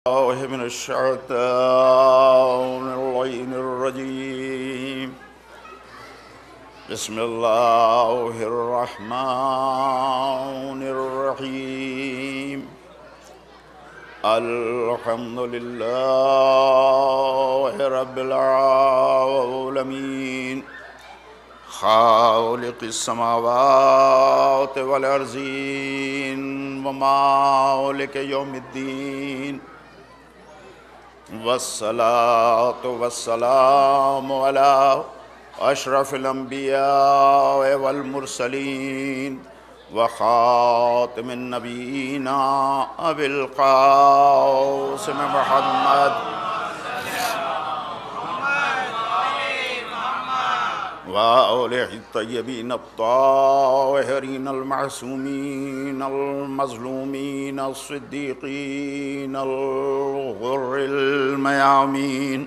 الله من الشيطان اللعين الرجيم. بسم الله الرحمن الرحيم. الحمد لله رب العالمين خالق السماوات والأرضين ومالك يوم الدين، والصلاة والسلام على أشرف الأنبياء والمرسلين وخاتم النبيين أبي القاسم محمد وآله الطيبين الطاهرين المعصومين المظلومين الصديقين الغر الميامين،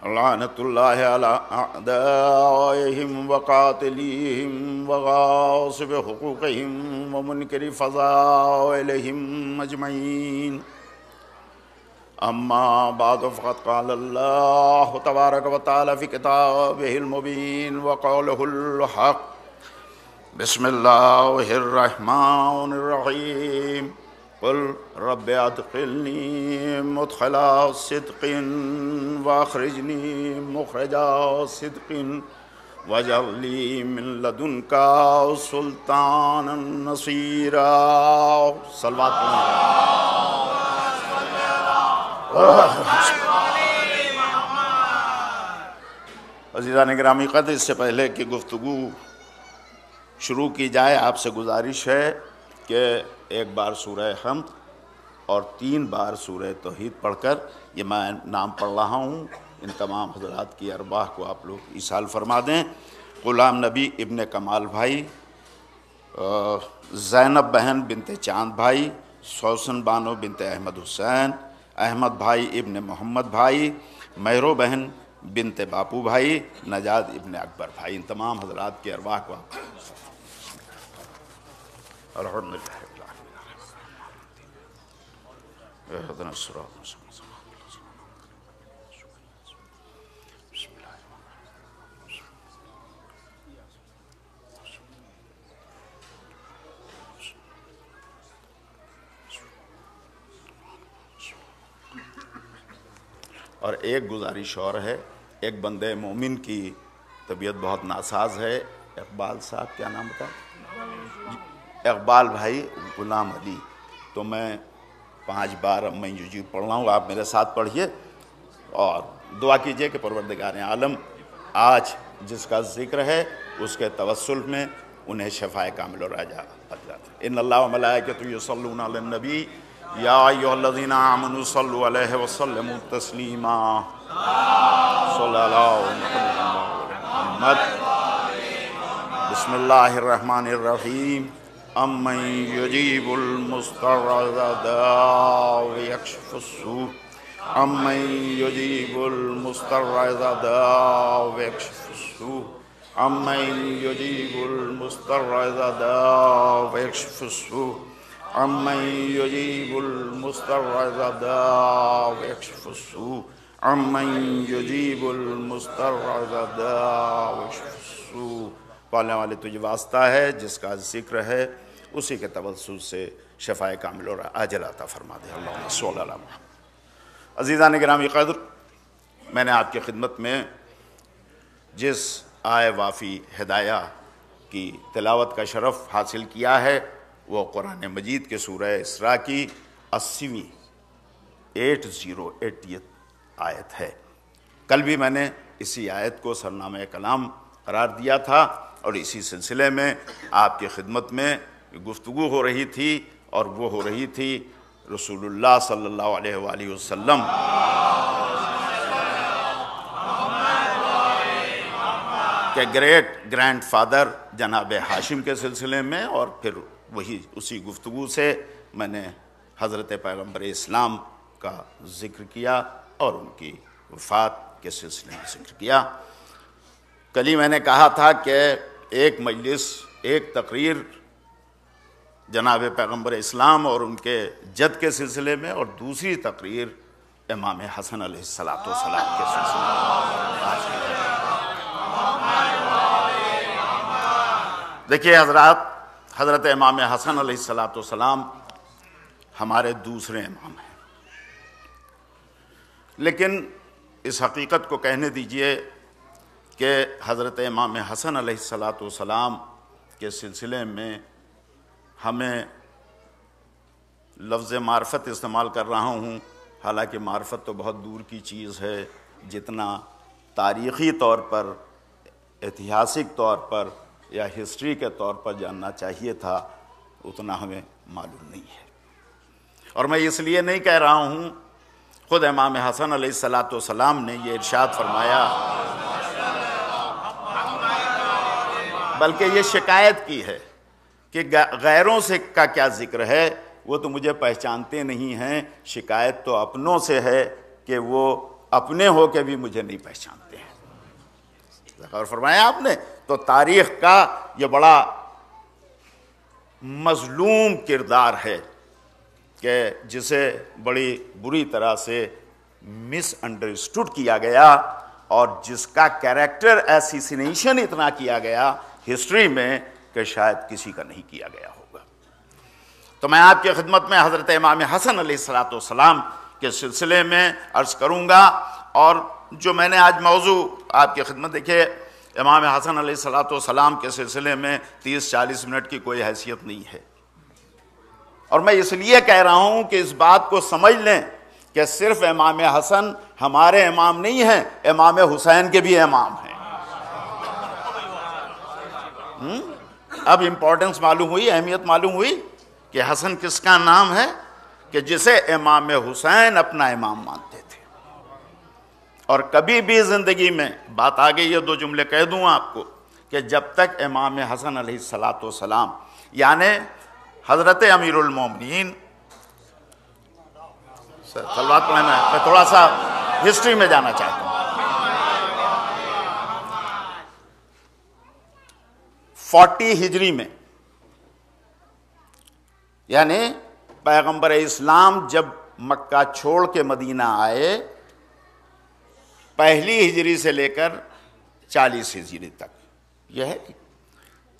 لعنة الله على أعدائهم وقاتليهم وغاصب حقوقهم ومنكر فضائلهم أجمعين. أما بعد فقد قال الله تبارك وتعالى في كتابه المبين وقوله الحق. بسم الله الرحمن الرحيم. قل رب أدخلني مدخل صدق وأخرجني مخرج صدق واجعل لي من لدنك سلطانا نصيرا. صلوات عزیزان گرامی قدر، اس سے پہلے کہ گفتگو شروع کی جائے آپ سے گزارش ہے کہ ایک بار سورہ حمد اور 3 بار سورہ توحید پڑھ کر، یہ میں نام پڑھ رہا ہوں، ان تمام حضرات کی ارواح کو آپ لوگ ایصال فرما دیں. غلام نبی ابن کمال بھائی، زینب بہن بنت چاند بھائی، سوسن بانو بنت احمد حسین، احمد بھائی ابن محمد بھائی، مہرو بہن بنت باپو بھائی، نجاد ابن اکبر بھائی، ان تمام حضرات کی ارواح کو الحمدللہ اهدنا الصراط المستقيم. اور ایک گزارش اور ہے، ایک بندے مومن کی طبیعت بہت ناساز ہے. اقبال صاحب، کیا نام بتا؟ اقبال بھائی غلام علی. تو میں 5 بار میں یوجی پڑھ رہا ہوں، آپ میرے ساتھ پڑھیے اور دعا کیجئے کہ پروردگار عالم آج جس کا ذکر ہے اس کے توسل میں انہیں شفاء کامل و راجہ عطا. ان اللہ و ملائکتہ یصلون علی النبی یا ایھا الذین آمنوا صلوا علیہ وسلموا تسلیما. صلی اللہ علیہ محمد. بسم اللہ الرحمن الرحیم. امن یجیب المضطر اذا دعا ویکشف السوء. امن یجیب المضطر اذا دعا ویکشف السوء. امن یجیب المضطر اذا دعا ویکشف السوء. امن یجیب المضطر اذا دعا ویکشف السوء. امن یجیب المضطر اذا دعا ویکشف السوء. پالنے والے تجھے واسطہ ہے جس کا ذکر ہے، اسی کے توسل سے شفاء کامل اور عاجل عطا فرما دے. اللہم صلی علی محمد. عزیزان گرامی قدر، میں نے آپ کی خدمت میں جس آئے وافی ہدایہ کی تلاوت کا شرف حاصل کیا ہے وہ قرآن مجید کے سورہ اسراء کی 80ویں 80 آیت ہے. کل بھی میں نے اسی آیت کو سرنامہ کلام قرار دیا تھا اور اسی سلسلے میں آپ کی خدمت میں گفتگو ہو رہی تھی، اور وہ ہو رہی تھی رسول اللہ صلی اللہ علیہ وآلہ وسلم کے گریٹ گرینڈ فادر جناب ہاشم کے سلسلے میں، اور پھر وہی اسی گفتگو سے میں نے حضرت پیغمبر اسلام کا ذکر کیا اور ان کی وفات کے سلسلے میں ذکر کیا. کل ہی میں نے کہا تھا کہ ایک مجلس، ایک تقریر جناب پیغمبر اسلام اور ان کے جد کے سلسلے میں، اور دوسری تقریر امام حسن علیہ الصلوۃ والسلام کے سلسلے میں آج کی ہے۔ دیکھیے حضرات، حضرت امام حسن علیہ الصلوۃ والسلام ہمارے دوسرے امام ہیں، لیکن اس حقیقت کو کہنے دیجئے کہ حضرت امام حسن علیہ الصلوۃ والسلام کے سلسلے میں ہمیں لفظ معرفت استعمال کر رہا ہوں، حالانکہ معرفت تو بہت دور کی چیز ہے، جتنا تاریخی طور پر، ایتہاسک طور پر یا ہسٹری کے طور پر جاننا چاہیے تھا اتنا ہمیں معلوم نہیں ہے۔ اور میں اس لیے نہیں کہہ رہا ہوں، خود امام حسن علیہ الصلوۃ والسلام نے یہ ارشاد فرمایا، بلکہ یہ شکایت کی ہے کہ غیروں سے کا کیا ذکر ہے، وہ تو مجھے پہچانتے نہیں ہیں، شکایت تو اپنوں سے ہے کہ وہ اپنے ہو کے بھی مجھے نہیں پہچانتے ہیں۔ اور فرمایا آپ نے، تو تاریخ کا یہ بڑا مظلوم کردار ہے کہ جسے بڑی بری طرح سے مس انڈرسٹوڈ کیا گیا، اور جس کا کیریکٹر ایسیسینیشن اتنا کیا گیا ہسٹری میں کہ شاید کسی کا نہیں کیا گیا ہوگا۔ تو میں آپ کی خدمت میں حضرت امام حسن علیہ الصلوۃ والسلام کے سلسلے میں عرض کروں گا، اور جو میں نے آج موضوع آپ کی خدمت، دیکھے امام حسن علیہ الصلوۃ والسلام کے سلسلے میں 30-40 منٹ کی کوئی حیثیت نہیں ہے، اور میں اس لیے کہہ رہا ہوں کہ اس بات کو سمجھ لیں کہ صرف امام حسن ہمارے امام نہیں ہیں، امام حسین کے بھی امام ہیں۔ اب امپورٹنس معلوم ہوئی، اہمیت معلوم ہوئی کہ حسن کس کا نام ہے، کہ جسے امام حسین اپنا امام مانتے تھے۔ اور کبھی بھی زندگی میں بات آگے یہ 2 جملے کہہ دوں آپ کو کہ جب تک امام حسن علیہ الصلوۃ والسلام یعنی حضرت امیر المومنین، صلوات پڑھنا ہے، میں تھوڑا سا ہسٹری میں جانا چاہتا ہوں۔ 40 ہجری میں، یعنی پیغمبر اسلام جب مکہ چھوڑ کے مدینہ آئے، 1 ہجری سے لے کر 40 ہجری تک، یہ ہے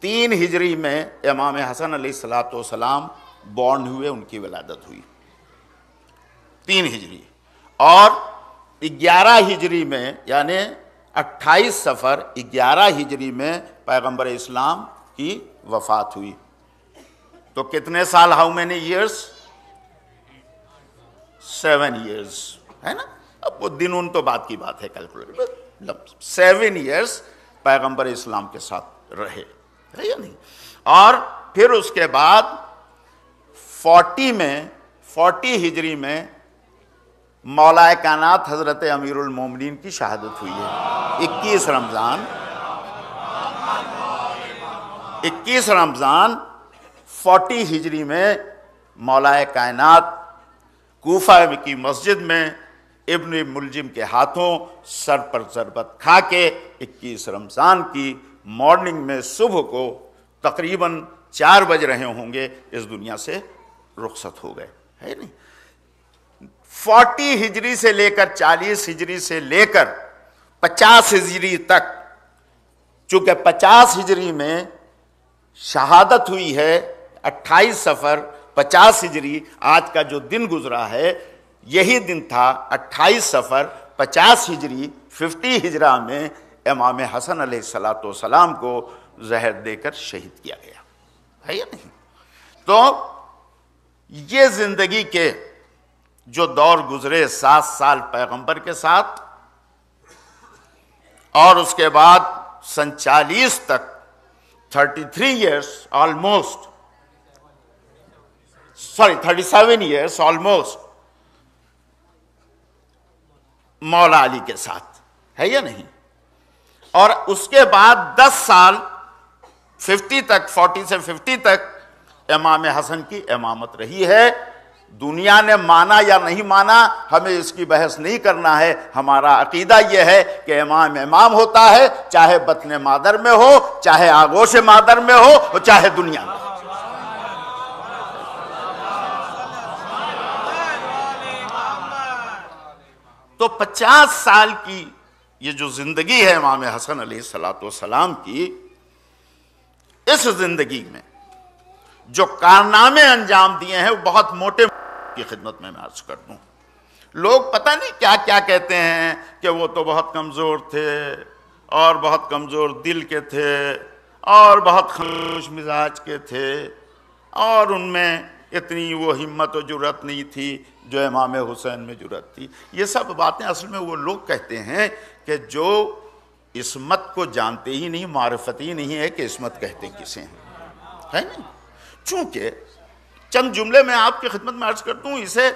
3 ہجری میں امام حسن علیہ الصلوۃ والسلام بورن ہوئے، ان کی ولادت ہوئی 3 ہجری، اور 11 ہجری میں یعنی 28 صفر 11 ہجری میں پیغمبر اسلام کی وفات ہوئی۔ تو کتنے سال، ہاؤ مینی ایئرس؟ 7 ایئرس، ہے نا؟ اب وہ دن ان تو بات کی بات ہے، کیلکولیٹ 7 ایئرس پیغمبر اسلام کے ساتھ رہے، ہے یا نہیں؟ اور پھر اس کے بعد 40 ہجری میں مولا کائنات حضرت امیر المومنین کی شہادت ہوئی ہے۔ 21 رمضان 40 ہجری میں مولا کائنات کوفہ کی مسجد میں ابن ملجم کے ہاتھوں سر پر ضربت کھا کے 21 رمضان کی مارننگ میں صبح کو تقریباً 4 بج رہے ہوں گے اس دنیا سے رخصت ہو گئے، ہے نہیں؟ 40 ہجری سے لے کر 40 ہجری سے لے کر 50 ہجری تک، چونکہ 50 ہجری میں شہادت ہوئی ہے، 28 صفر 50 ہجری، آج کا جو دن گزرا ہے یہی دن تھا 28 صفر 50 ہجری 50 ہجرہ میں امام حسن علیہ الصلوۃ والسلام کو زہر دے کر شہید کیا گیا، ہے یا نہیں؟ تو یہ زندگی کے جو دور گزرے 7 سال پیغمبر کے ساتھ، اور اس کے بعد سن 40 تک 33 ایئرس آلموسٹ، 37 ایئرس آلموسٹ مولا علی کے ساتھ، ہے یا نہیں؟ اور اس کے بعد 10 سال 50 تک، 40 سے 50 تک امام حسن کی امامت رہی ہے۔ دنیا نے مانا یا نہیں مانا ہمیں اس کی بحث نہیں کرنا ہے، ہمارا عقیدہ یہ ہے کہ امام امام ہوتا ہے، چاہے بطن مادر میں ہو، چاہے آغوش مادر میں ہو، چاہے دنیا میں۔ تو 50 سال کی یہ جو زندگی ہے امام حسن علیہ السلام کی، اس زندگی میں جو کارنامے انجام دیے ہیں وہ بہت موٹے کی خدمت میں عرض کر دوں. لوگ پتہ نہیں کیا کیا کہتے ہیں کہ وہ تو بہت کمزور تھے اور بہت کمزور دل کے تھے اور بہت خاموش مزاج کے تھے اور ان میں اتنی وہ ہمت و جرأت نہیں تھی جو امام حسین میں جرأت تھی. یہ سب باتیں اصل میں وہ لوگ کہتے ہیں کہ جو عصمت کو جانتے ہی نہیں، معرفت ہی نہیں ہے کہ عصمت کہتے کسے ہیں، ہے نہیں. چونکہ چند جملے میں آپ کی خدمت میں عرض کرتا ہوں، اسے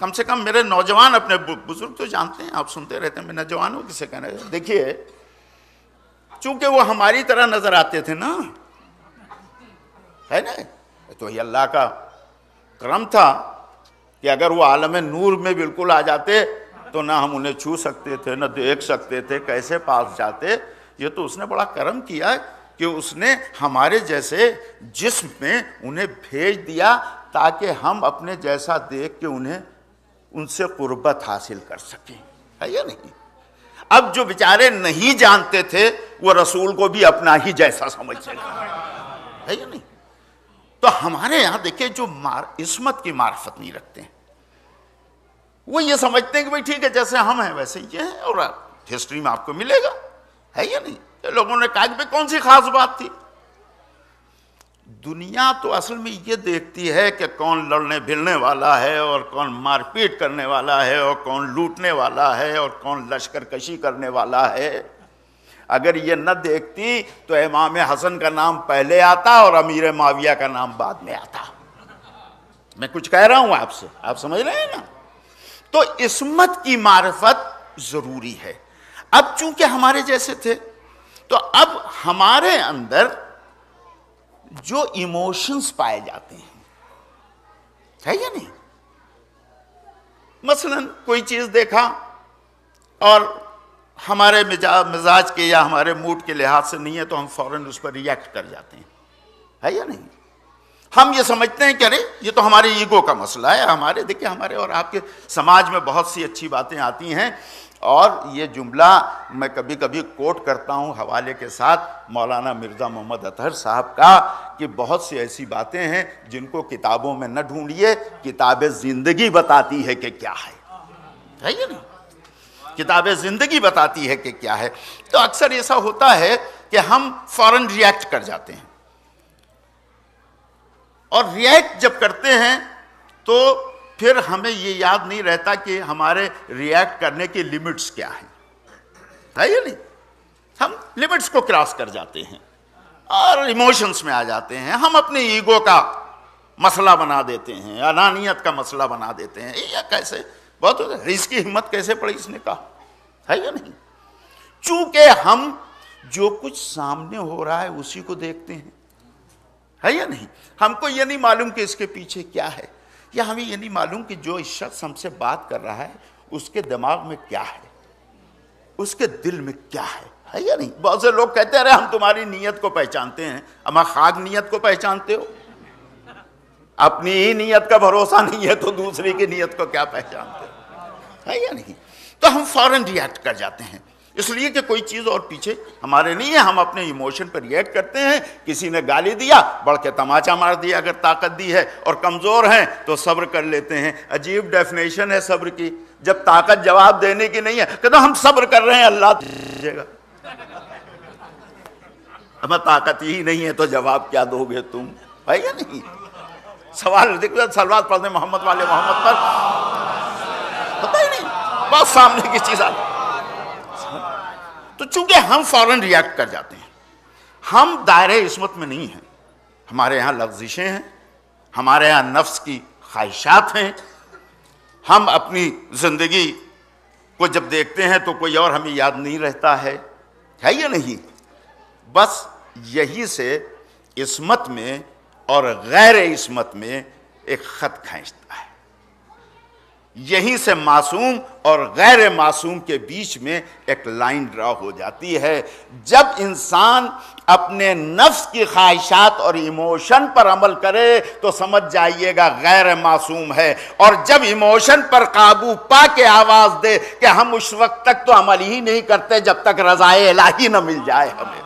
کم سے کم میرے نوجوان اپنے بزرگ تو جانتے ہیں، آپ سنتے رہتے ہیں، میں نوجوانوں کسے کہنا ہے. دیکھیے، چونکہ وہ ہماری طرح نظر آتے تھے نا، ہے نا، تو یہ اللہ کا کرم تھا کہ اگر وہ عالم نور میں بالکل آ جاتے تو نہ ہم انہیں چھو سکتے تھے، نہ دیکھ سکتے تھے، کیسے پاس جاتے. یہ تو اس نے بڑا کرم کیا کہ اس نے ہمارے جیسے جسم میں انہیں بھیج دیا تاکہ ہم اپنے جیسا دیکھ کے انہیں ان سے قربت حاصل کر سکیں، ہے یا نہیں. اب جو بیچارے نہیں جانتے تھے وہ رسول کو بھی اپنا ہی جیسا سمجھتے تھے، ہے یا نہیں. تو ہمارے یہاں دیکھیں جو عصمت کی معرفت نہیں رکھتے ہیں، وہ یہ سمجھتے ہیں کہ بھئی ٹھیک ہے جیسے ہم ہیں ویسے یہ ہیں، اور ہسٹری میں آپ کو ملے گا، ہے یا نہیں. لوگوں نے کہا کہ کون سی خاص بات تھی. دنیا تو اصل میں یہ دیکھتی ہے کہ کون لڑنے بھلنے والا ہے اور کون مار پیٹ کرنے والا ہے اور کون لوٹنے والا ہے اور کون لشکر کشی کرنے والا ہے. اگر یہ نہ دیکھتی تو امام حسن کا نام پہلے آتا اور امیر معاویہ کا نام بعد میں آتا. میں کچھ کہہ رہا ہوں آپ سے، آپ سمجھ رہے ہیں نا. تو عصمت کی معرفت ضروری ہے. اب چونکہ ہمارے جیسے تھے تو اب ہمارے اندر جو ایموشنز پائے جاتے ہیں، ہے یا نہیں. مثلا کوئی چیز دیکھا اور ہمارے مزاج کے یا ہمارے موڈ کے لحاظ سے نہیں ہے تو ہم فوراً اس پر ریئیکٹ کر جاتے ہیں، ہے یا نہیں. ہم یہ سمجھتے ہیں کہ ارے یہ تو ہمارے ایگو کا مسئلہ ہے. ہمارے دیکھیں ہمارے اور آپ کے سماج میں بہت سی اچھی باتیں آتی ہیں، اور یہ جملہ میں کبھی کبھی کوٹ کرتا ہوں حوالے کے ساتھ مولانا مرزا محمد اطہر صاحب کا، کہ بہت سی ایسی باتیں ہیں جن کو کتابوں میں نہ ڈھونڈیے، کتاب زندگی بتاتی ہے کہ کیا ہے یا نہیں. کتاب زندگی بتاتی ہے کہ کیا ہے. تو اکثر ایسا ہوتا ہے کہ ہم فوراً ریئیکٹ کر جاتے ہیں، اور ریئیکٹ جب کرتے ہیں تو پھر ہمیں یہ یاد نہیں رہتا کہ ہمارے ریئیکٹ کرنے کی لیمٹس کیا ہیں، ہے یا نہیں. ہم لیمٹس کو کراس کر جاتے ہیں اور ایموشنز میں آ جاتے ہیں. ہم اپنے ایگو کا مسئلہ بنا دیتے ہیں، انانیت کا مسئلہ بنا دیتے ہیں. یا کیسے بہت اس کی ہمت کیسے پڑی اس نے کہا، ہے یا نہیں. چونکہ ہم جو کچھ سامنے ہو رہا ہے اسی کو دیکھتے ہیں، ہے یا نہیں. ہم کو یہ نہیں معلوم کہ اس کے پیچھے کیا ہے، یا ہمیں یہ نہیں معلوم کہ جو اس شخص ہم سے بات کر رہا ہے اس کے دماغ میں کیا ہے، اس کے دل میں کیا ہے یا نہیں. بہت سے لوگ کہتے ہیں ہم تمہاری نیت کو پہچانتے ہیں. اما خاک نیت کو پہچانتے ہو؟ اپنی ہی نیت کا بھروسہ نہیں ہے تو دوسری کی نیت کو کیا پہچانتے ہو، ہے یا نہیں. تو ہم فوراً ریئیکٹ کر جاتے ہیں اس لیے کہ کوئی چیز اور پیچھے ہمارے نہیں ہے. ہم اپنے ایموشن پر ریئیکٹ کرتے ہیں. کسی نے گالی دیا، بڑھ کے تماچا مار دیا اگر طاقت دی ہے، اور کمزور ہیں تو صبر کر لیتے ہیں. عجیب ڈیفینیشن ہے صبر کی. جب طاقت جواب دینے کی نہیں ہے کہتے ہم صبر کر رہے ہیں اللہ دیجیے گا. ہمیں طاقت ہی نہیں ہے تو جواب کیا دو گے تم، ہے یا نہیں. سوال دیکھو، صلوات پڑھنے محمد والے محمد پر پتہ ہی نہیں، بہت سامنے کی چیز آتی. تو چونکہ ہم فوراً ریئیکٹ کر جاتے ہیں، ہم دائرۂ عصمت میں نہیں ہیں. ہمارے یہاں لغزشیں ہیں، ہمارے یہاں نفس کی خواہشات ہیں. ہم اپنی زندگی کو جب دیکھتے ہیں تو کوئی اور ہمیں یاد نہیں رہتا ہے یا نہیں. بس یہی سے عصمت میں اور غیر عصمت میں ایک خط کھینچتا ہے. یہیں سے معصوم اور غیر معصوم کے بیچ میں ایک لائن ڈرا ہو جاتی ہے۔ جب انسان اپنے نفس کی خواہشات اور ایموشن پر عمل کرے تو سمجھ جائیے گا غیر معصوم ہے، اور جب ایموشن پر قابو پا کے آواز دے کہ ہم اس وقت تک تو عمل ہی نہیں کرتے جب تک رضائے الہی نہ مل جائے ہمیں،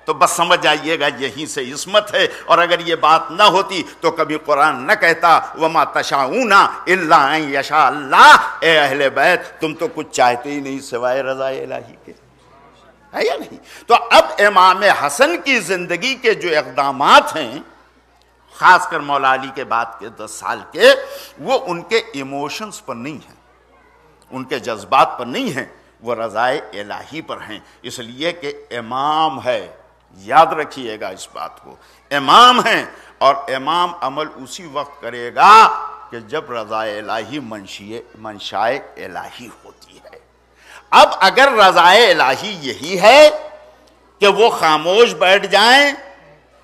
تو بس سمجھ جائیے گا یہیں سے عصمت ہے۔ اور اگر یہ بات نہ ہوتی تو کبھی قرآن نہ کہتا وَمَا تَشَاءُونَ إِلَّا أَن يَشَاءَ اللَّهُ، اے اہل بیت تم تو کچھ چاہتے ہی نہیں سوائے رضائے الہی کے، ہے یا نہیں؟ تو اب امام حسن کی زندگی کے جو اقدامات ہیں، خاص کر مولا علی کے بعد کے 10 سال کے، وہ ان کے ایموشنز پر نہیں ہیں، ان کے جذبات پر نہیں ہیں، وہ رضائے الہی پر ہیں، اس لیے کہ امام ہے۔ یاد رکھیے گا اس بات کو، امام ہیں، اور امام عمل اسی وقت کرے گا کہ جب رضائے الہی منشائے الہی ہوتی ہے۔ اب اگر رضائے الہی یہی ہے کہ وہ خاموش بیٹھ جائیں،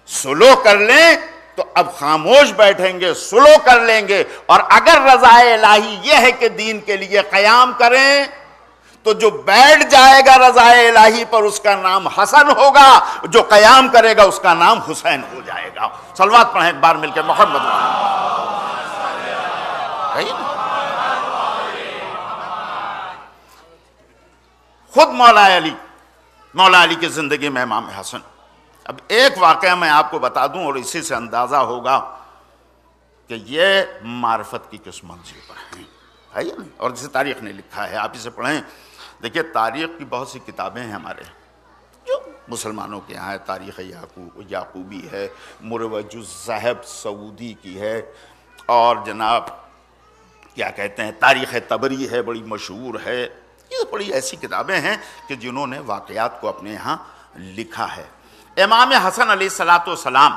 سلو کر لیں، تو اب خاموش بیٹھیں گے، سلو کر لیں گے، اور اگر رضائے الہی یہ ہے کہ دین کے لیے قیام کریں تو جو بیٹھ جائے گا رضائے الہی پر اس کا نام حسن ہوگا، جو قیام کرے گا اس کا نام حسین ہو جائے گا۔ صلوات پڑھیں ایک بار مل کے محمد۔ خود مولا علی کی زندگی میں امام حسن، اب ایک واقعہ میں آپ کو بتا دوں اور اسی سے اندازہ ہوگا کہ یہ معرفت کی کس منزل پر ہیں، ہے یا نہیں؟ اور جسے تاریخ نے لکھا ہے، آپ اسے پڑھیں۔ دیکھیے تاریخ کی بہت سی کتابیں ہیں ہمارے جو مسلمانوں کے یہاں ہے، تاریخ یعقوبی ہے، مروج الذہب سعودی کی ہے، اور جناب کیا کہتے ہیں تاریخ طبری ہے، بڑی مشہور ہے۔ یہ بڑی ایسی کتابیں ہیں کہ جنہوں نے واقعات کو اپنے یہاں لکھا ہے۔ امام حسن علیہ السلام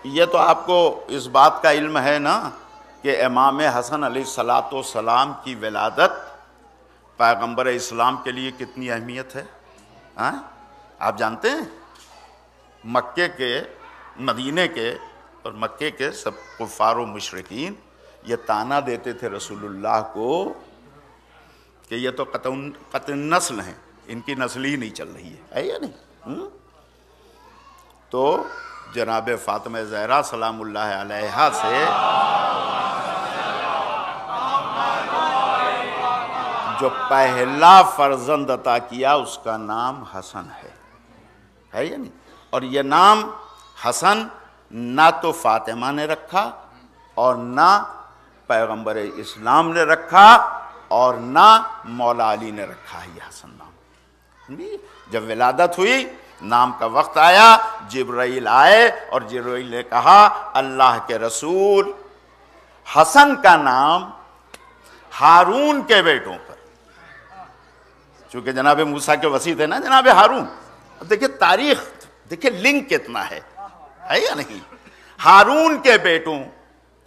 یہ تو آپ کو اس بات کا علم ہے نا کہ امام حسن علیہ السلام کی ولادت پیغمبر اسلام کے لیے کتنی اہمیت ہے، آپ جانتے ہیں؟ مکے کے، مدینے کے اور مکے کے سب کفار و مشرکین یہ تانا دیتے تھے رسول اللہ کو کہ یہ تو قطع نسل ہیں، ان کی نسل ہی نہیں چل رہی ہے یا نہیں؟ تو جناب فاطمہ زہرا سلام اللہ علیہا سے جو پہلا فرزند عطا کیا اس کا نام حسن ہے یا نہیں؟ اور یہ نام حسن نہ تو فاطمہ نے رکھا اور نہ پیغمبر اسلام نے رکھا اور نہ مولا علی نے رکھا ہے یہ حسن نام۔ جب ولادت ہوئی، نام کا وقت آیا، جبرائیل آئے اور جبرائیل نے کہا اللہ کے رسول حسن کا نام ہارون کے بیٹوں پر، چونکہ جناب موسیٰ کے وسیع تھے نا جناب ہارون۔ اب دیکھیں تاریخ، دیکھیں لنک کتنا ہے یا نہیں؟ ہارون کے بیٹوں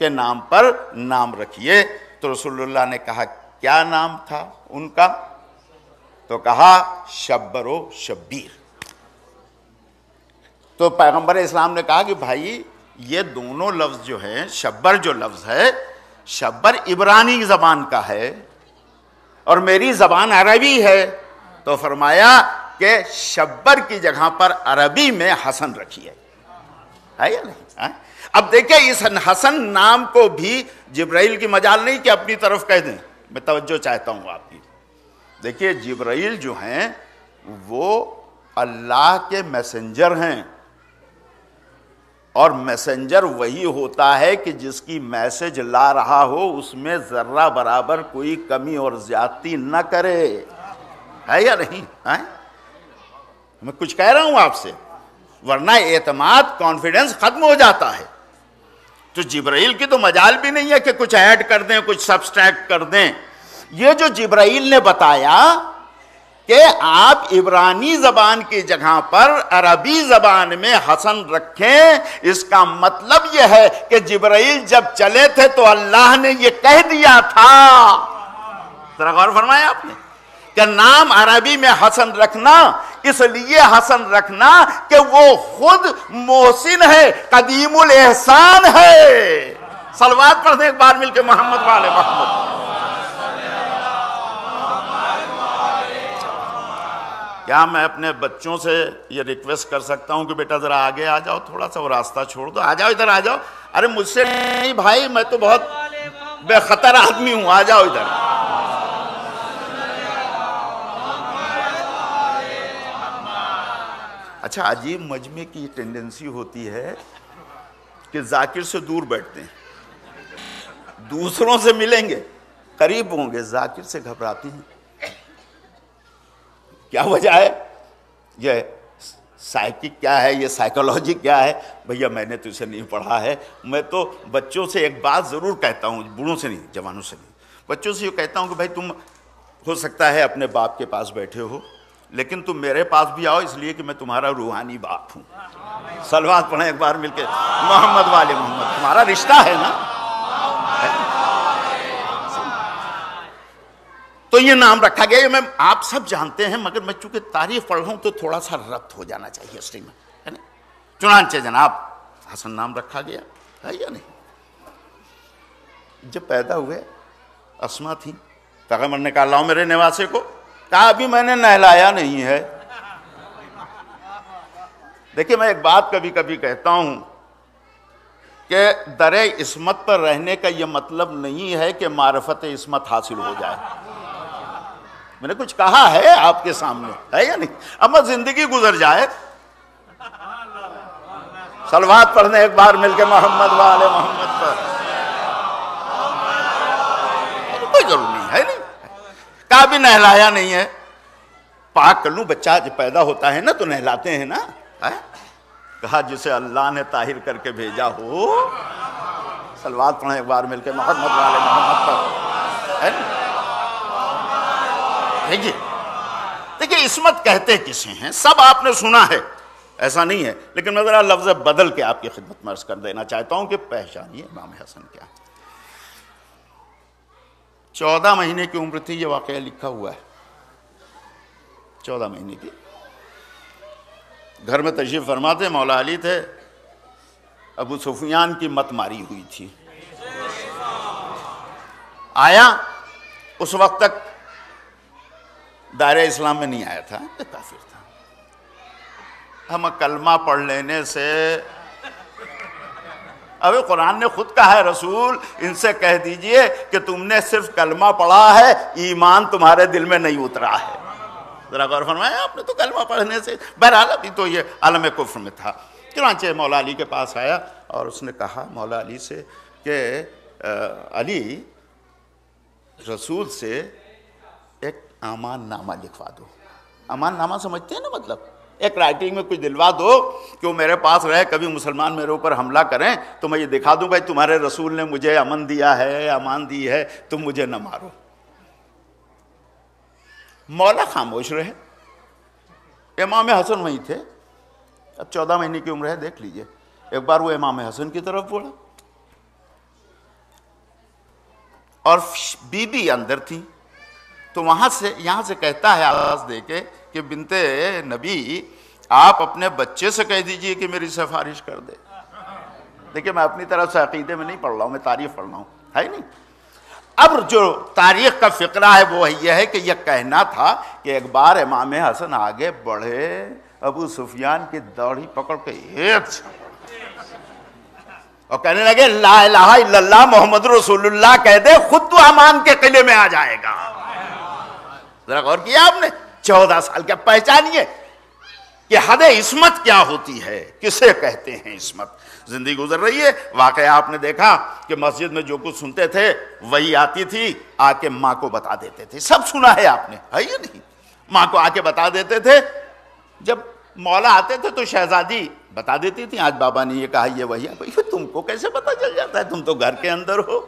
کے نام پر نام رکھیے۔ تو رسول اللہ نے کہا کیا نام تھا ان کا؟ تو کہا شبر و شبیر۔ تو پیغمبر اسلام نے کہا کہ بھائی یہ دونوں لفظ جو ہیں، شبر جو لفظ ہے، شبر عبرانی زبان کا ہے اور میری زبان عربی ہے، تو فرمایا کہ شبر کی جگہ پر عربی میں حسن رکھیے، ہے یا نہیں؟ اب دیکھیں اس حسن نام کو بھی جبرائیل کی مجال نہیں کہ اپنی طرف کہہ دیں، میں توجہ چاہتا ہوں آپ کی۔ دیکھیے جبرائیل جو ہیں وہ اللہ کے میسنجر ہیں، اور میسنجر وہی ہوتا ہے کہ جس کی میسج لا رہا ہو اس میں ذرہ برابر کوئی کمی اور زیادتی نہ کرے، ہے یا نہیں؟ میں کچھ کہہ رہا ہوں آپ سے، ورنہ اعتماد کانفیڈنس ختم ہو جاتا ہے۔ تو جبرائیل کی تو مجال بھی نہیں ہے کہ کچھ ایڈ کر دیں، کچھ سبسٹریکٹ کر دیں۔ یہ جو جبرائیل نے بتایا کہ آپ عبرانی زبان کی جگہ پر عربی زبان میں حسن رکھیں، اس کا مطلب یہ ہے کہ جبرائیل جب چلے تھے تو اللہ نے یہ کہہ دیا تھا، ذرا غور فرمایا آپ نے، کہ نام عربی میں حسن رکھنا اس لیے حسن رکھنا کہ وہ خود محسن ہے، قدیم الاحسان ہے۔ صلوات پڑھ دیں ایک بار مل کے محمد والے محمد۔ کیا میں اپنے بچوں سے یہ ریکویسٹ کر سکتا ہوں کہ بیٹا ذرا آگے آ جاؤ، تھوڑا سا وہ راستہ چھوڑ دو، آ جاؤ ادھر آ جاؤ۔ ارے مجھ سے نہیں بھائی، میں تو بہت بے خطر آدمی ہوں، آ جاؤ ادھر۔ اچھا، عجیب مجمع کی ٹینڈنسی ہوتی ہے کہ ذاکر سے دور بیٹھتے ہیں، دوسروں سے ملیں گے قریب ہوں گے، ذاکر سے گھبراتی ہیں۔ کیا وجہ ہے؟ یہ سائیکک کیا ہے، یہ سائیکولوجی کیا ہے؟ بھیا میں نے تو اسے نہیں پڑھا ہے، میں تو بچوں سے ایک بات ضرور کہتا ہوں، بوڑھوں سے نہیں، جوانوں سے نہیں، بچوں سے یہ کہتا ہوں کہ بھائی تم ہو سکتا ہے اپنے باپ کے پاس بیٹھے ہو، لیکن تم میرے پاس بھی آؤ، اس لیے کہ میں تمہارا روحانی باپ ہوں۔ صلوات پڑھیں ایک بار مل کے محمد والے محمد، تمہارا رشتہ ہے نا۔ تو یہ نام رکھا گیا، یہ میں آپ سب جانتے ہیں، مگر میں چونکہ تاریخ پڑھ رہا ہوں تو تھوڑا سا ربط ہو جانا چاہیے ہسٹری میں، ہے نا؟ چنانچہ جناب حسن نام رکھا گیا ہے یا نہیں؟ جب پیدا ہوئے اسما تھی، پیغمبر نے کہا لاؤ میرے نواسے کو، کہا ابھی میں نے نہلایا نہیں ہے۔ دیکھیں میں ایک بات کبھی کبھی کہتا ہوں کہ در عصمت پر رہنے کا یہ مطلب نہیں ہے کہ معرفت عصمت حاصل ہو جائے۔ میں نے کچھ کہا ہے آپ کے سامنے، ہے یا نہیں؟ اما زندگی گزر جائے۔ صلوات پڑھنے ایک بار مل کے محمد والے محمد پر، کوئی ضرور نہیں ہے، نہیں کہا بھی نہلایا نہیں ہے، پاک کر لوں۔ بچہ جب پیدا ہوتا ہے نا تو نہلاتے ہیں نا، کہا جسے اللہ نے طاہر کر کے بھیجا ہو۔ صلوات پڑھیں ایک بار مل کے محمد والے محمد پر، ہے نا؟ دیکھیے عصمت کہتے کسے ہیں، سب آپ نے سنا ہے، ایسا نہیں ہے، لیکن میں ذرا لفظ بدل کے آپ کی خدمت میں عرض کر دینا چاہتا ہوں کہ پہچانیے امام حسن کیا۔ 14 مہینے کی عمر تھی، یہ واقعہ لکھا ہوا ہے، 14 مہینے کی۔ گھر میں تشریف فرما تھے، مولا علی تھے، ابو سفیان کی مت ماری ہوئی تھی۔ آیا، اس وقت تک دائرہ اسلام میں نہیں آیا تھا، کافر تھا۔ ہم کلمہ پڑھ لینے سے، اب قرآن نے خود کہا ہے رسول ان سے کہہ دیجئے کہ تم نے صرف کلمہ پڑھا ہے، ایمان تمہارے دل میں نہیں اترا ہے۔ ذرا غور فرمایا، آپ نے تو کلمہ پڑھنے سے، بہرحال ابھی تو یہ عالم کفر میں تھا۔ چنانچہ مولا علی کے پاس آیا اور اس نے کہا مولا علی سے کہ علی، رسول سے ایک امان نامہ لکھوا دو۔ امان نامہ سمجھتے ہیں نا، مطلب ایک رائٹنگ میں کچھ دلوا دو کہ وہ میرے پاس رہے، کبھی مسلمان میرے اوپر حملہ کریں تو میں یہ دکھا دوں بھائی تمہارے رسول نے مجھے امن دیا ہے، امان دی ہے، تم مجھے نہ مارو۔ مولا خاموش رہے۔ امام حسن وہیں تھے، اب 14 مہینے کی عمر ہے، دیکھ لیجئے۔ ایک بار وہ امام حسن کی طرف بڑھا اور بی بی اندر تھی، تو وہاں سے یہاں سے کہتا ہے آواز دے کے کہ بنت نبی آپ اپنے بچے سے کہہ دیجئے کہ میری سفارش کر دے۔ دیکھیں میں اپنی طرف سے عقیدے میں نہیں پڑھ رہا ہوں، میں تاریخ پڑھ رہا ہوں، ہے نہیں؟ اب جو تاریخ کا فقرہ ہے وہ یہ ہے کہ یہ کہنا تھا کہ ایک بار امام حسن آگے بڑھے، ابو سفیان کی داڑھی پکڑ کے ایک اور کہنے لگے لا الہ الا اللہ محمد رسول اللہ کہہ دے، خود تو امان کے قلعے میں آ جائے گا۔ ذرا غور کیا آپ نے؟ 14 سال کا، پہچانیے کہ حد عصمت کیا ہوتی ہے، کسے کہتے ہیں عصمت۔ زندگی گزر رہی ہے، واقعہ آپ نے دیکھا کہ مسجد میں جو کچھ سنتے تھے وہی آتی تھی، آ کے ماں کو بتا دیتے تھے، سب سنا ہے آپ نے، ہے یا نہیں؟ ماں کو آ کے بتا دیتے تھے، جب مولا آتے تھے تو شہزادی بتا دیتی تھی آج بابا نے یہ کہا، یہ وہی ہے۔ بھئی تم کو کیسے پتا چل جاتا ہے، تم تو گھر کے اندر ہو؟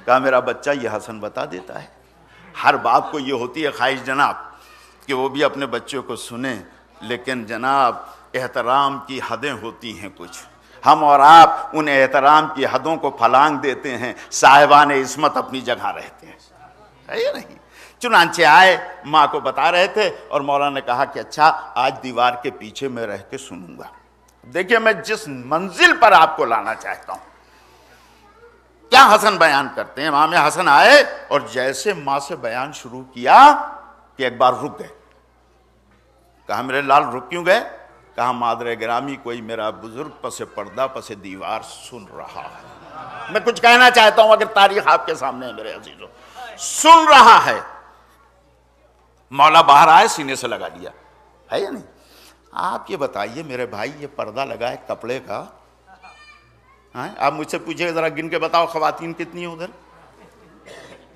کہا میرا بچہ یہ حسن بتا دیتا ہے۔ ہر باپ کو یہ ہوتی ہے خواہش جناب کہ وہ بھی اپنے بچوں کو سنیں، لیکن جناب احترام کی حدیں ہوتی ہیں کچھ، ہم اور آپ ان احترام کی حدوں کو پھلانگ دیتے ہیں، صاحبان عصمت اپنی جگہ رہتے ہیں، ہے یا نہیں؟ چنانچہ آئے، ماں کو بتا رہے تھے، اور مولانا نے کہا کہ اچھا آج دیوار کے پیچھے میں رہ کے سنوں گا۔ دیکھیے میں جس منزل پر آپ کو لانا چاہتا ہوں، کیا حسن بیان کرتے ہیں۔ امام حسن آئے اور جیسے ماں سے بیان شروع کیا کہ ایک بار رک گئے۔ کہا میرے لال رک کیوں گئے؟ کہا مادر گرامی کوئی میرا بزرگ پس پردہ پس دیوار سن رہا ہے۔ میں کچھ کہنا چاہتا ہوں، اگر تاریخ آپ کے سامنے ہے میرے عزیزوں، سن رہا ہے۔ مولا باہر آئے، سینے سے لگا لیا، ہے یا نہیں؟ آپ یہ بتائیے میرے بھائی، یہ پردہ لگا ہے کپڑے کا، آپ مجھ سے پوچھے ذرا گن کے بتاؤ خواتین کتنی ہیں ادھر؟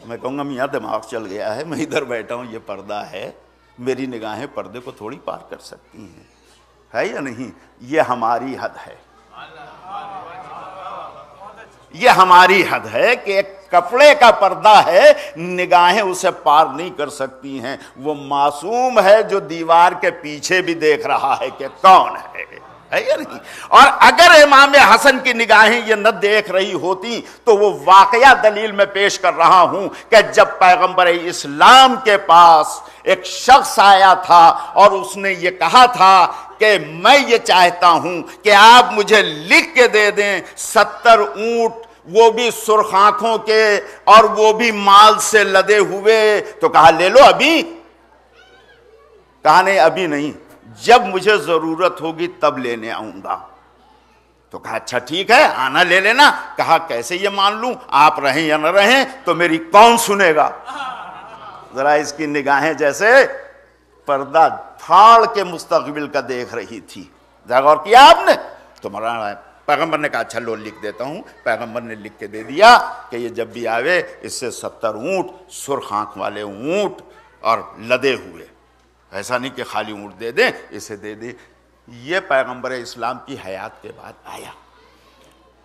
میں کہوں گا میاں دماغ چل گیا ہے، میں ادھر بیٹھا ہوں، یہ پردہ ہے، میری نگاہیں پردے کو تھوڑی پار کر سکتی ہیں، ہے یا نہیں؟ یہ ہماری حد ہے، یہ ہماری حد ہے کہ ایک کپڑے کا پردہ ہے، نگاہیں اسے پار نہیں کر سکتی ہیں۔ وہ معصوم ہے جو دیوار کے پیچھے بھی دیکھ رہا ہے کہ کون ہے یا نہیں؟ اور اگر امام حسن کی نگاہیں یہ نہ دیکھ رہی ہوتی تو وہ واقعہ دلیل میں پیش کر رہا ہوں کہ جب پیغمبر اسلام کے پاس ایک شخص آیا تھا اور اس نے یہ کہا تھا کہ میں یہ چاہتا ہوں کہ آپ مجھے لکھ کے دے دیں 70 اونٹ، وہ بھی سرخ آنکھوں کے اور وہ بھی مال سے لدے ہوئے، تو کہا لے لو ابھی؟ کہا نہیں ابھی نہیں، جب مجھے ضرورت ہوگی تب لینے آؤں گا۔ تو کہا اچھا ٹھیک ہے آنا لے لینا۔ کہا کیسے یہ مان لوں، آپ رہیں یا نہ رہیں تو میری کون سنے گا؟ ذرا اس کی نگاہیں جیسے پردہ پھاڑ کے مستقبل کا دیکھ رہی تھی، ذرا غور کیا آپ نے؟ تو مولانا پیغمبر نے کہا اچھا لو لکھ دیتا ہوں۔ پیغمبر نے لکھ کے دے دیا کہ یہ جب بھی آوے اس سے 70 اونٹ، سرخ آنکھ والے اونٹ اور لدے ہوئے، ایسا نہیں کہ خالی اونٹ دے دیں، اسے دے دیں۔ یہ پیغمبر اسلام کی حیات کے بعد آیا۔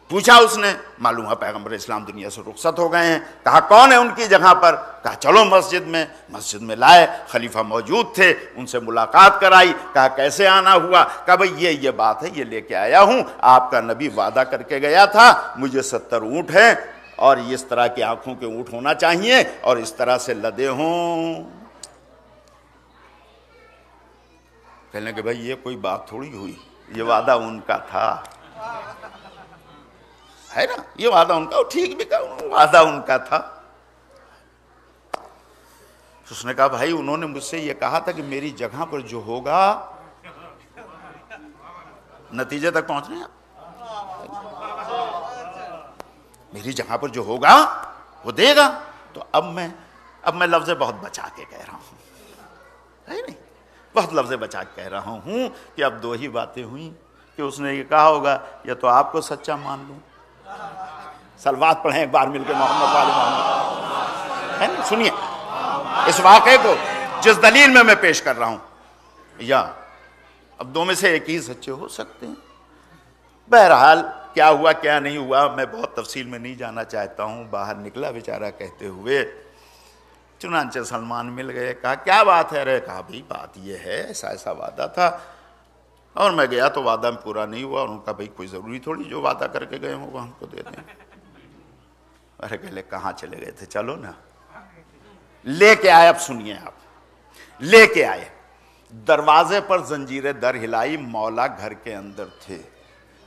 پوچھا اس نے، معلوم ہے پیغمبر اسلام دنیا سے رخصت ہو گئے ہیں۔ کہا کون ہے ان کی جگہ پر؟ کہا چلو مسجد میں۔ مسجد میں لائے، خلیفہ موجود تھے، ان سے ملاقات کرائی۔ کہا کیسے آنا ہوا؟ کہا بھئی یہ بات ہے، یہ لے کے آیا ہوں، آپ کا نبی وعدہ کر کے گیا تھا، مجھے 70 اونٹ ہیں اور اس طرح کی آنکھوں کے اونٹ ہونا چاہیے اور اس طرح سے لدے ہوں۔ کہنے کہ بھئی یہ کوئی بات تھوڑی ہوئی، یہ وعدہ ان کا تھا، ہے نا؟ یہ وعدہ ان کا، ٹھیک بھی کہا، وعدہ ان کا تھا۔ اس نے کہا بھائی انہوں نے مجھ سے یہ کہا تھا کہ میری جگہ پر جو ہوگا، نتیجے تک پہنچ رہے ہیں، میری جگہ پر جو ہوگا وہ دے گا۔ تو اب میں لفظ بہت بچا کے کہہ رہا ہوں، ہے نہیں؟ بہت لفظ بچا کے کہہ رہا ہوں کہ اب 2 ہی باتیں ہوئیں کہ اس نے یہ کہا ہوگا یا تو آپ کو سچا مان لوں، صلوات پڑھیں ایک بار مل کے محمد والے محمد، ہے نا؟ سنیے اس واقعے کو جس دلیل میں پیش کر رہا ہوں، یا اب 2 میں سے ایک ہی سچے ہو سکتے ہیں۔ بہرحال کیا ہوا کیا نہیں ہوا میں بہت تفصیل میں نہیں جانا چاہتا ہوں۔ باہر نکلا بیچارہ کہتے ہوئے، چنانچہ سلمان مل گئے، کہا کیا بات ہے رے؟ کہا بھئی بات یہ ہے ایسا ایسا وعدہ تھا، اور میں گیا تو وعدہ پورا نہیں ہوا۔ انہوں نے کہا بھئی کوئی ضروری تھوڑی جو وعدہ کر کے گئے ہوں وہ ہم کو دے دیں۔ ارے کہلے کہاں چلے گئے تھے؟ چلو نا لے کے آئے۔ اب سنیے آپ، لے کے آئے، دروازے پر زنجیریں در ہلائی، مولا گھر کے اندر تھے۔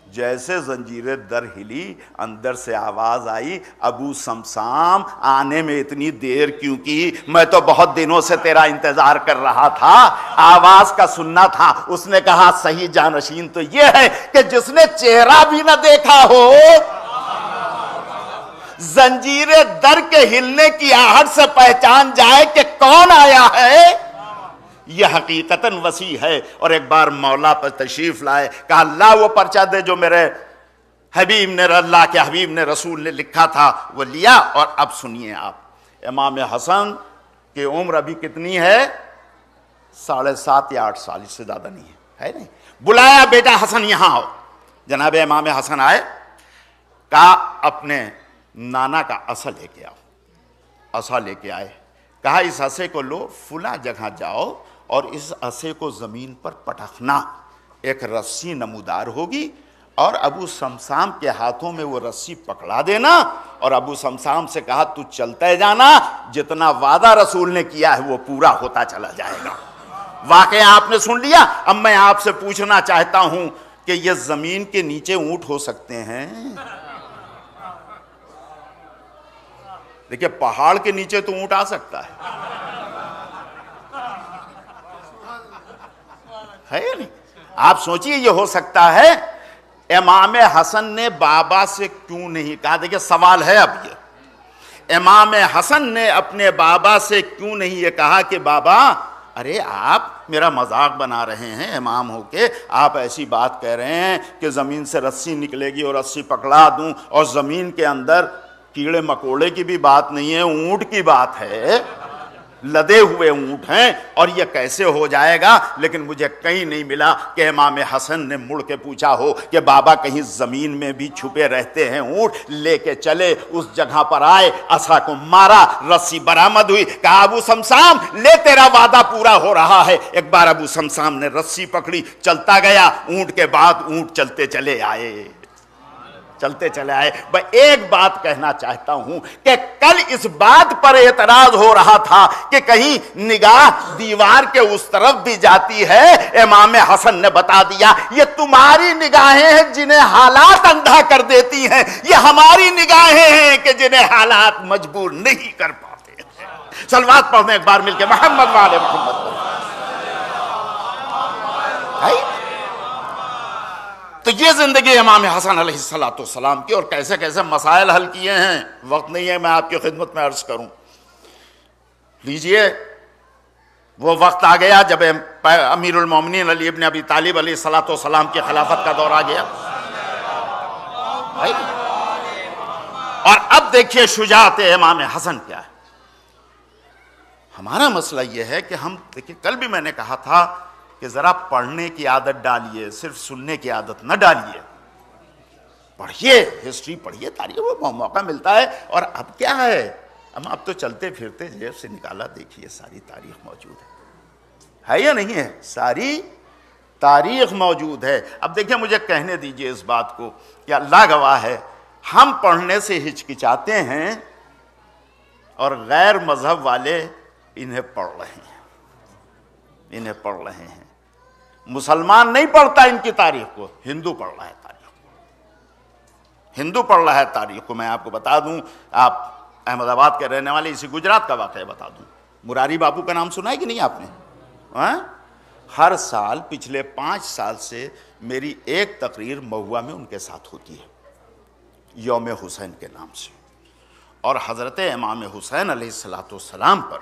جیسے زنجیریں در ہلی، اندر سے آواز آئی، ابو سمسام آنے میں اتنی دیر کیوں کی؟ میں تو بہت دنوں سے تیرا انتظار کر رہا تھا، آواز کا سننا تھا۔ اس نے کہا صحیح جانشین تو یہ ہے کہ جس نے چہرہ بھی نہ دیکھا ہو، زنجیریں در کے ہلنے کی آہٹ سے پہچان جائے کہ کون آیا ہے، یہ حقیقتاً وسیع ہے۔ اور ایک بار مولا پر تشریف لائے، کہا اللہ وہ پرچہ دے جو میرے حبیب نے، اللہ کے حبیب نے، رسول نے لکھا تھا، وہ لیا۔ اور اب سنیے آپ، امام حسن کی عمر ابھی کتنی ہے؟ 7.5 یا 8 سال، اس سے زیادہ نہیں ہے نہیں؟ بلایا بیٹا حسن یہاں آؤ۔ جناب امام حسن آئے، کہا اپنے نانا کا عصا لے کے آؤ۔ عصا لے کے آئے، کہا اس عصے کو لو، فلاں جگہ جاؤ اور اس عصے کو زمین پر پٹکنا، ایک رسی نمودار ہوگی اور ابو سمسام کے ہاتھوں میں وہ رسی پکڑا دینا اور ابو سمسام سے کہا تو چلتے جانا، جتنا وعدہ رسول نے کیا ہے وہ پورا ہوتا چلا جائے گا۔ واقعہ آپ نے سن لیا۔ اب میں آپ سے پوچھنا چاہتا ہوں کہ یہ زمین کے نیچے اونٹ ہو سکتے ہیں؟ دیکھیں پہاڑ کے نیچے تو اونٹ آ سکتا ہے یا نہیں؟ آپ سوچئے یہ ہو سکتا ہے؟ امام حسن نے بابا سے کیوں نہیں کہا؟ دیکھیں سوال ہے اب یہ، امام حسن نے اپنے بابا سے کیوں نہیں یہ کہا کہ بابا ارے آپ میرا مذاق بنا رہے ہیں، امام ہو کے آپ ایسی بات کہہ رہے ہیں کہ زمین سے رسی نکلے گی اور رسی پکڑا دوں، اور زمین کے اندر کیڑے مکوڑے کی بھی بات نہیں ہے، اونٹ کی بات ہے، لدے ہوئے اونٹ ہیں، اور یہ کیسے ہو جائے گا؟ لیکن مجھے کہیں نہیں ملا کہ امام حسن نے مڑ کے پوچھا ہو کہ بابا کہیں زمین میں بھی چھپے رہتے ہیں اونٹ؟ لے کے چلے، اس جگہ پر آئے، عصا کو مارا، رسی برآمد ہوئی، کہا ابو سمسام لے تیرا وعدہ پورا ہو رہا ہے۔ ایک بار ابو سمسام نے رسی پکڑی، چلتا گیا، اونٹ کے بعد اونٹ چلتے چلے آئے، چلتے چلے آئے۔ میں ایک بات کہنا چاہتا ہوں کہ کل اس بات پر اعتراض ہو رہا تھا کہ کہیں نگاہ دیوار کے اس طرف بھی جاتی ہے، امام حسن نے بتا دیا یہ تمہاری نگاہیں ہیں جنہیں حالات اندھا کر دیتی ہیں، یہ ہماری نگاہیں ہیں کہ جنہیں حالات مجبور نہیں کر پاتے۔ صلوات پڑھنے ایک بار مل کے محمد وعلے محمد۔ تو یہ زندگی امام حسن علیہ السلام کی، اور کیسے کیسے مسائل حل کیے ہیں، وقت نہیں ہے میں آپ کی خدمت میں عرض کروں۔ لیجئے وہ وقت آ گیا جب امیر المومنین علی ابن ابی طالب علیہ السلام کی خلافت کا دور آ گیا، اور اب دیکھیے شجاعت امام حسن کیا ہے۔ ہمارا مسئلہ یہ ہے کہ ہم دیکھیے، کل بھی میں نے کہا تھا کہ ذرا پڑھنے کی عادت ڈالیے، صرف سننے کی عادت نہ ڈالیے، پڑھیے، ہسٹری پڑھیے، تاریخ وہ موقع ملتا ہے۔ اور اب کیا ہے، اب تو چلتے پھرتے جیب سے نکالا، دیکھیے ساری تاریخ موجود ہے یا نہیں ہے؟ ساری تاریخ موجود ہے۔ اب دیکھیں مجھے کہنے دیجئے اس بات کو کہ اللہ گواہ ہے ہم پڑھنے سے ہچکچاتے ہیں اور غیر مذہب والے انہیں پڑھ رہے ہیں۔ مسلمان نہیں پڑھتا ان کی تاریخ کو، ہندو پڑھ رہا ہے تاریخ کو، ہندو پڑھ رہا ہے تاریخ کو۔ میں آپ کو بتا دوں، آپ احمد آباد کے رہنے والے، اسی گجرات کا واقعہ بتا دوں، مراری باپو کا نام سنا ہے کہ نہیں آپ نے؟ ہر سال پچھلے 5 سال سے میری ایک تقریر مہوا میں ان کے ساتھ ہوتی ہے، یوم حسین کے نام سے، اور حضرت امام حسین علیہ السلام پر،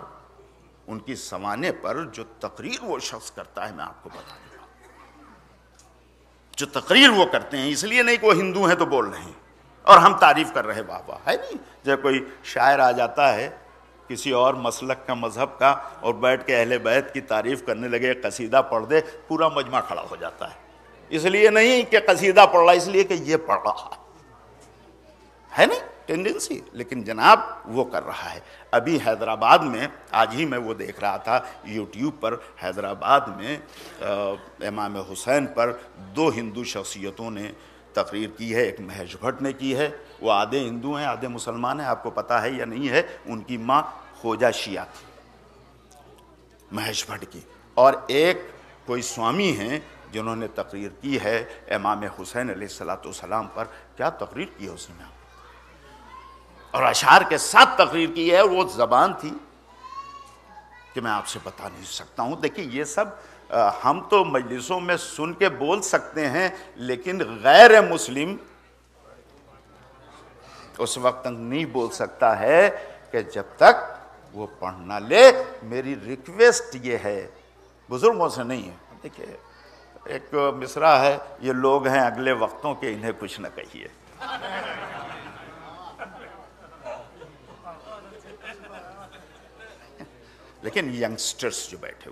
ان کی سوانے پر جو تقریر وہ شخص کرتا ہے، میں آپ کو بتا دوں جو تقریر وہ کرتے ہیں، اس لیے نہیں کہ وہ ہندو ہیں تو بول رہے ہیں اور ہم تعریف کر رہے ہیں، واہ واہ ہے نہیں۔ جب کوئی شاعر آ جاتا ہے کسی اور مسلک کا، مذہب کا، اور بیٹھ کے اہل بیت کی تعریف کرنے لگے، قصیدہ پڑھ دے، پورا مجمع کھڑا ہو جاتا ہے۔ اس لیے نہیں کہ قصیدہ پڑھ رہا، اس لیے کہ یہ پڑھ رہا ہے نہیں ٹینڈنسی، لیکن جناب وہ کر رہا ہے۔ ابھی حیدرآباد میں، آج ہی میں وہ دیکھ رہا تھا یوٹیوب پر، حیدرآباد میں امام حسین پر 2 ہندو شخصیتوں نے تقریر کی ہے۔ ایک مہیش بھٹ نے کی ہے، وہ آدھے ہندو ہیں آدھے مسلمان ہیں، آپ کو پتہ ہے یا نہیں ہے؟ ان کی ماں خوجہ شیعہ تھی، مہیش بھٹ کی، اور ایک کوئی سوامی ہیں جنہوں نے تقریر کی ہے امام حسین علیہ السلام پر۔ کیا تقریر کی ہے اس نے، اور اشعار کے ساتھ تقریر کی ہے، اور وہ زبان تھی کہ میں آپ سے بتا نہیں سکتا ہوں۔ دیکھیں یہ سب ہم تو مجلسوں میں سن کے بول سکتے ہیں، لیکن غیر مسلم اس وقت تک نہیں بول سکتا ہے کہ جب تک وہ پڑھ نہ لے۔ میری ریکویسٹ یہ ہے، بزرگوں سے نہیں ہے، دیکھیں ایک مصرع ہے، یہ لوگ ہیں اگلے وقتوں کے، انہیں کچھ نہ کہیے۔ لیکن ینگسٹرز جو بیٹھے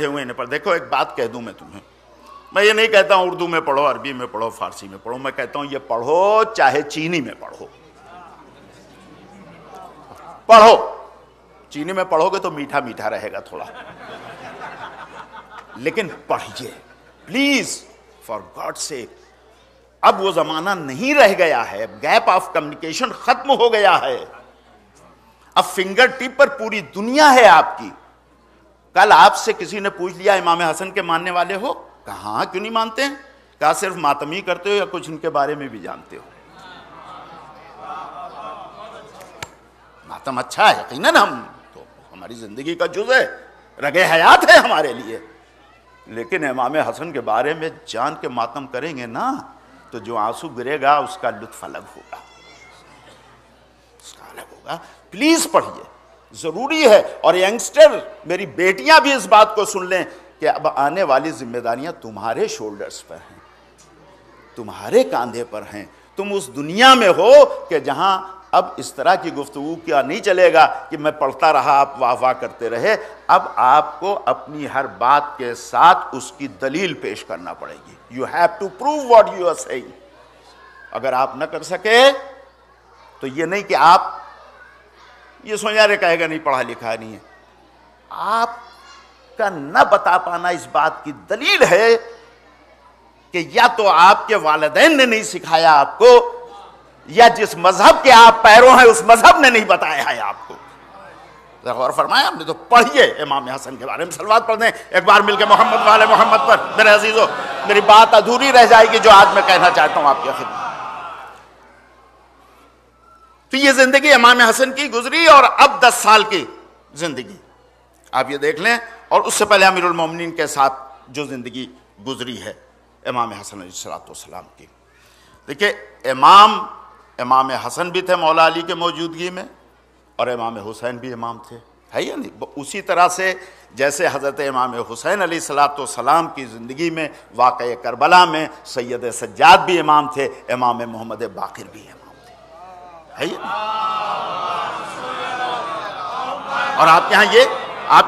ہوئے ہیں پر دیکھو، ایک بات کہہ دوں میں تمہیں، میں یہ نہیں کہتا ہوں اردو میں پڑھو، عربی میں پڑھو، فارسی میں پڑھو، میں کہتا ہوں یہ پڑھو چاہے چینی میں پڑھو، چینی میں پڑھو گے تو میٹھا میٹھا رہے گا تھوڑا، لیکن پڑھیے پلیز، فار گاڈ سیک۔ اب وہ زمانہ نہیں رہ گیا ہے، گیپ آف کمیونیکیشن ختم ہو گیا ہے، اب فنگر ٹپ پر پوری دنیا ہے آپ کی۔ کل آپ سے کسی نے پوچھ لیا امام حسن کے ماننے والے ہو؟ کہاں، کیوں نہیں مانتے ہیں؟ کہا صرف ماتمی کرتے ہو یا کچھ ان کے بارے میں بھی جانتے ہو؟ ماتم اچھا ہے یقیناً، ہم تو ہماری زندگی کا جز ہے، رگ حیات ہے ہمارے لیے، لیکن امام حسن کے بارے میں جان کے ماتم کریں گے نا تو جو آنسو گرے گا اس کا لطف الگ ہوگا، اس کا الگ ہوگا۔ پلیز پڑھیے، ضروری ہے۔ اور ینگسٹر، میری بیٹیاں بھی اس بات کو سن لیں کہ اب آنے والی ذمہ داریاں تمہارے شولڈرز پر ہیں، تمہارے کاندھے پر ہیں۔ تم اس دنیا میں ہو کہ جہاں اب اس طرح کی گفتگو کیا نہیں چلے گا کہ میں پڑھتا رہا آپ واہ واہ کرتے رہے۔ اب آپ کو اپنی ہر بات کے ساتھ اس کی دلیل پیش کرنا پڑے گی۔ You have to prove what you are saying۔ اگر آپ نہ کر سکے تو یہ نہیں کہ آپ یہ سوچا رہے کہے گا نہیں پڑھا لکھا نہیں ہے، آپ کا نہ بتا پانا اس بات کی دلیل ہے کہ یا تو آپ کے والدین نے نہیں سکھایا آپ کو، یا جس مذہب کے آپ پیروں ہیں اس مذہب نے نہیں بتایا ہے آپ کو۔ غور فرمایا ہم نے تو۔ پڑھیے امام حسن کے بارے میں، صلوات پڑھ دیں ایک بار مل کے محمد والے محمد پر۔ میرے عزیزو، میری بات ادھوری رہ جائے گی جو آج میں کہنا چاہتا ہوں آپ کی خدمت۔ تو یہ زندگی امام حسن کی گزری، اور اب 10 سال کی زندگی آپ یہ دیکھ لیں، اور اس سے پہلے امیر المومنین کے ساتھ جو زندگی گزری ہے امام حسن علیہ السلام کی۔ دیکھیں، امام حسن بھی تھے مولا علی کے موجودگی میں، اور امام حسین بھی امام تھے، ہے یا نہیں؟ اسی طرح سے جیسے حضرت امام حسین علیہ السلام کی زندگی میں واقعہ کربلا میں سید سجاد بھی امام تھے، امام محمد باقر بھی امام تھے، ہے یا نہیں؟ اور آپ کے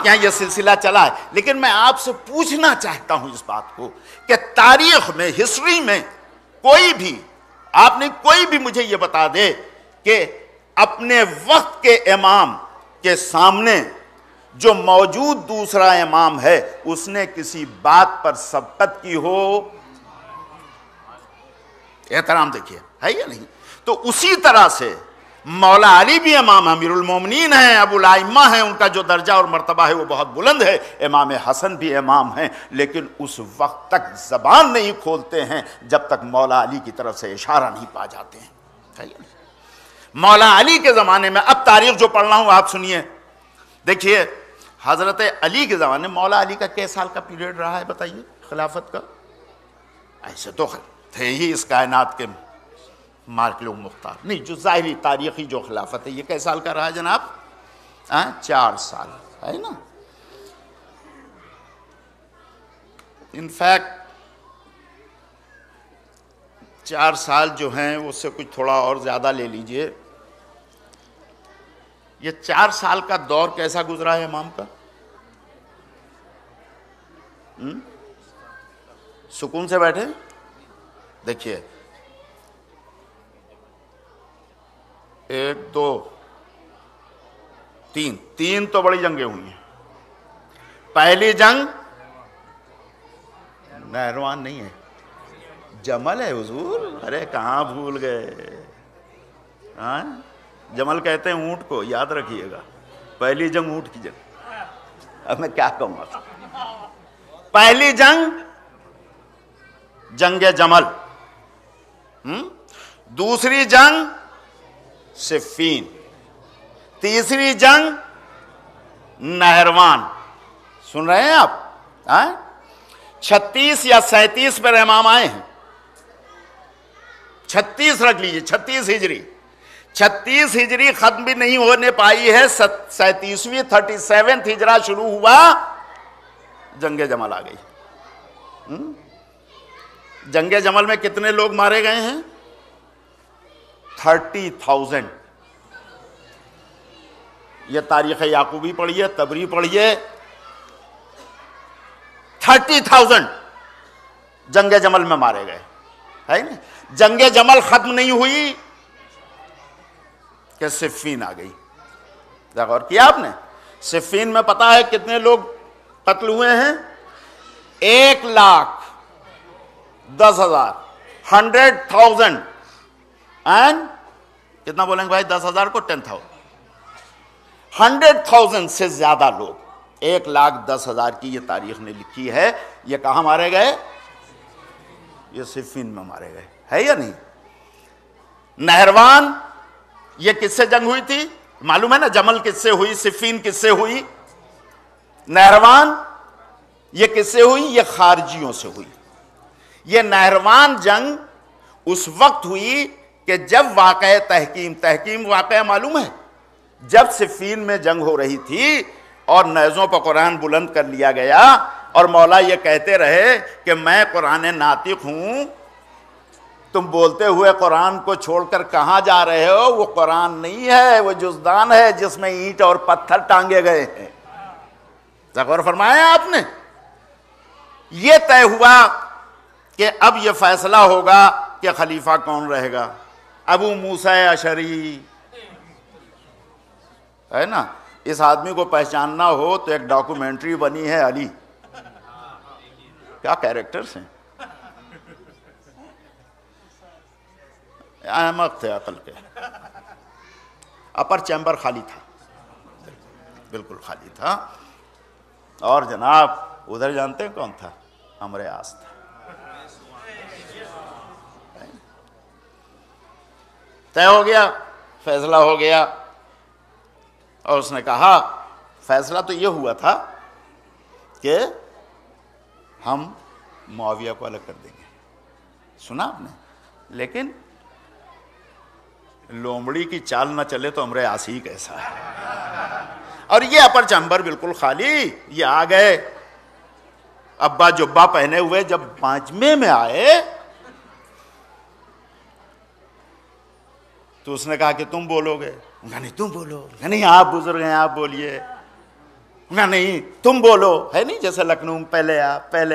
یہاں یہ سلسلہ چلا ہے۔ لیکن میں آپ سے پوچھنا چاہتا ہوں اس بات کو کہ تاریخ میں، ہسٹری میں کوئی بھی مجھے یہ بتا دے کہ اپنے وقت کے امام کے سامنے جو موجود دوسرا امام ہے اس نے کسی بات پر سبقت کی ہو۔ احترام دیکھیے، ہے یا نہیں؟ تو اسی طرح سے مولا علی بھی امام، امیر المومنین ہیں، ابو الائمہ ہیں، ان کا جو درجہ اور مرتبہ ہے وہ بہت بلند ہے۔ امام حسن بھی امام ہیں، لیکن اس وقت تک زبان نہیں کھولتے ہیں جب تک مولا علی کی طرف سے اشارہ نہیں پا جاتے ہیں۔ مولا علی کے زمانے میں، اب تاریخ جو پڑھنا ہوں آپ سنیے، دیکھیے حضرت علی کے زمانے میں مولا علی کا کئی سال کا پیریڈ رہا ہے بتائیے خلافت کا؟ ایسے تو تھے ہی اس کائنات کے مالک مختار، نہیں، جو ظاہری تاریخی جو خلافت ہے یہ کئی سال کا رہا جناب؟ 4 سال، ہے نا؟ انفیکٹ 4 سال جو ہیں اس سے کچھ تھوڑا اور زیادہ لے لیجئے۔ یہ 4 سال کا دور کیسا گزرا ہے امام کا؟ سکون سے بیٹھے دیکھیے، 1 2 3 تو بڑی جنگیں ہوئی ہیں۔ پہلی جنگ نہروان نہیں ہے، جمل ہے حضور، ارے کہاں بھول گئے؟ جمل کہتے ہیں اونٹ کو، یاد رکھیے گا، پہلی جنگ اونٹ کی جنگ۔ اب میں کیا کہوں گا؟ پہلی جنگ جمل، دوسری جنگ صفین، تیسری جنگ نہروان۔ سن رہے ہیں آپ؟ 36 یا 37 پر امام آئے ہیں، 36 رکھ لیجئے، 36 ہجری۔ 36 ہجری ختم بھی نہیں ہونے پائی ہے، 37ویں 37 ہجرہ شروع ہوا، جنگ جمل آ گئی۔ جنگ جمل میں کتنے لوگ مارے گئے ہیں؟ 30,000۔ یہ تاریخ یعقوبی پڑھیے، تبری پڑھیے، 30,000 جنگ جمل میں مارے گئے، ہے نا؟ جنگ جمل ختم نہیں ہوئی کہ صفین آ گئی۔ غور کیا آپ نے؟ صفین میں پتا ہے کتنے لوگ قتل ہوئے ہیں؟ 1,10,000۔ 100,000 اینڈ کتنا بولیں گے بھائی 10,000 کو 10,000 100,000 سے زیادہ لوگ 1,10,000 کی یہ تاریخ نے لکھی ہے. یہ کہاں مارے گئے؟ یہ صفین میں مارے گئے. ہے یا نہیں؟ نہروان یہ کس سے جنگ ہوئی تھی معلوم ہے نا؟ جمل کس سے ہوئی؟ صفین کس سے ہوئی؟ نہروان یہ کس سے ہوئی؟ یہ خارجیوں سے ہوئی. یہ نہروان جنگ اس وقت ہوئی کہ جب واقعہ تحکیم واقعہ معلوم ہے؟ جب صفین میں جنگ ہو رہی تھی اور نیزوں پر قرآن بلند کر لیا گیا اور مولا یہ کہتے رہے کہ میں قرآن ناطق ہوں، تم بولتے ہوئے قرآن کو چھوڑ کر کہاں جا رہے ہو؟ وہ قرآن نہیں ہے، وہ جزدان ہے جس میں اینٹ اور پتھر ٹانگے گئے ہیں. غور فرمایا آپ نے؟ یہ طے ہوا کہ اب یہ فیصلہ ہوگا کہ خلیفہ کون رہے گا. ابو موسیٰ اشعری ہے نا؟ اس آدمی کو پہچاننا ہو تو ایک ڈاکومنٹری بنی ہے علی. کیا کیریکٹرز ہیں، احمق تھے عقل کے. اپر چیمبر خالی تھا، بالکل خالی تھا. اور جناب ادھر جانتے ہیں کون تھا؟ عمرو عاص تھا. طے ہو گیا، فیصلہ ہو گیا. اور اس نے کہا فیصلہ تو یہ ہوا تھا کہ ہم معاویہ کو الگ کر دیں گے. سنا آپ نے؟ لیکن لومڑی کی چال نہ چلے تو عمرو عاص ہی کیسا ہے. اور یہ اپر چیمبر بالکل خالی. یہ آ گئے ابا جبہ پہنے ہوئے. جب پانچویں میں آئے تو اس نے کہا کہ تم بولو گے؟ کہا نہیں تم بولو. کہا نہیں آپ بزرگ ہیں آپ بولیے. کہا نہیں تم بولو. ہے نہیں جیسے لکھنؤ پہلے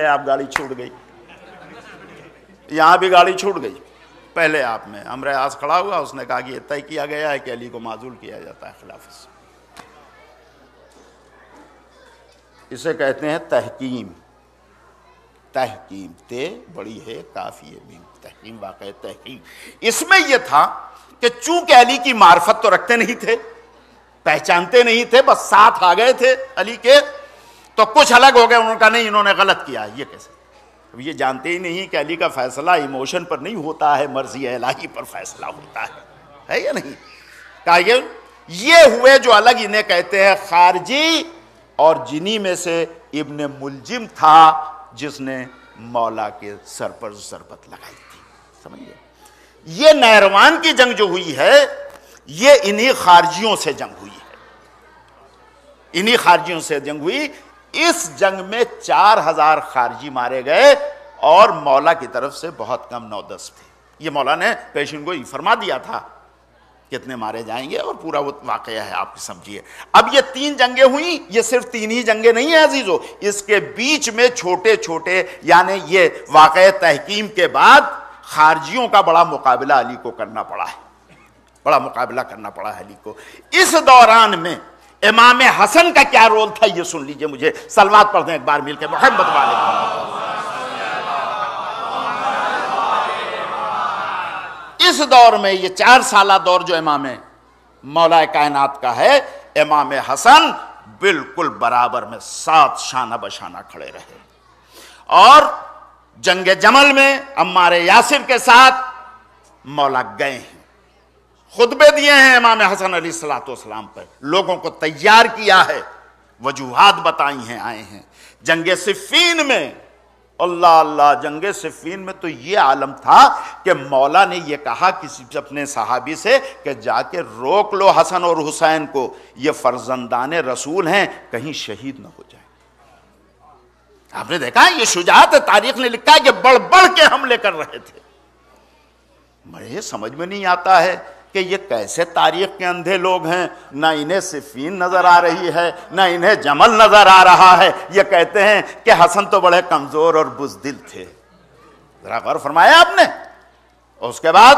آپ گاڑی چھوٹ گئی، یہاں بھی گاڑی چھوٹ گئی. پہلے آپ میں عمرو عاص کھڑا ہوا. اس نے کہا کہ یہ طے کیا گیا ہے کہ علی کو معزول کیا جاتا ہے خلافت سے. اسے کہتے ہیں تحکیم. تحکیم تے بڑی ہے، کافی ہے تحکیم، واقع تحکیم. اس میں یہ تھا کہ چونکہ علی کی معرفت تو رکھتے نہیں تھے، پہچانتے نہیں تھے، بس ساتھ آ گئے تھے علی کے، تو کچھ الگ ہو گئے. انہوں نے کہا نہیں انہوں نے غلط کیا. یہ کیسے؟ اب یہ جانتے ہی نہیں کہ علی کا فیصلہ ایموشن پر نہیں ہوتا ہے، مرضی الہی پر فیصلہ ہوتا ہے یا نہیں؟ کہا یہ ہوئے جو الگ، انہیں کہتے ہیں خارجی. اور جنہی میں سے ابن ملجم تھا جس نے مولا کے سر پر ضربت لگائی تھی. سمجھئے؟ یہ نہروان کی جنگ جو ہوئی ہے یہ انہی خارجیوں سے جنگ ہوئی ہے. انہی خارجیوں سے جنگ ہوئی. اس جنگ میں 4,000 خارجی مارے گئے اور مولا کی طرف سے بہت کم 9-10 تھے. یہ مولا نے پیشن گوئی فرما دیا تھا کتنے مارے جائیں گے، اور پورا وہ واقعہ ہے آپ سمجھیے. اب یہ 3 جنگیں ہوئیں. یہ صرف 3 ہی جنگیں نہیں ہیں عزیزو، اس کے بیچ میں چھوٹے چھوٹے، یعنی یہ واقعہ تحکیم کے بعد خارجیوں کا بڑا مقابلہ علی کو کرنا پڑا ہے. بڑا مقابلہ کرنا پڑا ہے علی کو. اس دوران میں امام حسن کا کیا رول تھا یہ سن لیجئے. مجھے صلوات پڑھ دیں ایک بار مل کے محمد والے محمد. اس دور میں یہ 4 سالہ دور جو امام مولا کائنات کا ہے، امام حسن بالکل برابر میں ساتھ شانہ بشانہ کھڑے رہے. اور جنگ جمل میں عمار یاسر کے ساتھ مولا گئے ہیں، خطبے دیے ہیں امام حسن علیہ السلام پر، لوگوں کو تیار کیا ہے، وجوہات بتائی ہیں، آئے ہیں. جنگ صفین میں اللہ اللہ، جنگ صفین میں تو یہ عالم تھا کہ مولا نے یہ کہا کسی اپنے صحابی سے کہ جا کے روک لو حسن اور حسین کو، یہ فرزندان رسول ہیں، کہیں شہید نہ ہو جائے. آپ نے دیکھا یہ شجاعت تاریخ نے لکھا ہے کہ بڑھ بڑھ کے حملے کر رہے تھے. مجھے سمجھ میں نہیں آتا ہے کہ یہ کیسے تاریخ کے اندھے لوگ ہیں. نہ انہیں صفین نظر آ رہی ہے، نہ انہیں جمل نظر آ رہا ہے. یہ کہتے ہیں کہ حسن تو بڑے کمزور اور بزدل تھے. ذرا غور فرمایا آپ نے. اور اس کے بعد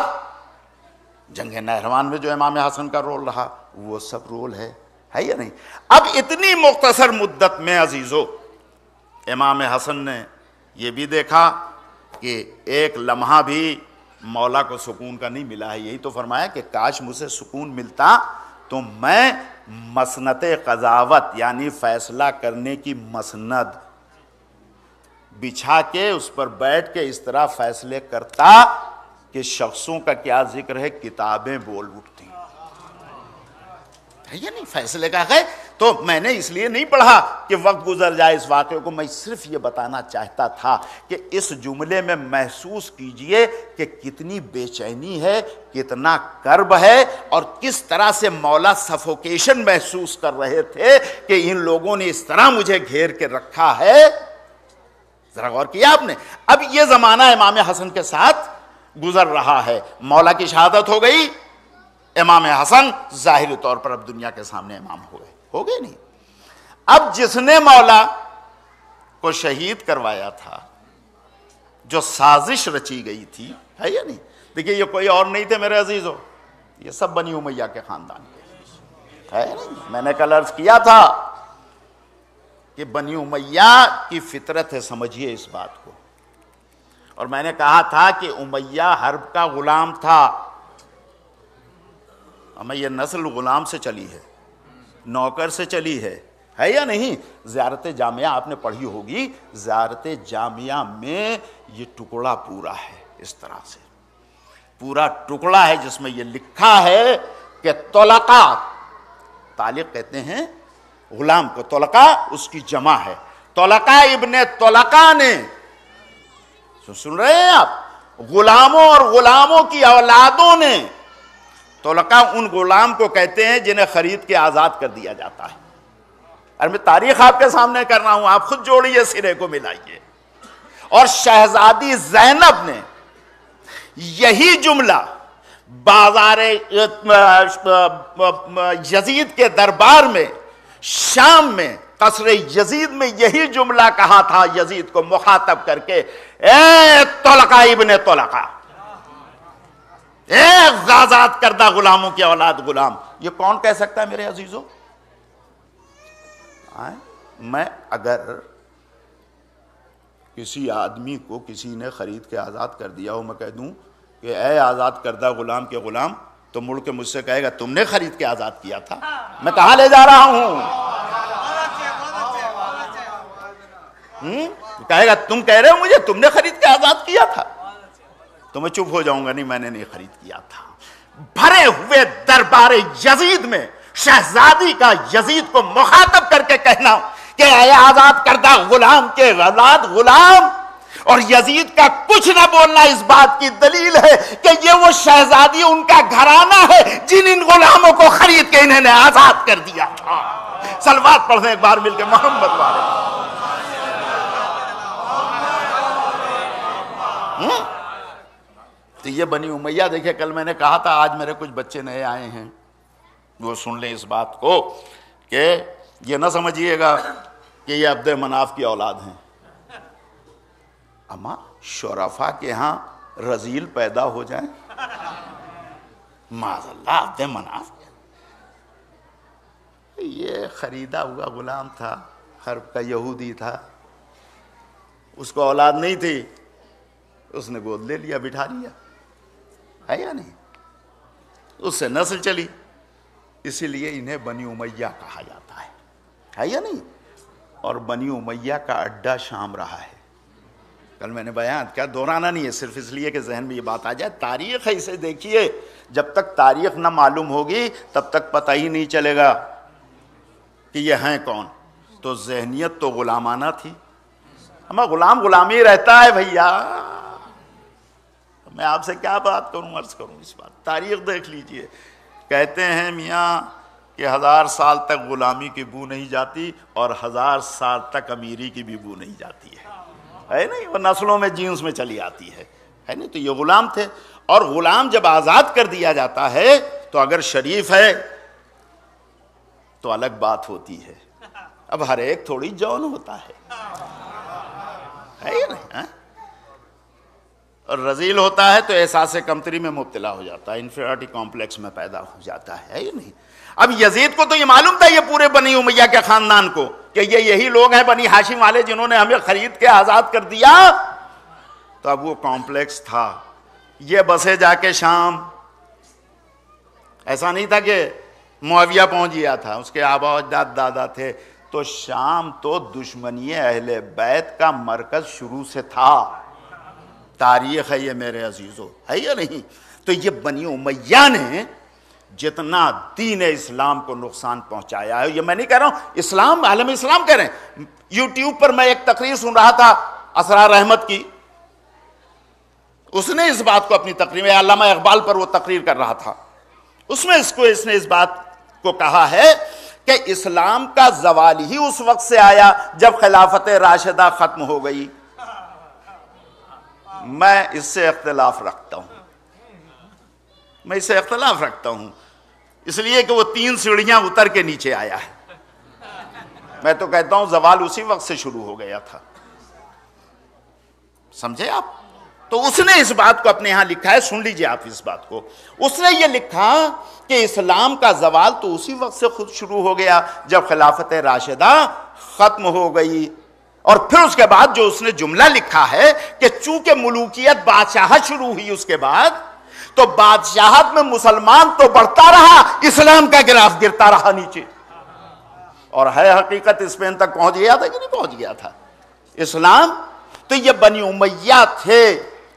جنگ نہروان میں جو امام حسن کا رول رہا وہ سب رول ہے یا نہیں. اب اتنی مختصر مدت میں عزیزو امام حسن نے یہ بھی دیکھا کہ ایک لمحہ بھی مولا کو سکون کا نہیں ملا ہے. یہی تو فرمایا کہ کاش مجھے سکون ملتا تو میں مسند قضاوت یعنی فیصلہ کرنے کی مسند بچھا کے اس پر بیٹھ کے اس طرح فیصلے کرتا کہ شخصوں کا کیا ذکر ہے, کتابیں بول اٹھتی. ہے یا نہیں؟ فیصلے کا ہے. تو میں نے اس لیے نہیں پڑھا کہ وقت گزر جائے اس واقعے کو, میں صرف یہ بتانا چاہتا تھا کہ اس جملے میں محسوس کیجئے کہ کتنی بے چینی ہے, کتنا کرب ہے, اور کس طرح سے مولا سفوکیشن محسوس کر رہے تھے کہ ان لوگوں نے اس طرح مجھے گھیر کے رکھا ہے. ذرا غور کیا آپ نے؟ اب یہ زمانہ امام حسن کے ساتھ گزر رہا ہے, مولا کی شہادت ہو گئی, امام حسن ظاہری طور پر اب دنیا کے سامنے امام ہو گئے نہیں. اب جس نے مولا کو شہید کروایا تھا, جو سازش رچی گئی تھی, ہے یا نہیں؟ دیکھیے یہ کوئی اور نہیں تھے میرے عزیزو, یہ سب بنی امیہ کے خاندان کے, ہے نہیں؟ میں نے کل عرض کیا تھا کہ بنی امیہ کی فطرت ہے, سمجھیے اس بات کو. اور میں نے کہا تھا کہ امیہ حرب کا غلام تھا. ہمیں یہ نسل غلام سے چلی ہے, نوکر سے چلی ہے یا نہیں؟ زیارت جامعہ آپ نے پڑھی ہوگی, زیارت جامعہ میں یہ ٹکڑا پورا ہے, اس طرح سے پورا ٹکڑا ہے جس میں یہ لکھا ہے کہ طلقہ, طالق کہتے ہیں غلام کو, طلقہ اس کی جمع ہے, طلقہ ابن طلقہ نے, سن رہے ہیں آپ, غلاموں اور غلاموں کی اولادوں نے, طلقہ ان غلام کو کہتے ہیں جنہیں خرید کے آزاد کر دیا جاتا ہے. اور میں تاریخ آپ کے سامنے کر رہا ہوں, آپ خود جوڑیے, سرے کو ملائیے. اور شہزادی زینب نے یہی جملہ بازار یزید کے دربار میں شام میں قصر یزید میں یہی جملہ کہا تھا, یزید کو مخاطب کر کے, اے طلقہ ابن طلقہ, اے آزاد کردہ غلاموں کی اولاد غلام. یہ کون کہہ سکتا ہے میرے عزیزو؟ میں اگر کسی آدمی کو کسی نے خرید کے آزاد کر دیا ہو, میں کہہ دوں کہ اے آزاد کردہ غلام کے غلام, تو مڑ کے مجھ سے کہے گا تم نے خرید کے آزاد کیا تھا, میں کہاں لے جا رہا ہوں؟ کہے گا تم کہہ رہے ہو مجھے تم نے خرید کے آزاد کیا تھا, تو میں چپ ہو جاؤں گا, نہیں میں نے نہیں خرید کیا تھا. بھرے ہوئے دربار یزید میں شہزادی کا یزید کو مخاطب کر کے کہنا کہ اے آزاد کردہ غلام کے اولاد غلام, اور یزید کا کچھ نہ بولنا اس بات کی دلیل ہے کہ یہ وہ شہزادی ان کا گھرانہ ہے جن ان غلاموں کو خرید کے انہوں نے آزاد کر دیا تھا. صلوات پڑھیں ایک بار مل کے محمد والے. تو یہ بنی امیہ دیکھیں, کل میں نے کہا تھا, آج میرے کچھ بچے نئے آئے ہیں, وہ سن لیں اس بات کو کہ یہ نہ سمجھیے گا کہ یہ عبد مناف کی اولاد ہیں. اما شرفا کے ہاں رزیل پیدا ہو جائیں, معاذ اللہ, عبد مناف یہ خریدا ہوا غلام تھا, حرب کا یہودی تھا, اس کو اولاد نہیں تھی, اس نے گود لے لیا, بٹھا لیا, ہے یا نہیں؟ اس سے نسل چلی, اسی لیے انہیں بنی امیہ کہا جاتا ہے یا نہیں؟ اور بنی امیہ کا اڈا شام رہا ہے. کل میں نے بیان کیا, دہرانا نہیں ہے, صرف اس لیے کہ ذہن میں یہ بات آ جائے. تاریخ ہے, اسے دیکھیے, جب تک تاریخ نہ معلوم ہوگی تب تک پتہ ہی نہیں چلے گا کہ یہ ہیں کون. تو ذہنیت تو غلامانہ تھی, ہمیں غلام غلامی رہتا ہے بھیا. میں آپ سے کیا بات کروں, عرض کروں اس بات. تاریخ دیکھ لیجئے, کہتے ہیں میاں کہ 1000 سال تک غلامی کی بو نہیں جاتی اور 1000 سال تک امیری کی بھی بو نہیں جاتی ہے نہیں, وہ نسلوں میں جینس میں چلی آتی ہے نہیں. تو یہ غلام تھے, اور غلام جب آزاد کر دیا جاتا ہے تو اگر شریف ہے تو الگ بات ہوتی ہے. اب ہر ایک تھوڑی جون ہوتا ہے یا نہیں, اور رزیل ہوتا ہے تو احساس کمتری میں مبتلا ہو جاتا ہے, انفیریٹی کمپلیکس میں پیدا ہو جاتا ہے یا نہیں. اب یزید کو تو یہ معلوم تھا, یہ پورے بنی امیہ کے خاندان کو, کہ یہ یہی لوگ ہیں بنی ہاشم والے جنہوں نے ہمیں خرید کے آزاد کر دیا. تو اب وہ کمپلیکس تھا. یہ بسے جا کے شام، ایسا نہیں تھا کہ معاویہ پہنچ گیا تھا، اس کے آبا و اجداد دادا تھے. تو شام تو دشمنی اہل بیت کا مرکز شروع سے تھا. تاریخ ہے یہ میرے عزیزو، ہے یا نہیں؟ تو یہ بنی امیہ نے جتنا دین اسلام کو نقصان پہنچایا ہے، یہ میں نہیں کہہ رہا ہوں، اسلام عالم اسلام کہہ رہے ہیں. یوٹیوب پر میں ایک تقریر سن رہا تھا اسرار احمد کی، اس نے اس بات کو اپنی تقریر میں، علامہ اقبال پر وہ تقریر کر رہا تھا، اس میں اس نے اس بات کو کہا ہے کہ اسلام کا زوال ہی اس وقت سے آیا جب خلافت راشدہ ختم ہو گئی. میں اس سے اختلاف رکھتا ہوں، اس لیے کہ وہ 3 سیڑھیاں اتر کے نیچے آیا ہے. میں تو کہتا ہوں زوال اسی وقت سے شروع ہو گیا تھا. سمجھے آپ؟ تو اس نے اس بات کو اپنے ہاں لکھا ہے، سن لیجئے آپ اس بات کو. اس نے یہ لکھا کہ اسلام کا زوال تو اسی وقت سے خود شروع ہو گیا جب خلافت راشدہ ختم ہو گئی. اور پھر اس کے بعد جو اس نے جملہ لکھا ہے کہ چونکہ ملوکیت بادشاہت شروع ہوئی اس کے بعد، تو بادشاہت میں مسلمان تو بڑھتا رہا، اسلام کا گراف گرتا رہا نیچے. اور ہے حقیقت اسپین تک پہنچ گیا تھا کہ نہیں پہنچ گیا تھا اسلام؟ تو یہ بنی امیہ تھے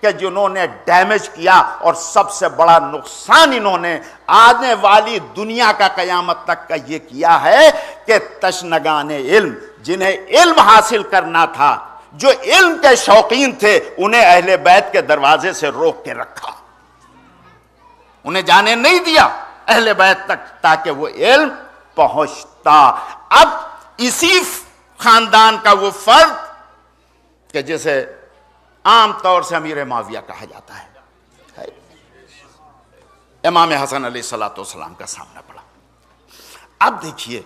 کہ جنہوں نے ڈیمیج کیا، اور سب سے بڑا نقصان انہوں نے آنے والی دنیا کا قیامت تک کا یہ کیا ہے کہ تشنگان علم، جنہیں علم حاصل کرنا تھا، جو علم کے شوقین تھے، انہیں اہل بیت کے دروازے سے روک کے رکھا، انہیں جانے نہیں دیا اہل بیت تک تاکہ وہ علم پہنچتا. اب اسی خاندان کا وہ فرد کہ جسے عام طور سے امیر معاویہ کہا جاتا ہے، امام حسن علیہ السلام کا سامنا پڑا. اب دیکھیے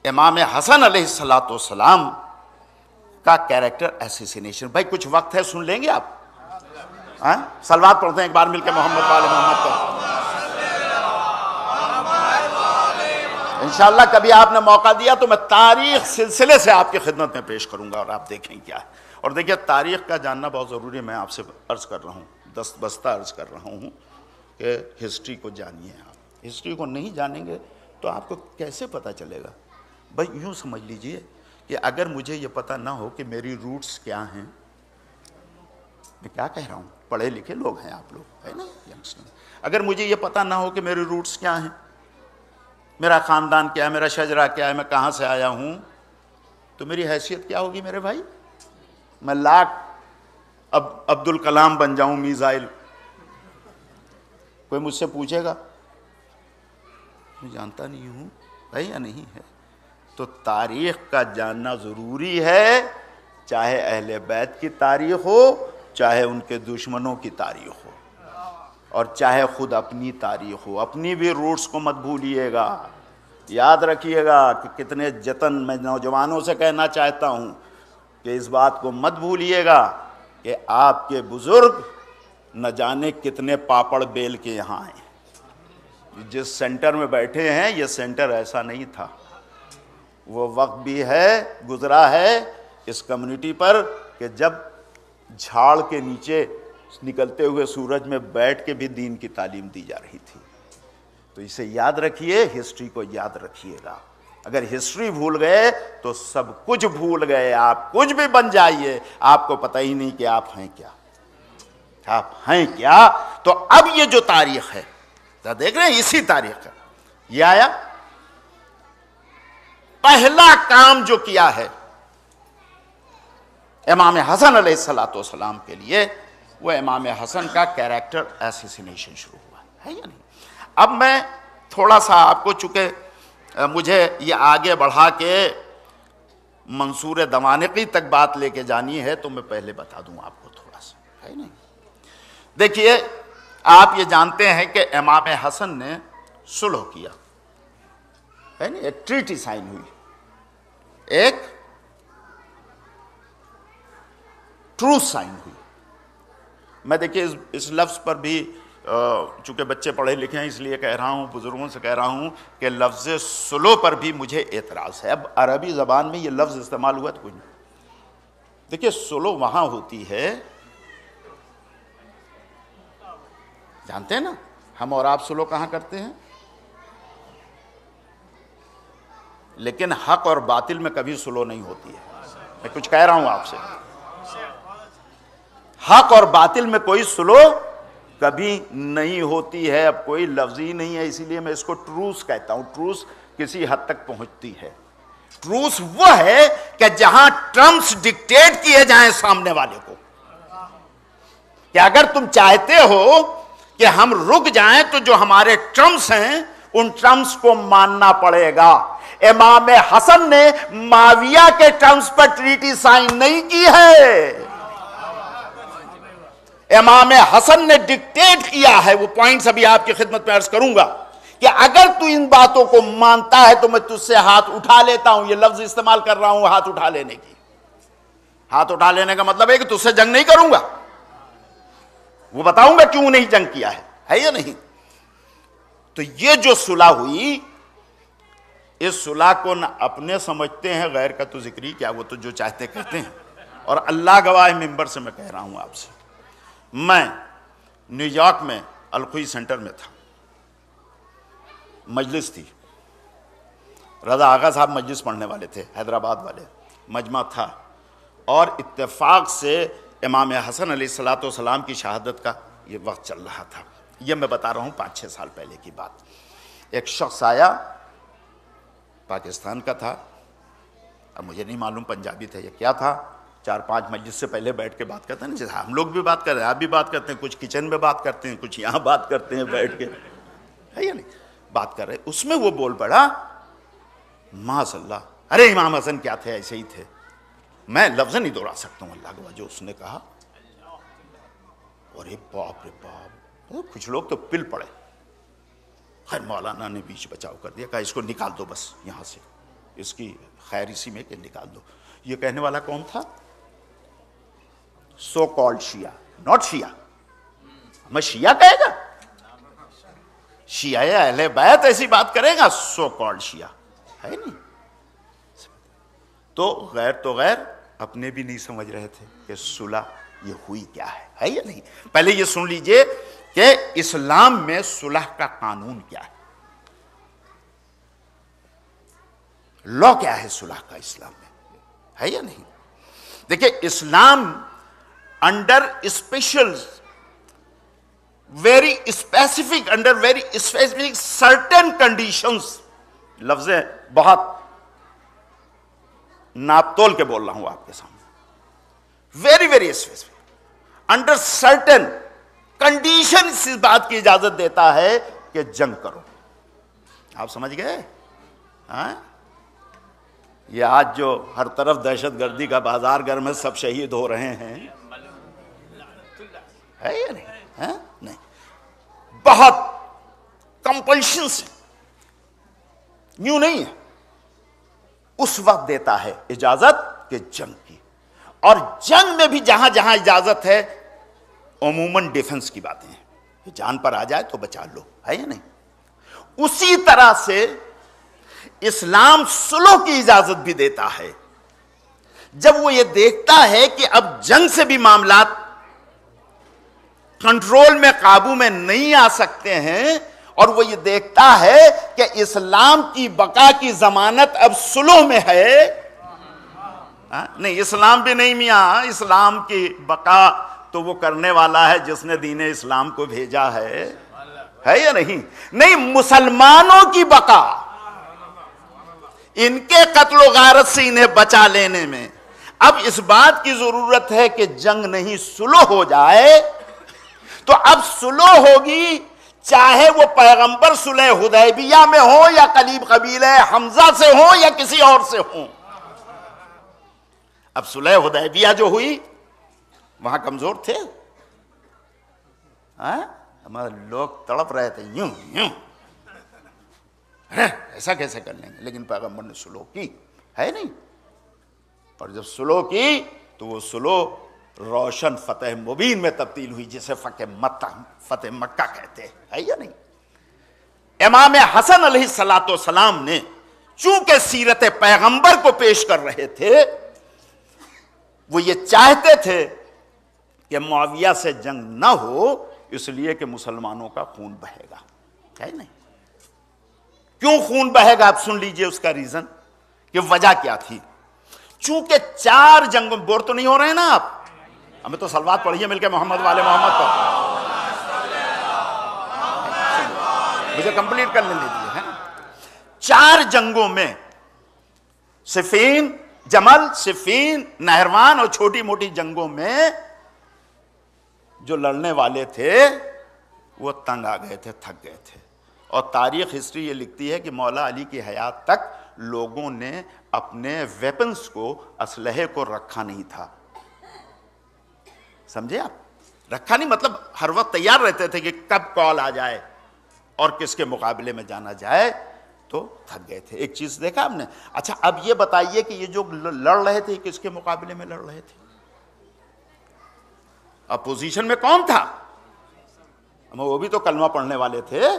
امام حسن علیہ السلام کا کیریکٹر ایسیسینیشن. بھائی کچھ وقت ہے، سن لیں گے آپ؟ صلوات پڑھتے ہیں ایک بار مل کے محمد وآل محمد پر. انشاءاللہ کبھی آپ نے موقع دیا تو میں تاریخ سلسلے سے آپ کی خدمت میں پیش کروں گا اور آپ دیکھیں کیا ہے. اور دیکھیے تاریخ کا جاننا بہت ضروری ہے. میں آپ سے عرض کر رہا ہوں، دست بستہ عرض کر رہا ہوں کہ ہسٹری کو جانیے. آپ ہسٹری کو نہیں جانیں گے تو آپ کو کیسے پتہ چلے گا؟ بھائی یوں سمجھ لیجئے کہ اگر مجھے یہ پتہ نہ ہو کہ میری روٹس کیا ہیں، میں کیا کہہ رہا ہوں، پڑھے لکھے لوگ ہیں آپ لوگ، ہے نا ینگسٹر، اگر مجھے یہ پتہ نہ ہو کہ میری روٹس کیا ہیں، میرا خاندان کیا ہے، میرا شجرہ کیا ہے، میں کہاں سے آیا ہوں، تو میری حیثیت کیا ہوگی میرے بھائی؟ میں لاکھ عبد الکلام بن جاؤں، میزائل، کوئی مجھ سے پوچھے گا میں جانتا نہیں ہوں ہے یا نہیں ہے. تو تاریخ کا جاننا ضروری ہے، چاہے اہل بیت کی تاریخ ہو، چاہے ان کے دشمنوں کی تاریخ ہو، اور چاہے خود اپنی تاریخ ہو. اپنی بھی روٹس کو مت بھولیے گا. یاد رکھیے گا کہ کتنے جتن میں نوجوانوں سے کہنا چاہتا ہوں کہ اس بات کو مت بھولیے گا کہ آپ کے بزرگ نہ جانے کتنے پاپڑ بیل کے یہاں ہیں. جس سینٹر میں بیٹھے ہیں یہ سینٹر ایسا نہیں تھا. وہ وقت بھی ہے، گزرا ہے اس کمیونٹی پر کہ جب جھاڑ کے نیچے نکلتے ہوئے سورج میں بیٹھ کے بھی دین کی تعلیم دی جا رہی تھی. تو اسے یاد رکھیے، ہسٹری کو یاد رکھیے گا. اگر ہسٹری بھول گئے تو سب کچھ بھول گئے. آپ کچھ بھی بن جائیے، آپ کو پتہ ہی نہیں کہ آپ ہیں کیا، آپ ہیں کیا. تو اب یہ جو تاریخ ہے، دیکھ رہے ہیں اسی تاریخ کا یہ آیا. پہلا کام جو کیا ہے امام حسن علیہ السلام کے لیے، وہ امام حسن کا کیریکٹر ایسیسینیشن شروع ہوا ہے یا نہیں. اب میں تھوڑا سا آپ کو، چونکہ مجھے یہ آگے بڑھا کے منصور دمانقی تک بات لے کے جانی ہے، تو میں پہلے بتا دوں آپ کو تھوڑا سا، ہے نہیں. دیکھیے آپ یہ جانتے ہیں کہ امام حسن نے صلح کیا ہے نا، ایک ٹریٹی سائن ہوئی، ایک ٹروث سائن ہوئی. میں دیکھیے اس لفظ پر بھی چونکہ بچے پڑھے لکھے ہیں اس لیے کہہ رہا ہوں، بزرگوں سے کہہ رہا ہوں کہ لفظ صلح پر بھی مجھے اعتراض ہے. اب عربی زبان میں یہ لفظ استعمال ہوا تو کوئی نہیں، دیکھیے سلو وہاں ہوتی ہے، جانتے ہیں نا ہم اور آپ سلو کہاں کرتے ہیں، لیکن حق اور باطل میں کبھی سلو نہیں ہوتی ہے. میں کچھ کہہ رہا ہوں آپ سے، حق اور باطل میں کوئی سلو کبھی نہیں ہوتی ہے. اب کوئی لفظ ہی نہیں ہے، اسی لیے میں اس کو ٹروس کہتا ہوں. ٹروس کسی حد تک پہنچتی ہے. ٹروس وہ ہے کہ جہاں ٹرمز ڈکٹیٹ کیے جائیں سامنے والے کو، کہ اگر تم چاہتے ہو کہ ہم رک جائیں تو جو ہمارے ٹرمز ہیں ان ٹرمز کو ماننا پڑے گا. امام حسن نے معاویہ کے ٹرمز پر ٹریٹی سائن نہیں کی ہے، امام حسن نے ڈکٹیٹ کیا ہے. وہ پوائنٹس ابھی آپ کی خدمت میں عرض کروں گا کہ اگر تو ان باتوں کو مانتا ہے تو میں تجھ سے ہاتھ اٹھا لیتا ہوں. یہ لفظ استعمال کر رہا ہوں ہاتھ اٹھا لینے کی. ہاتھ اٹھا لینے کا مطلب ہے کہ تجھ سے جنگ نہیں کروں گا. وہ بتاؤں گا کیوں نہیں جنگ کیا ہے یا نہیں. تو یہ جو صلح ہوئی، اس صلح کو نہ اپنے سمجھتے ہیں، غیر کا تو ذکر ہی کیا، وہ تو جو چاہتے کرتے ہیں. اور اللہ گواہ ممبر سے میں کہہ رہا ہوں آپ سے، میں نیو یارک میں الخوئی سینٹر میں تھا، مجلس تھی، رضا آغا صاحب مجلس پڑھنے والے تھے، حیدرآباد والے، مجمع تھا، اور اتفاق سے امام حسن علیہ السلام کی شہادت کا یہ وقت چل رہا تھا. یہ میں بتا رہا ہوں 5-6 سال پہلے کی بات. ایک شخص آیا، پاکستان کا تھا، اب مجھے نہیں معلوم پنجابی تھا یا کیا تھا. 4-5 مجلس سے پہلے بیٹھ کے بات کرتے ہیں نا، جیسے ہم لوگ بھی بات کر رہے ہیں، آپ بھی بات کرتے ہیں، کچھ کچن میں بات کرتے ہیں، کچھ یہاں بات کرتے ہیں بیٹھ کے، ہے یا نہیں، بات کر رہے. اس میں وہ بول پڑا، ماذ اللہ، ارے امام حسن کیا تھے، ایسے ہی تھے. میں لفظ نہیں دوہرا سکتا ہوں اللہ کا جو اس نے کہا. ارے باپ رے باپ، کچھ لوگ تو پل پڑے. خیر مولانا نے بیچ بچاؤ کر دیا، کہا اس کو نکال دو بس یہاں سے، اس کی خیر اسی میں کہ نکال دو. یہ کہنے والا کون تھا؟ سو کالڈ شیعہ، ناٹ شیعہ. میں شیعہ کہے گا، شیعہ اہل بیت ایسی بات کرے گا؟ سو کالڈ شیعہ ہے نہیں. تو غیر اپنے بھی نہیں سمجھ رہے تھے کہ صلح یہ ہوئی کیا ہے یا نہیں. پہلے یہ سن لیجئے کہ اسلام میں صلح کا قانون کیا ہے، لا کیا ہے صلح کا اسلام میں، ہے یا نہیں. دیکھیں اسلام under special very specific under very specific certain conditions, لفظ بہت ناپ تول کے بول رہا ہوں آپ کے سامنے، very very specific under certain condition اس بات کی اجازت دیتا ہے کہ جنگ کرو. آپ سمجھ گئے؟ ہاں، یہ آج جو ہر طرف دہشت گردی کا بازار گرم ہے، سب شہید ہو رہے ہیں، ہے یا نہیں؟ نہیں، بہت کمپلشن سے، یوں نہیں ہے. اس وقت دیتا ہے اجازت کہ جنگ کی. اور جنگ میں بھی جہاں جہاں اجازت ہے عموماً ڈیفنس کی باتیں ہیں، کہ جان پر آ جائے تو بچا لو، ہے یا نہیں. اسی طرح سے اسلام صلح کی اجازت بھی دیتا ہے. جب وہ یہ دیکھتا ہے کہ اب جنگ سے بھی معاملات کنٹرول میں، قابو میں نہیں آ سکتے ہیں، اور وہ یہ دیکھتا ہے کہ اسلام کی بقا کی ضمانت اب صلح میں ہے. نہیں، اسلام بھی نہیں میاں، اسلام کی بقا تو وہ کرنے والا ہے جس نے دین اسلام کو بھیجا ہے یا نہیں. نہیں، مسلمانوں کی بقا، ان کے قتل و غارت سے انہیں بچا لینے میں اب اس بات کی ضرورت ہے کہ جنگ نہیں، صلح ہو جائے. تو اب صلح ہوگی، چاہے وہ پیغمبر صلح حدیبیہ میں ہو یا قلیب قبیلہ حمزہ سے ہو یا کسی اور سے ہوں. اب صلح حدیبیہ جو ہوئی وہاں کمزور تھے، ہمارے لوگ تڑپ رہے تھے، یوں ایسا کیسے کر لیں گے، لیکن پیغمبر نے صلح کی، ہے نہیں. اور جب صلح کی تو وہ صلح روشن فتح مبین میں تبدیل ہوئی، جسے فتح مکہ کہتے ہیں، یا نہیں. امام حسن علیہ السلام نے چونکہ سیرت پیغمبر کو پیش کر رہے تھے، وہ یہ چاہتے تھے کہ معاویہ سے جنگ نہ ہو، اس لیے کہ مسلمانوں کا خون بہے گا، ہے نہیں؟ کیوں خون بہے گا؟ آپ سن لیجئے اس کا ریزن، کہ وجہ کیا تھی۔ چونکہ 4 جنگوں، بور تو نہیں ہو رہے ہیں نا آپ؟ ہمیں تو صلوات پڑھیے مل کے محمد والے محمد پر، مجھے کمپلیٹ کرنے لیجیے، ہے نا؟ 4 جنگوں میں، صفین، جمل، صفین، نہروان اور چھوٹی موٹی جنگوں میں جو لڑنے والے تھے وہ تنگ آ گئے تھے، تھک گئے تھے۔ اور تاریخ ہسٹری یہ لکھتی ہے کہ مولا علی کی حیات تک لوگوں نے اپنے ویپنز کو، اسلحے کو رکھا نہیں تھا، سمجھے آپ؟ رکھا نہیں مطلب ہر وقت تیار رہتے تھے کہ کب کال آ جائے اور کس کے مقابلے میں جانا جائے، تو تھک گئے تھے۔ ایک چیز دیکھا آپ نے؟ اچھا اب یہ بتائیے کہ یہ جو لڑ رہے تھے کس کے مقابلے میں لڑ رہے تھے؟ اپوزیشن میں کون تھا؟ وہ بھی تو کلمہ پڑھنے والے تھے،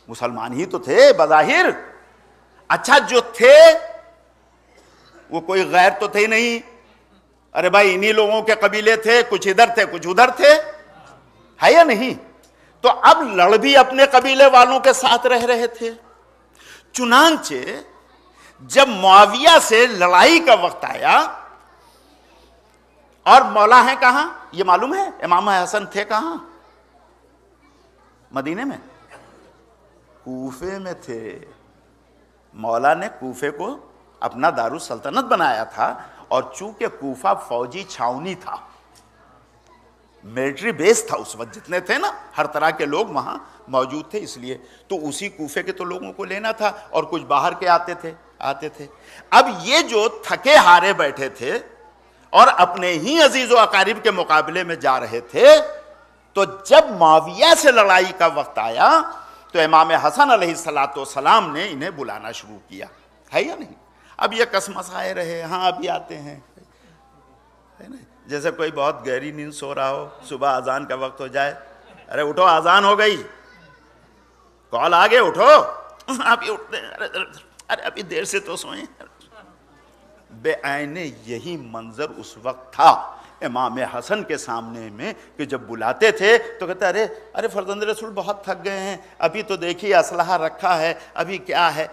مسلمان ہی تو تھے بظاہر۔ اچھا جو تھے وہ کوئی غیر تو تھے نہیں، ارے بھائی انہی لوگوں کے قبیلے تھے، کچھ ادھر تھے کچھ ادھر تھے، ہے یا نہیں؟ تو اب لڑ بھی اپنے قبیلے والوں کے ساتھ رہ رہے تھے۔ چنانچہ جب معاویہ سے لڑائی کا وقت آیا، اور مولا ہیں کہاں یہ معلوم ہے؟ امام حسن تھے کہاں؟ مدینے میں؟ کوفے میں تھے۔ مولا نے کوفے کو اپنا دارالسلطنت بنایا تھا، اور چونکہ کوفہ فوجی چھاؤنی تھا، ملٹری بیس تھا اس وقت، جتنے تھے نا ہر طرح کے لوگ وہاں موجود تھے، اس لیے تو اسی کوفے کے تو لوگوں کو لینا تھا، اور کچھ باہر کے آتے تھے۔ اب یہ جو تھکے ہارے بیٹھے تھے اور اپنے ہی عزیز و اقارب کے مقابلے میں جا رہے تھے، تو جب معاویہ سے لڑائی کا وقت آیا تو امام حسن علیہ السلام نے انہیں بلانا شروع کیا، ہے یا نہیں؟ اب یہ کسمسائے رہے، ہاں ابھی آتے ہیں، جیسے کوئی بہت گہری نیند سو رہا ہو، صبح اذان کا وقت ہو جائے، ارے اٹھو اذان ہو گئی، کال آگے اٹھو، آپ یہ اٹھتے ہیں، ارے ابھی دیر سے تو سوئیں۔ بے عین یہی منظر اس وقت تھا امام حسن کے سامنے میں، کہ جب بلاتے تھے تو کہتے ارے فرزند رسول بہت تھک گئے ہیں، ابھی تو دیکھیے اسلحہ رکھا ہے، ابھی کیا ہے،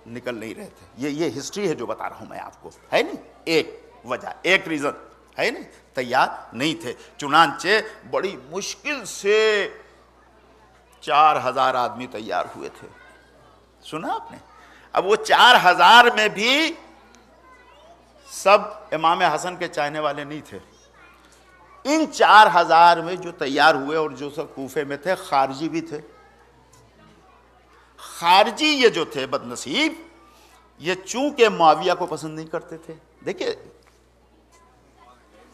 نکل نہیں رہے تھے۔ یہ ہسٹری ہے جو بتا رہا ہوں میں آپ کو، ہے نہیں؟ ایک وجہ، ایک ریزن ہے نہیں، تیار نہیں تھے۔ چنانچہ بڑی مشکل سے 4000 آدمی تیار ہوئے تھے، سنا آپ نے؟ اب وہ 4000 میں بھی سب امام حسن کے چاہنے والے نہیں تھے۔ ان 4000 میں جو تیار ہوئے اور جو سب کوفے میں تھے، خارجی بھی تھے۔ خارجی یہ جو تھے بد نصیب، یہ چونکہ معاویہ کو پسند نہیں کرتے تھے۔ دیکھیے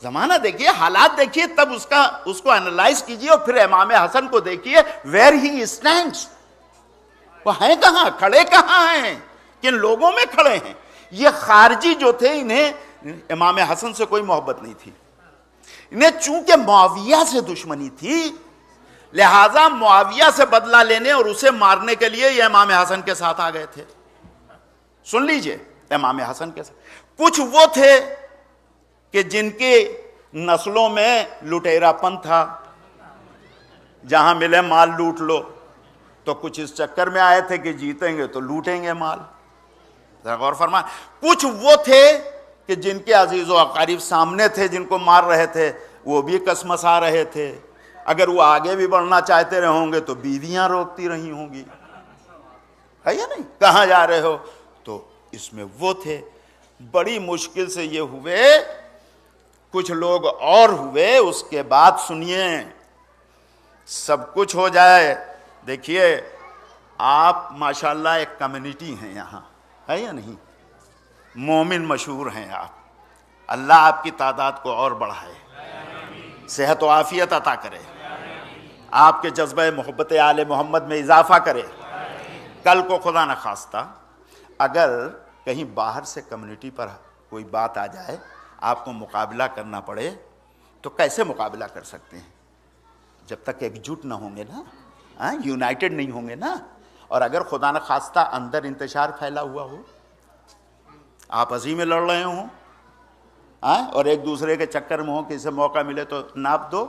زمانہ دیکھیے، حالات دیکھیے، تب اس کو انالائز کیجئے، اور پھر امام حسن کو دیکھیے، ویئر ہی اسٹینڈز، وہ ہیں کہاں، کھڑے کہاں ہیں، کن لوگوں میں کھڑے ہیں۔ یہ خارجی جو تھے، انہیں امام حسن سے کوئی محبت نہیں تھی، انہیں چونکہ معاویہ سے دشمنی تھی، لہٰذا معاویہ سے بدلہ لینے اور اسے مارنے کے لیے یہ امام حسن کے ساتھ آ گئے تھے۔ سن لیجئے، امام حسن کے ساتھ کچھ وہ تھے کہ جن کی نسلوں میں لٹیرا پن تھا، جہاں ملے مال لوٹ لو، تو کچھ اس چکر میں آئے تھے کہ جیتیں گے تو لوٹیں گے مال، ذرا غور فرمائیں۔ کچھ وہ تھے کہ جن کے عزیز و اقارب سامنے تھے، جن کو مار رہے تھے، وہ بھی کسمسا رہے تھے، اگر وہ آگے بھی بڑھنا چاہتے رہے ہوں گے تو بیویاں روکتی رہی ہوں گی، ہے یا نہیں، کہاں جا رہے ہو؟ تو اس میں وہ تھے۔ بڑی مشکل سے یہ ہوئے، کچھ لوگ اور ہوئے، اس کے بعد سنیے، سب کچھ ہو جائے۔ دیکھیے آپ ماشاءاللہ ایک کمیونٹی ہیں یہاں، ہے یا نہیں؟ مومن مشہور ہیں آپ، اللہ آپ کی تعداد کو اور بڑھائے، صحت و عافیت عطا کرے، آپ کے جذبہ محبت آل محمد میں اضافہ کرے۔ کل کو خدا نخواستہ اگر کہیں باہر سے کمیونٹی پر کوئی بات آ جائے، آپ کو مقابلہ کرنا پڑے، تو کیسے مقابلہ کر سکتے ہیں؟ جب تک ایک جٹ نہ ہوں گے نا، یونائٹڈ نہیں ہوں گے نا، اور اگر خدا نخواستہ اندر انتشار پھیلا ہوا ہو، آپ عظیم میں لڑ رہے ہوں، اور ایک دوسرے کے چکر میں ہو، کسی موقع ملے تو ناپ دو.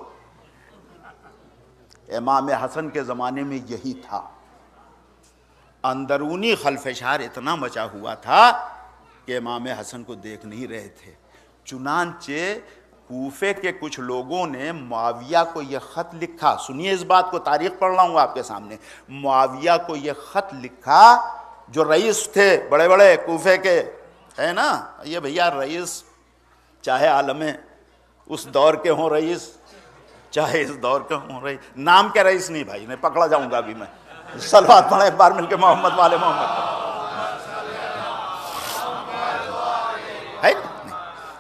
امام حسن کے زمانے میں یہی تھا. اندرونی خلفشار اتنا مچا ہوا تھا کہ امام حسن کو دیکھ نہیں رہے تھے. چنانچہ کوفے کے کچھ لوگوں نے معاویہ کو یہ خط لکھا. سنیے اس بات کو، تاریخ پڑھ رہا ہوں آپ کے سامنے. معاویہ کو یہ خط لکھا، جو رئیس تھے بڑے بڑے کوفے کے، ہے نا یہ بھیا رئیس، چاہے عالم اس دور کے ہوں رئیس، چاہے اس دور کے ہوں رئیس. نام کے رئیس نہیں بھائی، میں پکڑا جاؤں گا ابھی. میں صلوات پڑھیں ایک بار مل کے محمد والے محمد. ہے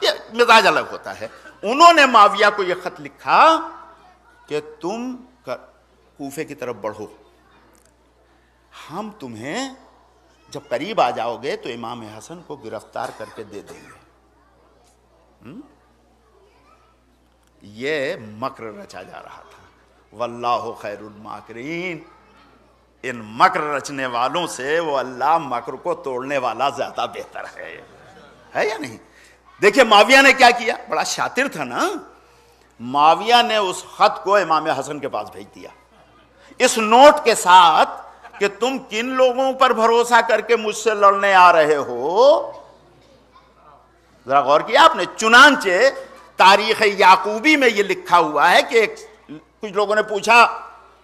یہ مزاج الگ ہوتا ہے. انہوں نے معاویہ کو یہ خط لکھا کہ تم کوفے کی طرف بڑھو، ہم تمہیں جب قریب آ جاؤ گے تو امام حسن کو گرفتار کر کے دے دیں گے. یہ مکر رچا جا رہا تھا. واللہ خیر الماکرین. ان مکر رچنے والوں سے وہ اللہ مکر کو توڑنے والا زیادہ بہتر ہے یا نہیں؟ دیکھیں معاویہ نے کیا کیا، بڑا شاطر تھا نا. معاویہ نے اس خط کو امام حسن کے پاس بھیج دیا اس نوٹ کے ساتھ کہ تم کن لوگوں پر بھروسہ کر کے مجھ سے لڑنے آ رہے ہو. ذرا غور کیا آپ نے؟ چنانچہ تاریخ یعقوبی میں یہ لکھا ہوا ہے کہ کچھ لوگوں نے پوچھا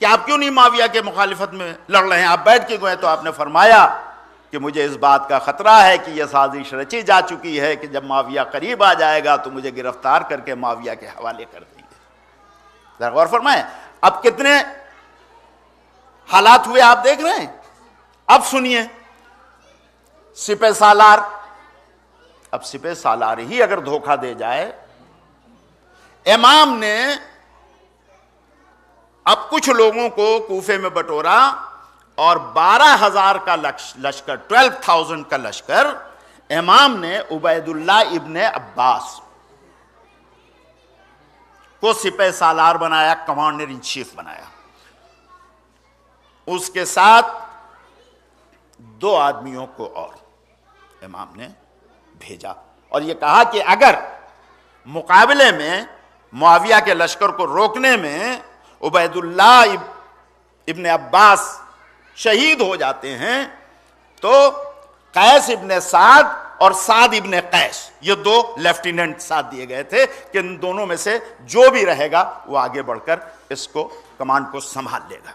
کہ آپ کیوں نہیں معاویہ کے مخالفت میں لڑ رہے ہیں، آپ بیٹھ کے گئے؟ تو آپ نے فرمایا کہ مجھے اس بات کا خطرہ ہے کہ یہ سازش رچی جا چکی ہے کہ جب معاویہ قریب آ جائے گا تو مجھے گرفتار کر کے معاویہ کے حوالے کر دیں گے. ذرا غور فرمائیں. اب کتنے حالات ہوئے آپ دیکھ رہے ہیں. اب سنیے سپہ سالار. اب سپہ سالار ہی اگر دھوکہ دے جائے، امام نے اب کچھ لوگوں کو کوفے میں بٹورا اور 12,000 کا لشکر، 12,000 کا لشکر امام نے عبید اللہ ابن عباس کو سپہ سالار بنایا، کمانڈر ان چیف بنایا. اس کے ساتھ 2 آدمیوں کو اور امام نے بھیجا اور یہ کہا کہ اگر مقابلے میں معاویہ کے لشکر کو روکنے میں عبید اللہ ابن عباس شہید ہو جاتے ہیں تو قیس ابن سعد اور سعد ابن قیس، یہ 2 لیفٹیننٹ ساتھ دیے گئے تھے کہ ان دونوں میں سے جو بھی رہے گا وہ آگے بڑھ کر اس کو کمانڈ کو سنبھال لے گا.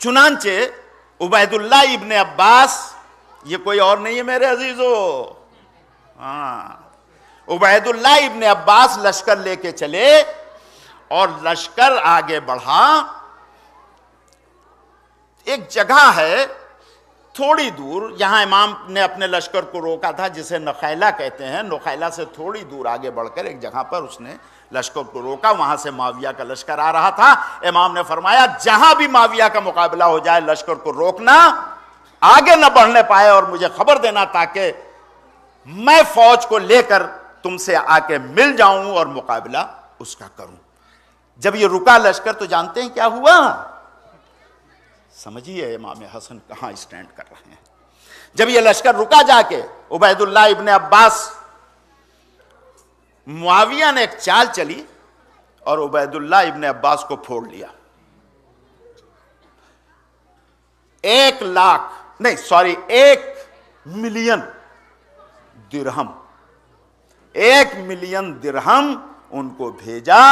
چنانچہ عبید اللہ ابن عباس، یہ کوئی اور نہیں ہے میرے عزیزو، عبید اللہ ابن عباس لشکر لے کے چلے اور لشکر آگے بڑھا. ایک جگہ ہے تھوڑی دور، یہاں امام نے اپنے لشکر کو روکا تھا جسے نخیلہ کہتے ہیں. نخیلہ سے تھوڑی دور آگے بڑھ کر ایک جگہ پر اس نے لشکر کو روکا. وہاں سے معاویہ کا لشکر آ رہا تھا. امام نے فرمایا جہاں بھی معاویہ کا مقابلہ ہو جائے لشکر کو روکنا، آگے نہ بڑھنے پائے اور مجھے خبر دینا تاکہ میں فوج کو لے کر تم سے آ کے مل جاؤں اور مقابلہ اس کا کروں. جب یہ رکا لشکر تو جانتے ہیں کیا ہوا؟ سمجھیے امام حسن کہاں اسٹینڈ کر رہے ہیں. جب یہ لشکر رکا جا کے، عبید اللہ ابن عباس، معاویہ نے ایک چال چلی اور عبید اللہ ابن عباس کو پھوڑ لیا. 1 ملین درہم، 1 ملین درہم ان کو بھیجا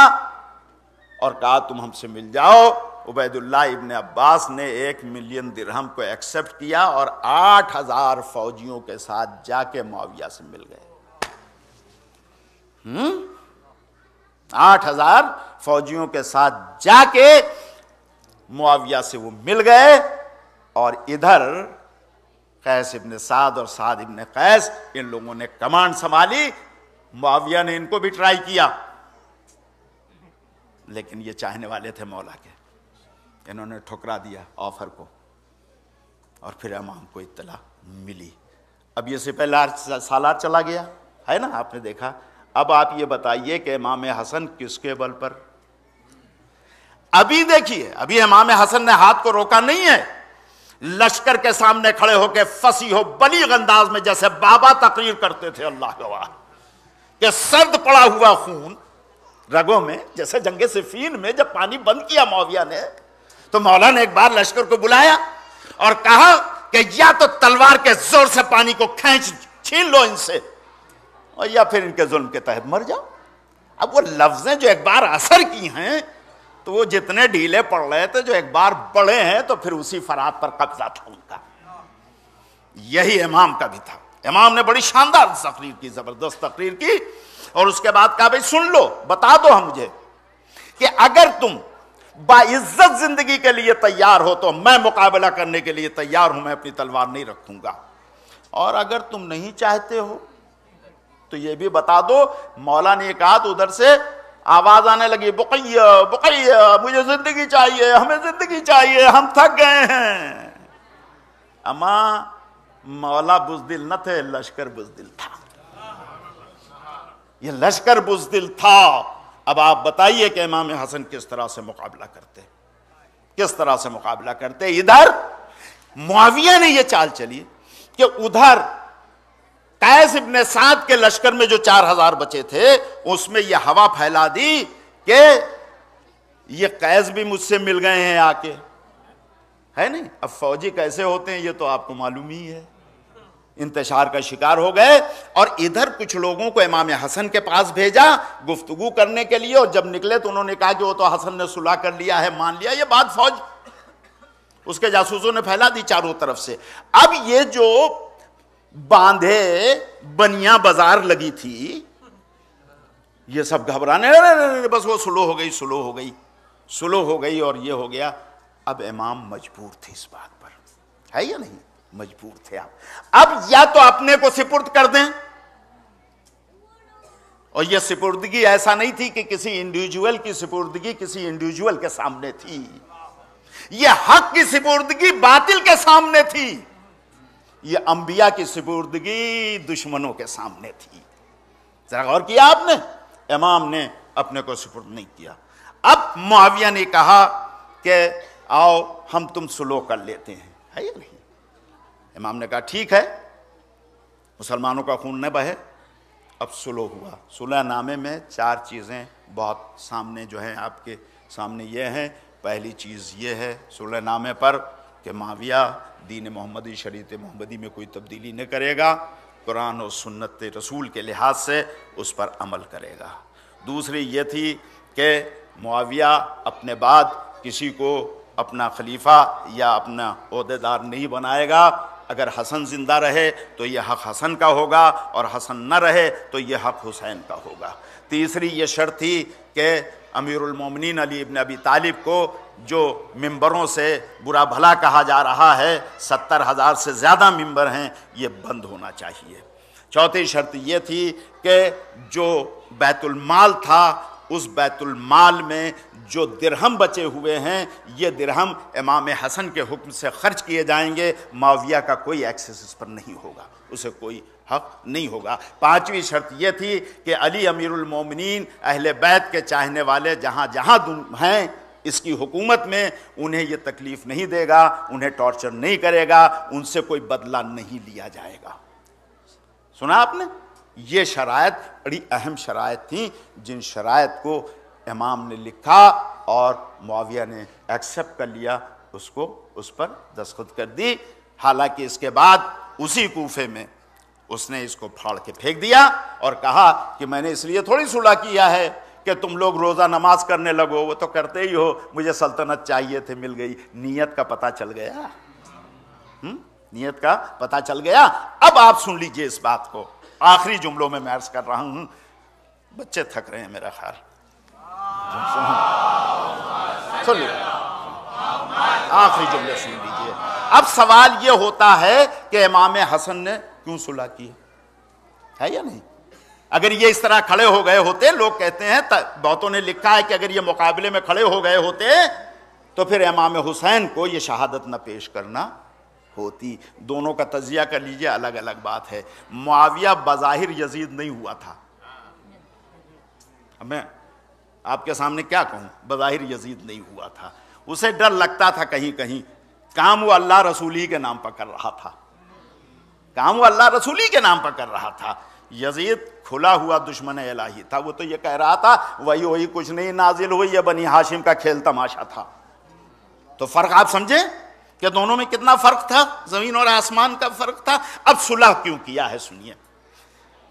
اور کہا تم ہم سے مل جاؤ. عبید اللہ ابن عباس نے 1 ملین درہم کو ایکسپٹ کیا اور 8,000 فوجیوں کے ساتھ جا کے معاویہ سے مل گئے. 8,000 فوجیوں کے ساتھ جا کے معاویہ سے وہ مل گئے. اور ادھر قیس ابن سعد اور سعد ابن قیس، ان لوگوں نے کمانڈ سنبھالی. معاویہ نے ان کو بھی ٹرائی کیا لیکن یہ چاہنے والے تھے مولا کے، انہوں نے ٹھکرا دیا آفر کو اور پھر امام کو اطلاع ملی. اب یہ سپہ سالار چلا گیا ہے نا، آپ نے دیکھا. اب آپ یہ بتائیے کہ امام حسن کس کے بل پر؟ ابھی دیکھیے، ابھی امام حسن نے ہاتھ کو روکا نہیں ہے. لشکر کے سامنے کھڑے ہو کے فصیح و بلیغ انداز میں جیسے بابا تقریر کرتے تھے، اللہ گواہ، کہ سرد پڑا ہوا خون رگوں میں، جیسے جنگ صفین میں جب پانی بند کیا معاویہ نے، تو مولا نے ایک بار لشکر کو بلایا اور کہا کہ یا تو تلوار کے زور سے پانی کو چھین لو ان سے، اور یا پھر ان کے ظلم کے تحت مر جاؤ۔ اب وہ لفظیں جو ایک بار اثر کی ہیں تو وہ جتنے ڈھیلے پڑ رہے تھے، جو ایک بار بڑے ہیں تو پھر اسی فرات پر قبضہ تھا ان کا۔ یہی امام کا بھی تھا۔ امام نے بڑی شاندار تقریر کی، زبردست تقریر کی، اور اس کے بعد کہا بھائی سن لو، بتا دو ہم مجھے کہ اگر تم باعزت زندگی کے لیے تیار ہو تو میں مقابلہ کرنے کے لیے تیار ہوں، میں اپنی تلوار نہیں رکھوں گا، اور اگر تم نہیں چاہتے ہو تو یہ بھی بتا دو۔ مولا نے کہا تو ادھر سے آواز آنے لگی، بقیہ بقیہ، مجھے زندگی چاہیے، ہمیں زندگی چاہیے، ہم تھک گئے ہیں۔ اما مولا بزدل نہ تھے، لشکر بزدل تھا، یہ لشکر بزدل تھا۔ اب آپ بتائیے کہ امام حسن کس طرح سے مقابلہ کرتے، کس طرح سے مقابلہ کرتے۔ ادھر معاویہ نے یہ چال چلی کہ ادھر قیس ابن سعد کے لشکر میں جو 4000 بچے تھے، اس میں یہ ہوا پھیلا دی کہ یہ قیس بھی مجھ سے مل گئے ہیں آ کے، ہے نہیں؟ اب فوجی کیسے ہوتے ہیں یہ تو آپ کو معلوم ہی ہے، انتشار کا شکار ہو گئے۔ اور ادھر کچھ لوگوں کو امام حسن کے پاس بھیجا گفتگو کرنے کے لیے، اور جب نکلے تو انہوں نے کہا کہ وہ تو حسن نے صلح کر لیا ہے، مان لیا۔ یہ بات فوج اس کے جاسوسوں نے پھیلا دی چاروں طرف سے۔ اب یہ جو باندھے بنیاں بازار لگی تھی، یہ سب گھبرانے، بس وہ سلو ہو گئی، سلو ہو گئی، سلو ہو گئی، اور یہ ہو گیا۔ اب امام مجبور تھے اس بات پر، ہے یا نہیں؟ مجبور تھے آپ۔ اب یا تو اپنے کو سپرد کر دیں، اور یہ سپردگی ایسا نہیں تھی کہ کسی انڈیویجول کی سپردگی کسی انڈیویجول کے سامنے تھی، یہ حق کی سپردگی باطل کے سامنے تھی، یہ انبیاء کی سپردگی دشمنوں کے سامنے تھی۔ ذرا غور کیا آپ نے؟ امام نے اپنے کو سپرد نہیں کیا۔ اب معاویہ نے کہا کہ آؤ ہم تم سلو کر لیتے ہیں، ہے یا نہیں؟ امام نے کہا ٹھیک ہے، مسلمانوں کا خون نہ بہے۔ اب سلو ہوا۔ صلح نامے میں 4 چیزیں بہت سامنے جو ہیں آپ کے سامنے یہ ہیں۔ پہلی چیز یہ ہے صلح نامے پر کہ معاویہ دین محمدی، شریعت محمدی میں کوئی تبدیلی نہیں کرے گا، قرآن و سنت رسول کے لحاظ سے اس پر عمل کرے گا۔ دوسری یہ تھی کہ معاویہ اپنے بعد کسی کو اپنا خلیفہ یا اپنا عہدیدار نہیں بنائے گا۔ اگر حسن زندہ رہے تو یہ حق حسن کا ہوگا، اور حسن نہ رہے تو یہ حق حسین کا ہوگا۔ تیسری یہ شرط تھی کہ امیر المومنین علی ابن ابی طالب کو جو ممبروں سے برا بھلا کہا جا رہا ہے، 70,000 سے زیادہ ممبر ہیں، یہ بند ہونا چاہیے۔ چوتھی شرط یہ تھی کہ جو بیت المال تھا، اس بیت المال میں جو درہم بچے ہوئے ہیں، یہ درہم امام حسن کے حکم سے خرچ کیے جائیں گے، معاویہ کا کوئی ایکسس اس پر نہیں ہوگا، اسے کوئی حق نہیں ہوگا۔ پانچویں شرط یہ تھی کہ علی امیر المومنین اہل بیت کے چاہنے والے جہاں جہاں ہیں اس کی حکومت میں، انہیں یہ تکلیف نہیں دے گا، انہیں ٹارچر نہیں کرے گا، ان سے کوئی بدلہ نہیں لیا جائے گا۔ سنا آپ نے؟ یہ شرائط بڑی اہم شرائط تھیں، جن شرائط کو امام نے لکھا اور معاویہ نے ایکسیپٹ کر لیا، اس کو اس پر دستخط کر دی۔ حالانکہ اس کے بعد اسی کوفے میں اس نے اس کو پھاڑ کے پھینک دیا اور کہا کہ میں نے اس لیے تھوڑی صلح کیا ہے کہ تم لوگ روزہ نماز کرنے لگو، وہ تو کرتے ہی ہو، مجھے سلطنت چاہیے تھے، مل گئی۔ نیت کا پتہ چل گیا، نیت کا پتہ چل گیا۔ اب آپ سن لیجئے اس بات کو، آخری جملوں میں عرض کر رہا ہوں، بچے تھک رہے ہیں میرا خیال، سن لیجئے، آخری جملے سن لیجئے۔ اب سوال یہ ہوتا ہے کہ امام حسن نے کیوں صلح کی ہے یا نہیں؟ اگر یہ اس طرح کھڑے ہو گئے ہوتے، لوگ کہتے ہیں، بہتوں نے لکھا ہے کہ اگر یہ مقابلے میں کھڑے ہو گئے ہوتے تو پھر امام حسین کو یہ شہادت نہ پیش کرنا ہوتی۔ دونوں کا تجزیہ کر لیجئے، الگ الگ بات ہے۔ معاویہ بظاہر یزید نہیں ہوا تھا، میں آپ کے سامنے کیا کہوں، بظاہر یزید نہیں ہوا تھا، اسے ڈر لگتا تھا کہیں کہیں، کام وہ اللہ رسولی کے نام پر کر رہا تھا، کام وہ اللہ رسولی کے نام پر کر رہا تھا۔ یزید کھلا ہوا دشمن الہی تھا. وہ تو یہ کہہ رہا تھا وہی کچھ نہیں نازل ہوئی، یہ بنی ہاشم کا کھیل تماشا تھا. تو فرق آپ سمجھیں کہ دونوں میں کتنا فرق تھا، زمین اور آسمان کا فرق تھا. اب صلح کیوں کیا ہے سنیے.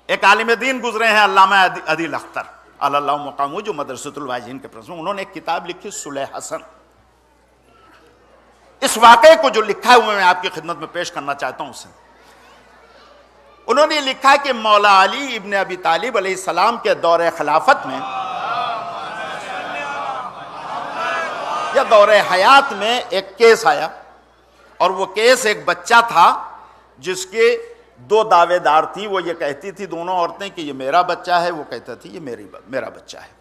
ایک عالم دین گزرے ہیں علامہ عدیل اختر اللہ مقامو، جو مدرسۃ الواعظین کے پرنسپل، انہوں نے ایک کتاب لکھی صلح حسن. اس واقعے کو جو لکھا ہے وہ میں آپ کی خدمت میں پیش کرنا چاہتا ہوں. اسے انہوں نے لکھا کہ مولا علی ابن ابی طالب علیہ السلام کے دور خلافت میں یا دور حیات میں ایک کیس آیا، اور وہ کیس ایک بچہ تھا جس کے دو دعوے دار تھیں. وہ یہ کہتی تھی دونوں عورتیں کہ یہ میرا بچہ ہے، وہ کہتا تھی یہ میرا بچہ ہے.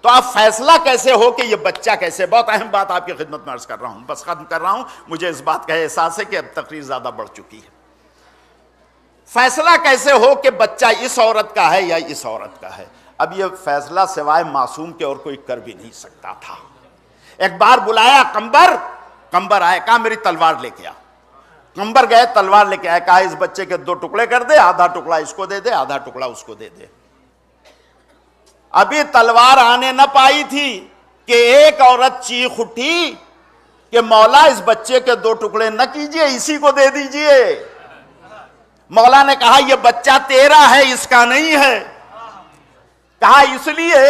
تو اب فیصلہ کیسے ہو کہ یہ بچہ کیسے، بہت اہم بات آپ کی خدمت میں عرض کر رہا ہوں، بس ختم کر رہا ہوں. مجھے اس بات کا احساس ہے کہ اب تقریر زیادہ بڑھ چکی ہے. فیصلہ کیسے ہو کہ بچہ اس عورت کا ہے یا اس عورت کا ہے. اب یہ فیصلہ سوائے معصوم کے اور کوئی کر بھی نہیں سکتا تھا. ایک بار بلایا قمبر آئے، کہا میری تلوار لے کے آ. قمبر گئے، تلوار لے کے آئے، کہا اس بچے کے 2 ٹکڑے کر دے، آدھا ٹکڑا اس کو دے دے، آدھا ٹکڑا اس کو دے دے. ابھی تلوار آنے نہ پائی تھی کہ ایک عورت چیخ اٹھی کہ مولا اس بچے کے 2 ٹکڑے نہ کیجئے، اسی کو دے دیجئے. مولا نے کہا یہ بچہ تیرا ہے، اس کا نہیں ہے. کہا اس لیے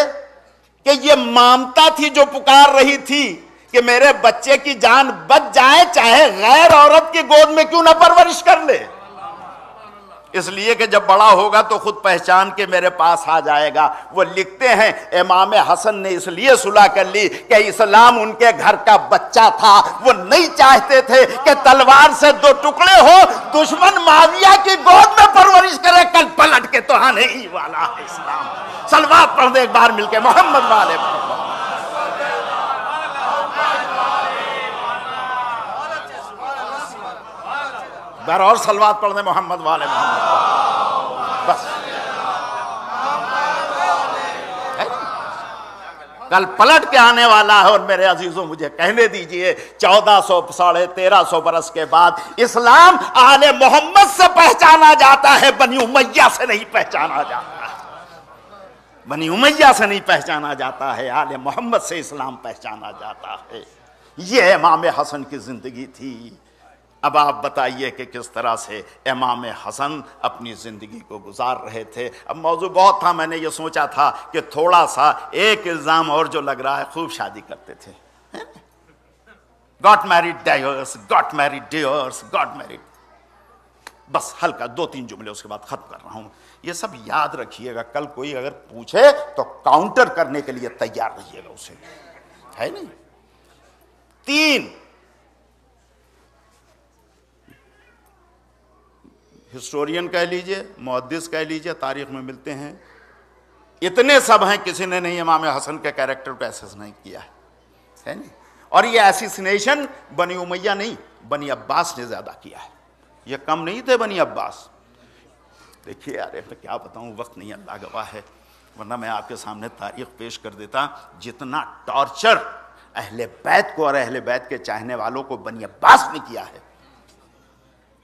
کہ یہ مامتا تھی جو پکار رہی تھی کہ میرے بچے کی جان بچ جائے، چاہے غیر عورت کی گود میں کیوں نہ پرورش کر لے. اس لیے کہ جب بڑا ہوگا تو خود پہچان کے میرے پاس آ جائے گا. وہ لکھتے ہیں امام حسن نے اس لیے صلح کر لی کہ اسلام ان کے گھر کا بچہ تھا. وہ نہیں چاہتے تھے کہ تلوار سے 2 ٹکڑے ہو، دشمن معاویہ کی گود میں پرورش کرے، کل پلٹ کے تو آنے ہی والا ہے اسلام. صلوات پڑھ دے ایک بار مل کے محمد والے محمد. بار اور صلوات پڑھ دیں محمد والے محمد. بس کل پلٹ کے آنے والا ہے. اور میرے عزیزوں مجھے کہنے دیجئے 1400 1350 برس کے بعد اسلام آل محمد سے پہچانا جاتا ہے، بنی امیہ سے نہیں پہچانا جاتا ہے. بنی امیہ سے نہیں پہچانا جاتا ہے، آل محمد سے اسلام پہچانا جاتا ہے. یہ امام حسن کی زندگی تھی. اب آپ بتائیے کہ کس طرح سے امام حسن اپنی زندگی کو گزار رہے تھے. اب موضوع بہت تھا، میں نے یہ سوچا تھا کہ تھوڑا سا ایک الزام اور جو لگ رہا ہے، خوب شادی کرتے تھے. Got married divorce, got married divorce, got married. بس ہلکا 2-3 جملے اس کے بعد ختم کر رہا ہوں. یہ سب یاد رکھیے گا، کل کوئی اگر پوچھے تو کاؤنٹر کرنے کے لیے تیار رہیے گا اسے، ہے نہیں. 3 ہسٹورین کہہ لیجئے، محدث کہہ لیجئے، تاریخ میں ملتے ہیں. اتنے سب ہیں، کسی نے نہیں امام حسن کے کیریکٹر کو ایسیس نہیں کیا ہے نہیں. اور یہ ایسیسنیشن بنی امیہ نہیں، بنی عباس نے زیادہ کیا ہے. یہ کم نہیں تھے بنی عباس. دیکھیے یار میں کیا بتاؤں، وقت نہیں، اللہ گواہ ہے، ورنہ میں آپ کے سامنے تاریخ پیش کر دیتا. جتنا ٹارچر اہل بیت کو اور اہل بیت کے چاہنے والوں کو بنی عباس نے کیا ہے،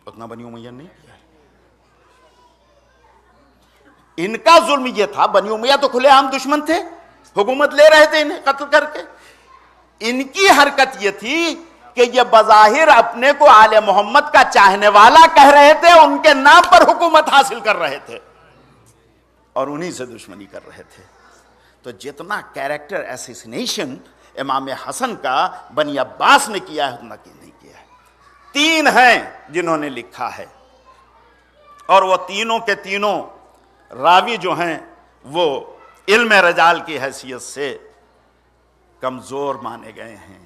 اتنا بنی امیہ نہیں کیا ہے. ان کا ظلم یہ تھا، بنی امیہ تو کھلے عام دشمن تھے، حکومت لے رہے تھے انہیں قتل کر کے. ان کی حرکت یہ تھی کہ یہ بظاہر اپنے کو آل محمد کا چاہنے والا کہہ رہے تھے، ان کے نام پر حکومت حاصل کر رہے تھے اور انہی سے دشمنی کر رہے تھے. تو جتنا کیریکٹر ایسیسنیشن امام حسن کا بنی عباس نے کیا ہے، اتنا کی نہیں کیا ہے. 3 ہیں جنہوں نے لکھا ہے، اور وہ تینوں کے تینوں راوی جو ہیں وہ علم رجال کی حیثیت سے کمزور مانے گئے ہیں.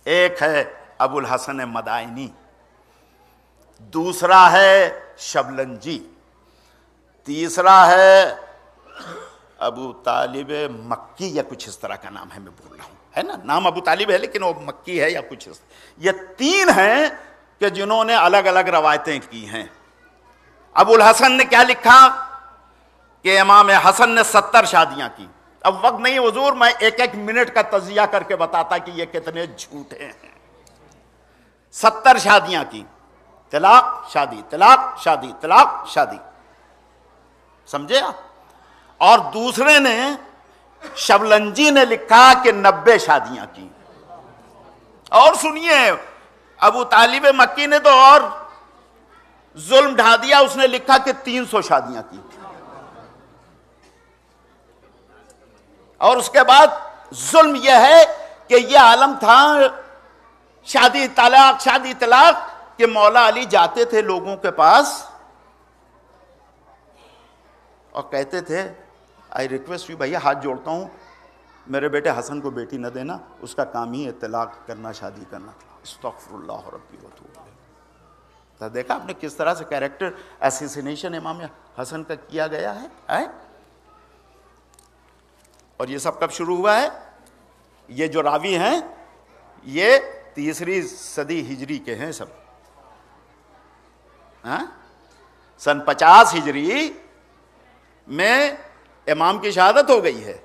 ایک ہے ابو الحسن مدائنی، دوسرا ہے شبلنجی، تیسرا ہے ابو طالب مکی یا کچھ اس طرح کا نام ہے، میں بھول رہا ہوں، ہے نا نام ابو طالب ہے لیکن وہ مکی ہے یا کچھ اس طرح. یہ 3 ہیں کہ جنہوں نے الگ الگ روایتیں کی ہیں. ابو الحسن نے کیا لکھا کہ امام حسن نے 70 شادیاں کی. اب وقت نہیں حضور، میں 1 منٹ کا تجزیہ کر کے بتاتا کہ یہ کتنے جھوٹے ہیں. 70 شادیاں کی، طلاق شادی، طلاق شادی، طلاق شادی. سمجھے آپ؟ اور دوسرے نے شبلنجی نے لکھا کہ 90 شادیاں کی. اور سنیے ابو طالب مکی نے تو اور ظلم ڈھا دیا, اس نے لکھا کہ 300 شادیاں کی. اور اس کے بعد ظلم یہ ہے کہ یہ عالم تھا شادی طلاق کہ مولا علی جاتے تھے لوگوں کے پاس اور کہتے تھے آئی ریکویسٹ یو, بھیا ہاتھ جوڑتا ہوں, میرے بیٹے حسن کو بیٹی نہ دینا, اس کا کام ہی ہے طلاق کرنا, شادی کرنا. استغفر اللہ ربی وتوب الیہ. تو دیکھا آپ نے کس طرح سے کیریکٹر اسیسینیشن امام حسن کا کیا گیا ہے. اور یہ سب کب شروع ہوا ہے؟ یہ جو راوی ہیں یہ 3 صدی ہجری کے ہیں سب. سن 50 ہجری میں امام کی شہادت ہو گئی ہے.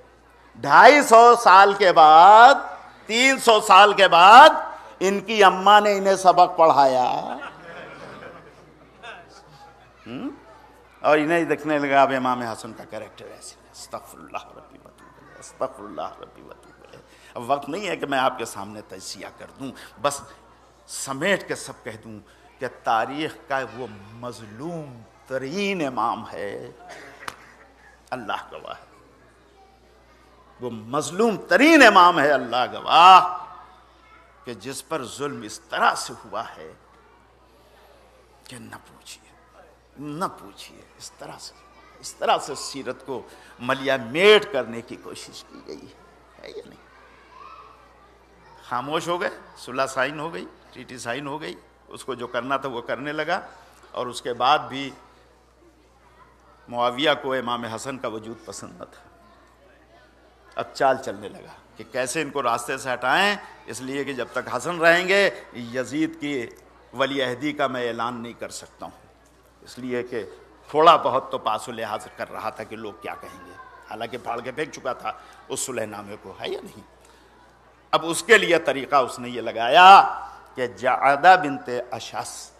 250 سال کے بعد 300 سال کے بعد ان کی اماں نے انہیں سبق پڑھایا اور انہیں دیکھنے لگا اب امام حسن کا کیریکٹر ایسے. استغفر اللہ ربی وتوب الیہ, استغفر اللہ ربی وتوب الیہ. اب وقت نہیں ہے کہ میں آپ کے سامنے تجزیہ کر دوں, بس سمیٹ کے سب کہہ دوں کہ تاریخ کا وہ مظلوم ترین امام ہے, اللہ گواہ ہے, وہ مظلوم ترین امام ہے, اللہ گواہ, کہ جس پر ظلم اس طرح سے ہوا ہے کہ نہ پوچھئے. اس طرح سے سیرت کو ملیا میٹ کرنے کی کوشش کی گئی ہے یا نہیں؟ خاموش ہو گئے, صلح سائن ہو گئی, ٹریٹی سائن ہو گئی, اس کو جو کرنا تھا وہ کرنے لگا. اور اس کے بعد بھی معاویہ کو امام حسن کا وجود پسند نہ تھا. اب چال چلنے لگا کہ کیسے ان کو راستے سے ہٹائیں, اس لیے کہ جب تک حسن رہیں گے یزید کی ولی عہدی کا میں اعلان نہیں کر سکتا ہوں, اس لیے کہ تھوڑا بہت تو پاس و لحاظ کر رہا تھا کہ لوگ کیا کہیں گے, حالانکہ پھاڑ کے پھینک چکا تھا اس صلح نامے کو, ہے یا نہیں؟ اب اس کے لیے طریقہ اس نے یہ لگایا کہ جعدہ بنت اشعث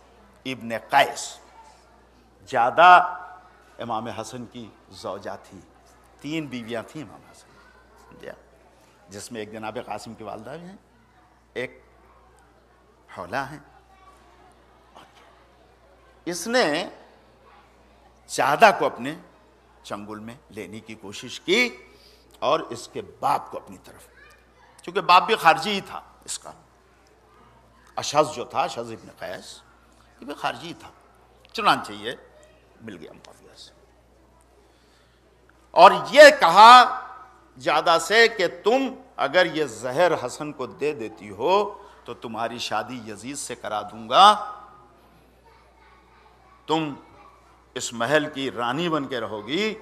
ابن قیس, جعدہ امام حسن کی زوجہ تھی, 3 بیویاں تھیں امام حسن, جس میں ایک جناب قاسم کی والدہ بھی ہیں, ایک حولہ ہیں. اس نے جعدہ کو اپنے چنگل میں لینے کی کوشش کی اور اس کے باپ کو اپنی طرف, چونکہ باپ بھی خارجی ہی تھا اس کا, اشعث جو تھا, اشعث ابن قیس, یہ بھی خارجی تھا. چنانچہ یہ مل گیا معاویہ سے اور یہ کہا جعدہ سے کہ تم اگر یہ زہر حسن کو دے دیتی ہو تو تمہاری شادی یزید سے کرا دوں گا, تم اس محل کی رانی بن کے رہو گی.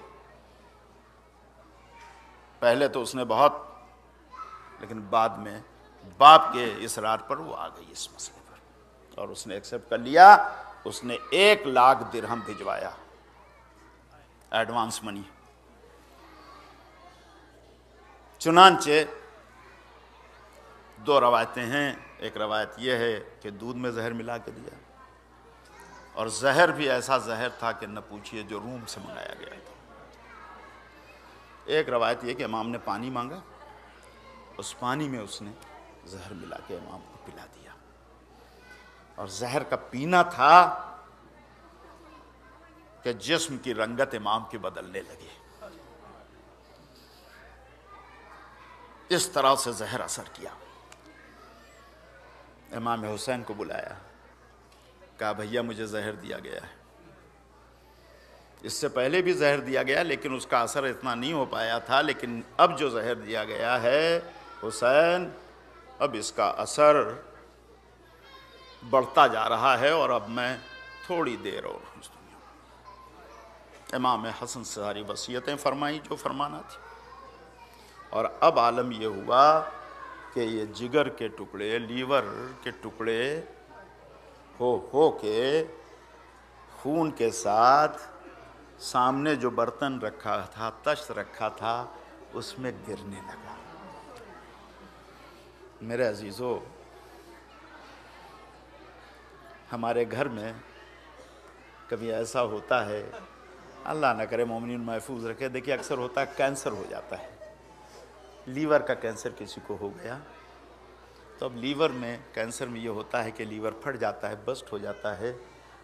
پہلے تو اس نے بہت, لیکن بعد میں باپ کے اصرار پر وہ آ گئی اس مسئلے پر اور اس نے ایکسیپٹ کر لیا. اس نے 1 لاکھ درہم بھجوایا ایڈوانس منی. چنانچہ 2 روایتیں ہیں, ایک روایت یہ ہے کہ دودھ میں زہر ملا کے دیا, اور زہر بھی ایسا زہر تھا کہ نہ پوچھئے, جو روم سے منگایا گیا تھا. ایک روایت یہ کہ امام نے پانی مانگا, اس پانی میں اس نے زہر ملا کے امام کو پلا دیا, اور زہر کا پینا تھا کہ جسم کی رنگت امام کی بدلنے لگی. اس طرح سے زہر اثر کیا. امام حسین کو بلایا, کہا بھیا مجھے زہر دیا گیا ہے, اس سے پہلے بھی زہر دیا گیا لیکن اس کا اثر اتنا نہیں ہو پایا تھا, لیکن اب جو زہر دیا گیا ہے حسین, اب اس کا اثر بڑھتا جا رہا ہے اور اب میں تھوڑی دیر اور ہوں اس دنیا میں. امام حسن سے ساری وصیتیں فرمائی جو فرمانا تھی, اور اب عالم یہ ہوا کہ یہ جگر کے ٹکڑے, لیور کے ٹکڑے ہو کے خون کے ساتھ سامنے جو برتن رکھا تھا, تشت رکھا تھا, اس میں گرنے لگا. میرے عزیزو, ہمارے گھر میں کبھی ایسا ہوتا ہے, اللہ نہ کرے مومنین محفوظ رکھے. دیکھیے اکثر ہوتا ہے کینسر ہو جاتا ہے, لیور کا کینسر کسی کو ہو گیا تو اب لیور میں کینسر میں یہ ہوتا ہے کہ لیور پھٹ جاتا ہے, بسٹ ہو جاتا ہے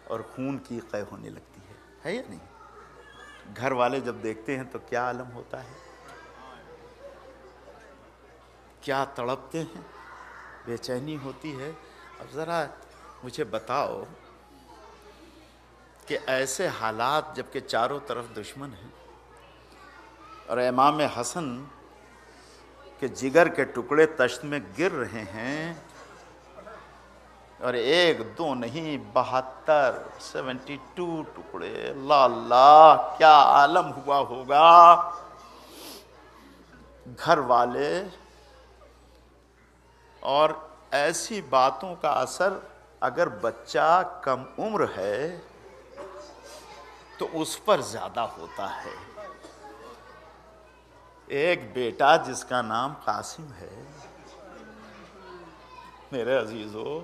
اور خون کی قے ہونے لگتی ہے یا نہیں؟ گھر والے جب دیکھتے ہیں تو کیا عالم ہوتا ہے, کیا تڑپتے ہیں, بے چینی ہوتی ہے. اب ذرا مجھے بتاؤ کہ ایسے حالات جب کہ چاروں طرف دشمن ہیں اور امام حسن کے جگر کے ٹکڑے تشت میں گر رہے ہیں اور ایک دو نہیں 72 ٹکڑے, اللہ اللہ کیا عالم ہوا ہوگا. گھر والے اور ایسی باتوں کا اثر, اگر بچہ کم عمر ہے تو اس پر زیادہ ہوتا ہے. ایک بیٹا جس کا نام قاسم ہے میرے عزیزو,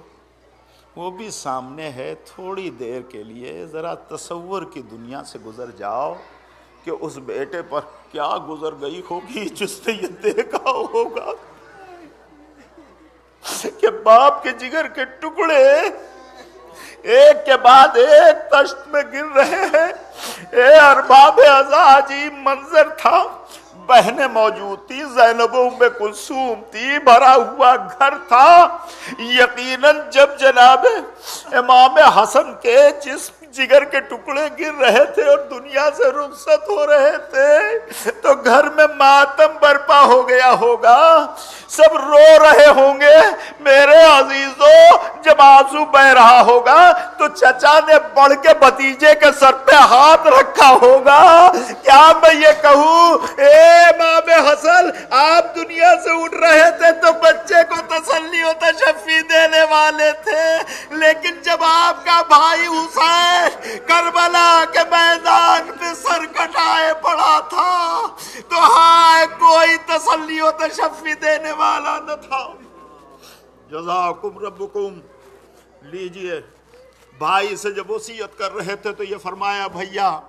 وہ بھی سامنے ہے. تھوڑی دیر کے لیے ذرا تصور کی دنیا سے گزر جاؤ کہ اس بیٹے پر کیا گزر گئی ہوگی جس نے یہ دیکھا ہوگا کہ باپ کے جگر کے ٹکڑے ایک کے بعد ایک تشت میں گر رہے ہیں. اے ارباب ازا, عجیب منظر تھا. بہنیں موجود تھی, زینب و ام کلثوم تھی, بھرا ہوا گھر تھا. یقیناً جب جناب امام حسن کے جسم جگر کے ٹکڑے گر رہے تھے اور دنیا سے رخصت ہو رہے تھے تو گھر میں ماتم برپا ہو گیا ہوگا, سب رو رہے ہوں گے. میرے عزیزو, جب آنسو بہ رہا ہوگا تو چچا نے بڑھ کے بھتیجے کے سر پہ ہاتھ رکھا ہوگا. کیا میں یہ کہوں, اے امام حسن آپ دنیا سے اٹھ رہے تھے تو بچے کو تسلی و تشفی دینے والے تھے, لیکن جب آپ کا بھائی حسین کربلا کے میدان پہ سر کٹائے پڑا تھا تو ہاں کوئی تسلی و تشفی دینے والا نہ تھا. جزاکم ربکم. لیجئے, بھائی سے جب وصیت کر رہے تھے تو یہ فرمایا, بھیا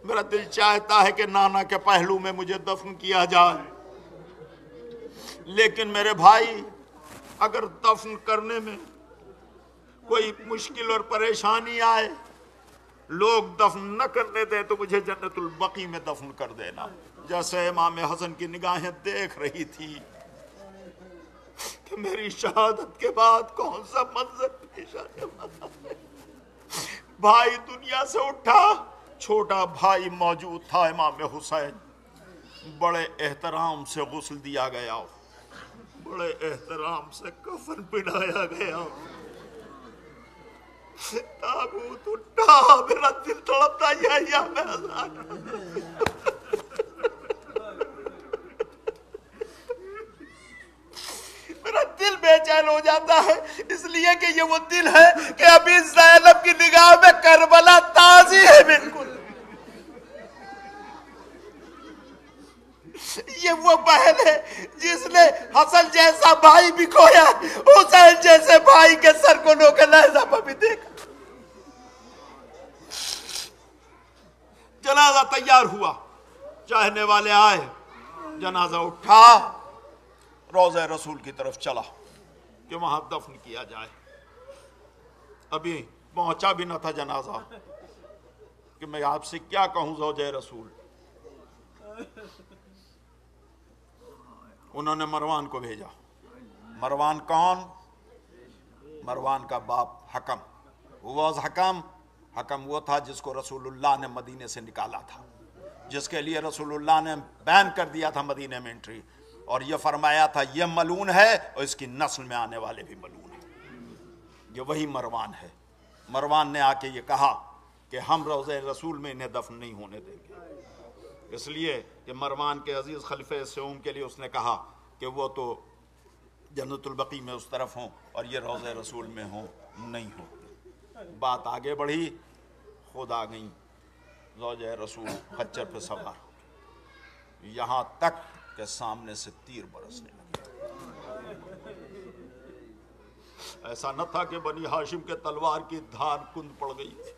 میرا دل چاہتا ہے کہ نانا کے پہلو میں مجھے دفن کیا جائے, لیکن میرے بھائی اگر دفن کرنے میں کوئی مشکل اور پریشانی آئے, لوگ دفن نہ کرنے دیں تو مجھے جنت البقیع میں دفن کر دینا. جیسے امام حسن کی نگاہیں دیکھ رہی تھی کہ میری شہادت کے بعد کون سا منظر پیش آنے والا ہے. بھائی دنیا سے اٹھا, چھوٹا بھائی موجود تھا امام حسین. بڑے احترام سے غسل دیا گیا, بڑے احترام سے کفن پہنایا گیا. تابوت اٹھا, میرا دل تڑپتا یا میرا دل بے چین ہو جاتا ہے, اس لیے کہ یہ وہ دل ہے کہ ابھی زینب کی نگاہ میں کربلا تازی ہے بالکل. یہ وہ بہن ہے جس نے حسن جیسا بھائی بھی کھویا, حسین جیسے بھائی کے سر کو نوکے لہجہ پر بھی دیکھا. جنازہ تیار ہوا, چاہنے والے آئے, جنازہ اٹھا, روضہ رسول کی طرف چلا کہ وہاں دفن کیا جائے. ابھی پہنچا بھی نہ تھا جنازہ کہ میں آپ سے کیا کہوں زوجہ رسول. انہوں نے مروان کو بھیجا. مروان کون؟ مروان کا باپ حکم. حکم وہ تھا جس کو رسول اللہ نے مدینے سے نکالا تھا, جس کے لیے رسول اللہ نے بین کر دیا تھا مدینے میں انٹری, اور یہ فرمایا تھا یہ ملعون ہے اور اس کی نسل میں آنے والے بھی ملعون ہیں. یہ وہی مروان ہے. مروان نے آ کے یہ کہا کہ ہم روضہ رسول میں انہیں دفن نہیں ہونے دیں گے, اس لیے کہ مروان کے عزیز خلیفہ سوم کے لیے اس نے کہا کہ وہ تو جنت البقیع میں اس طرف ہوں اور یہ روضہ رسول میں ہوں نہیں ہوں. بات آگے بڑھی, خود آ گئیں زوجہ رسول خچر پہ سوار, یہاں تک کہ سامنے سے تیر برسنے لگے. ایسا نہ تھا کہ بنی ہاشم کے تلوار کی دھار کند پڑ گئی تھی,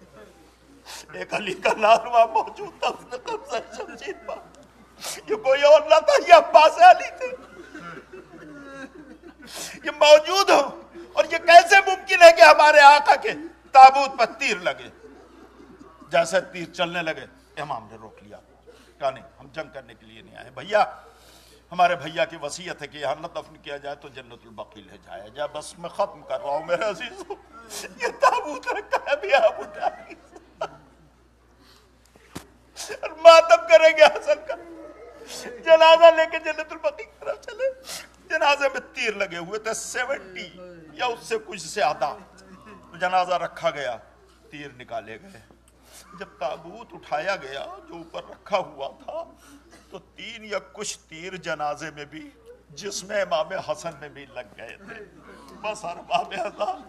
ایک علی کا لاڈوا موجود تھا، اس نے قبضہ شمشیر پا، یہ کوئی اور نہ تھا، یہ عباس علی تھے، یہ موجود ہو، اور یہ کیسے ممکن ہے کہ ہمارے آقا کے تابوت پر تیر لگے؟ جیسے تیر چلنے لگے امام نے روک لیا، کہا نہیں ہم جنگ کرنے کے لیے نہیں آئے، بھیا ہمارے بھیا کی وصیت ہے کہ یہاں نہ دفن کیا جائے تو جنت البقیع لے جایا جائے، بس میں ختم کر رہا ہوں میرے عزیزوں، یہ تابوت رکھا ہے بھی آپ اٹھا اور ماتم کریں گے حسن کا، جنازہ لے کے جنت البقیع کی طرف چلے، جنازے میں تیر لگے ہوئے تھے 70 یا اس سے کچھ زیادہ، جنازہ رکھا گیا، تیر نکالے گئے، جب تابوت اٹھایا گیا جو اوپر رکھا ہوا تھا تو 3 یا کچھ تیر جنازے میں بھی جسم امام حسن میں بھی لگ گئے تھے، بس ارباب عذاب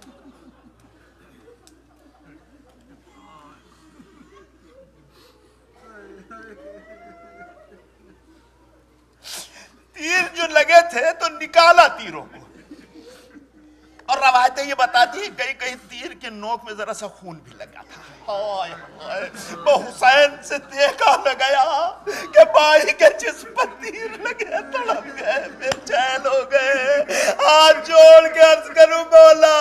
تیر جو لگے تھے تو نکالا تیروں کو، اور روایتیں یہ بتاتی ہیں کئی کئی تیر کے نوک میں ذرا سا خون بھی لگا تھا، وہ حسین سے دیکھا نہ گیا کہ بھائی کے جسم پر تیر لگے، تڑپ گئے، بے چین ہو گئے، ہاتھ جوڑ کے عرض کروں مولا،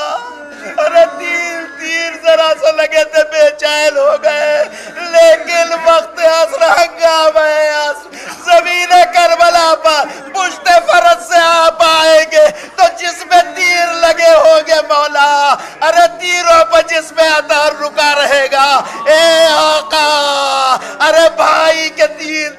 ارے تیر ذرا سا لگے تھے، بے چین ہو گئے، لیکن وقت عصر ہنگامہ زمین کربلا پر پشت فرس سے آپ آئیں گے تو جس میں تیر لگے ہوگے مولا، ارے تیروں پر جس میں اثر رکا رہے گا، اے آقا، ارے بھائی کے تیر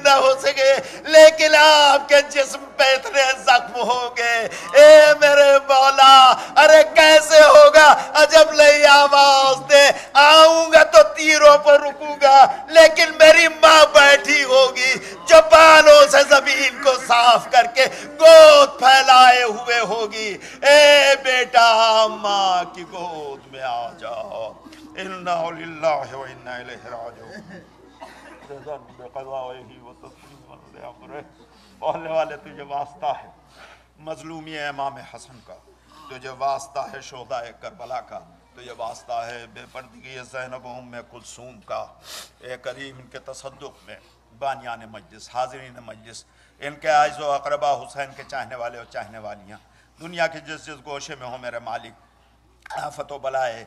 نہ ہو سکے لیکن آپ کے جسم پہ اتنے زخم ہوں گے، اے میرے مولا، ارے کیسے ہوگا؟ عجب لئی آواز دے، آؤں گا تو تیروں پر رکوں گا، لیکن میری ماں بیٹھی ہوگی جو بالوں سے زمین کو صاف کر کے گود پھیلائے ہوئے ہوگی، اے بیٹا ماں کی گود میں آ جاؤ، اِنَّا لِلَّهِ وَإِنَّا إِلَيْهِ راجعون، رضا بقضائه وتسليما لأمره۔ پہلے والے تجھے واسطہ ہے مظلومی امام حسن کا، تجھے واسطہ ہے شہداء کربلا کا، تجھے واسطہ ہے بے پردگی زینب ام کلثوم کا، اے کریم ان کے تصدق میں بانیان مجلس، حاضرین مجلس، ان کے اعز و اقربا حسین کے چاہنے والے اور چاہنے والیاں دنیا کے جس جس گوشے میں ہو میرے مالک، آفت و بلائے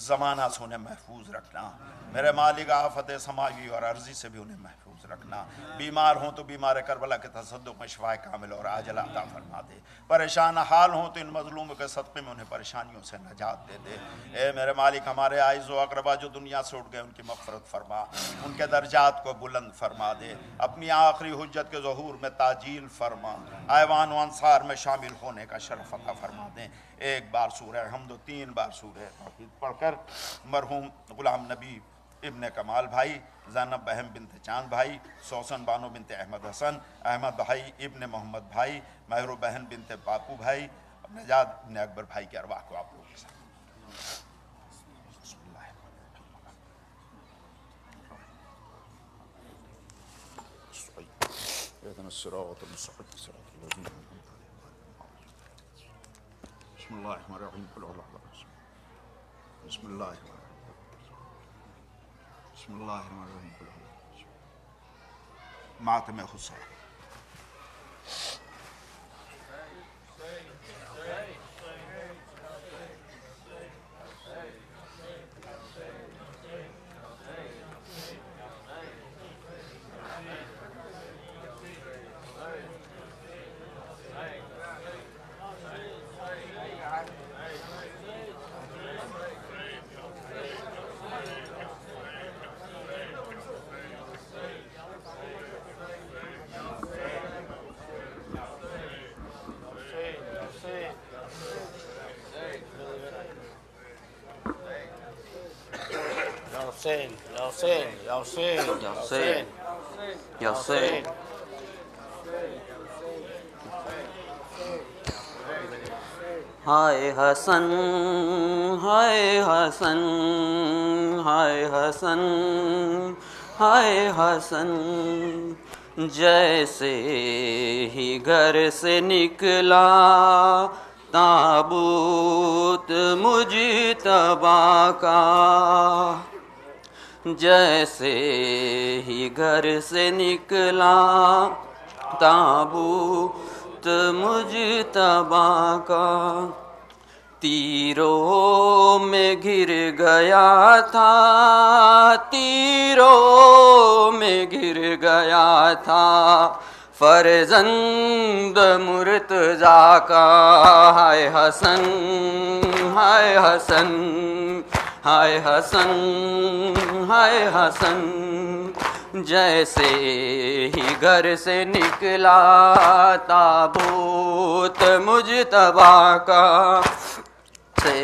زمانہ سے انہیں محفوظ رکھنا، میرے مالک آفت سماوی اور عرضی سے بھی انہیں محفوظ رکھنا، بیمار ہوں تو بیمار کربلا کے تصدق میں شفائے کامل اور عاجل عطا فرما دے، پریشان حال ہوں تو ان مظلوموں کے صدقے میں انہیں پریشانیوں سے نجات دے دے، اے میرے مالک ہمارے اعز و اقربا جو دنیا سے اٹھ گئے ان کی مغفرت فرما، ان کے درجات کو بلند فرما دے، اپنی آخری حجت کے ظہور میں تعجیل فرما، ایوان و انصار میں شامل ہونے کا شرف عطا فرما دیں۔ ایک بار سورہ حمد و 3 بار سورہ توحید پڑھ کر مرحوم غلام نبی ابن کمال بھائی، زینب بہن بنت چاند بھائی، سوسن بانو بنت احمد حسن، احمد بھائی ابن محمد بھائی، مہرو بہن بنت باپو بھائی، نجات ابن اکبر بھائی کے ارواح کو آپ لوگوں کے ساتھ بسم اللہ الرحمن الرحیم، بسم اللہ الرحمن الرحیم، بسم اللہ الرحمن الرحیم، ماتم حسین۔ ہائے حسن ہائے حسن ہائے حسن ہائے حسن، جیسے ہی گھر سے نکلا تابوت مجتبیٰ کا، جیسے ہی گھر سے نکلا تابوت مجتبی کا، تیروں میں گر گیا تھا، تیروں میں گر گیا تھا، فرزند مرتضیٰ کا۔ ہائے حسن، ہائے حسن، ہائے حسن، ہائے حسن، جیسے ہی گھر سے نکلا تابوت مجتبی کا، سے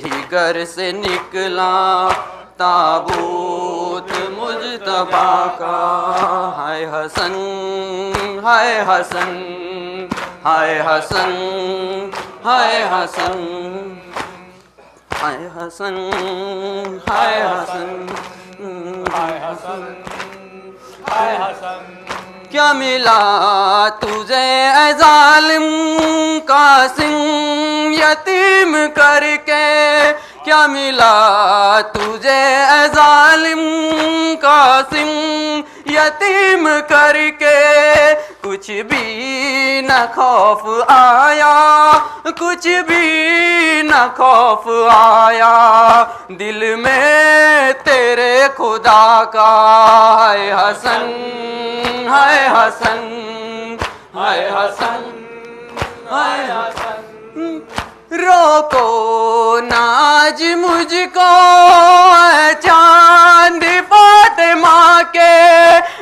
ہی گھر سے نکلا تابوت مجتبی کا۔ ہائے حسن، ہائے حسن، ہائے حسن، ہائے حسن، ہائے حسن، ہائے حسن، ہائے حسن، ہائے حسن، کیا ملا تجھے اے ظالم قاسم یتیم کر کے، کیا ملا تجھے اے ظالم قاسم یتیم کر کے، کچھ بھی نہ خوف آیا، کچھ بھی نہ خوف آیا دل میں تیرے خدا کا۔ ہائے حسن، ہائے حسن، ہائے حسن، ہائے حسن، روکو ناج مجھ کو اے چاند فاطمہ کے،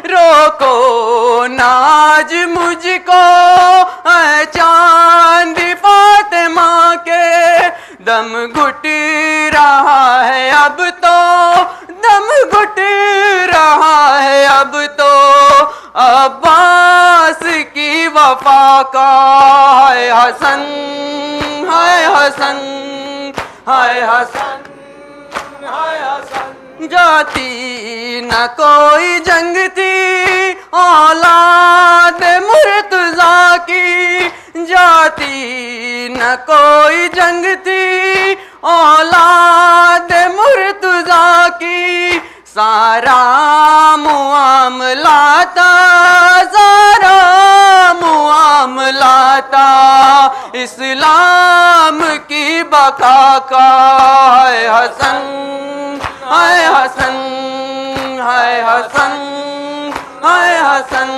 روکو ناج مجھ کو اے چاند فاطمہ کے، دم گھٹ رہا ہے اب تو، دم گھٹ رہا ہے اب تو عباس کی وفا کا۔ ہائے حسن، ہائے حسن، ہائے حسن، ہائے حسن، جاتی نہ کوئی جنگ تھی اولاد مرتضیٰ کی، جاتی نہ کوئی جنگ تھی اولاد مرتضیٰ کی، سارا معاملہ تھا، سارا معاملہ تھا اسلام کی بقا کا۔ ہائے حسن، ہائے حسن، ہائے حسن، ہائے حسن،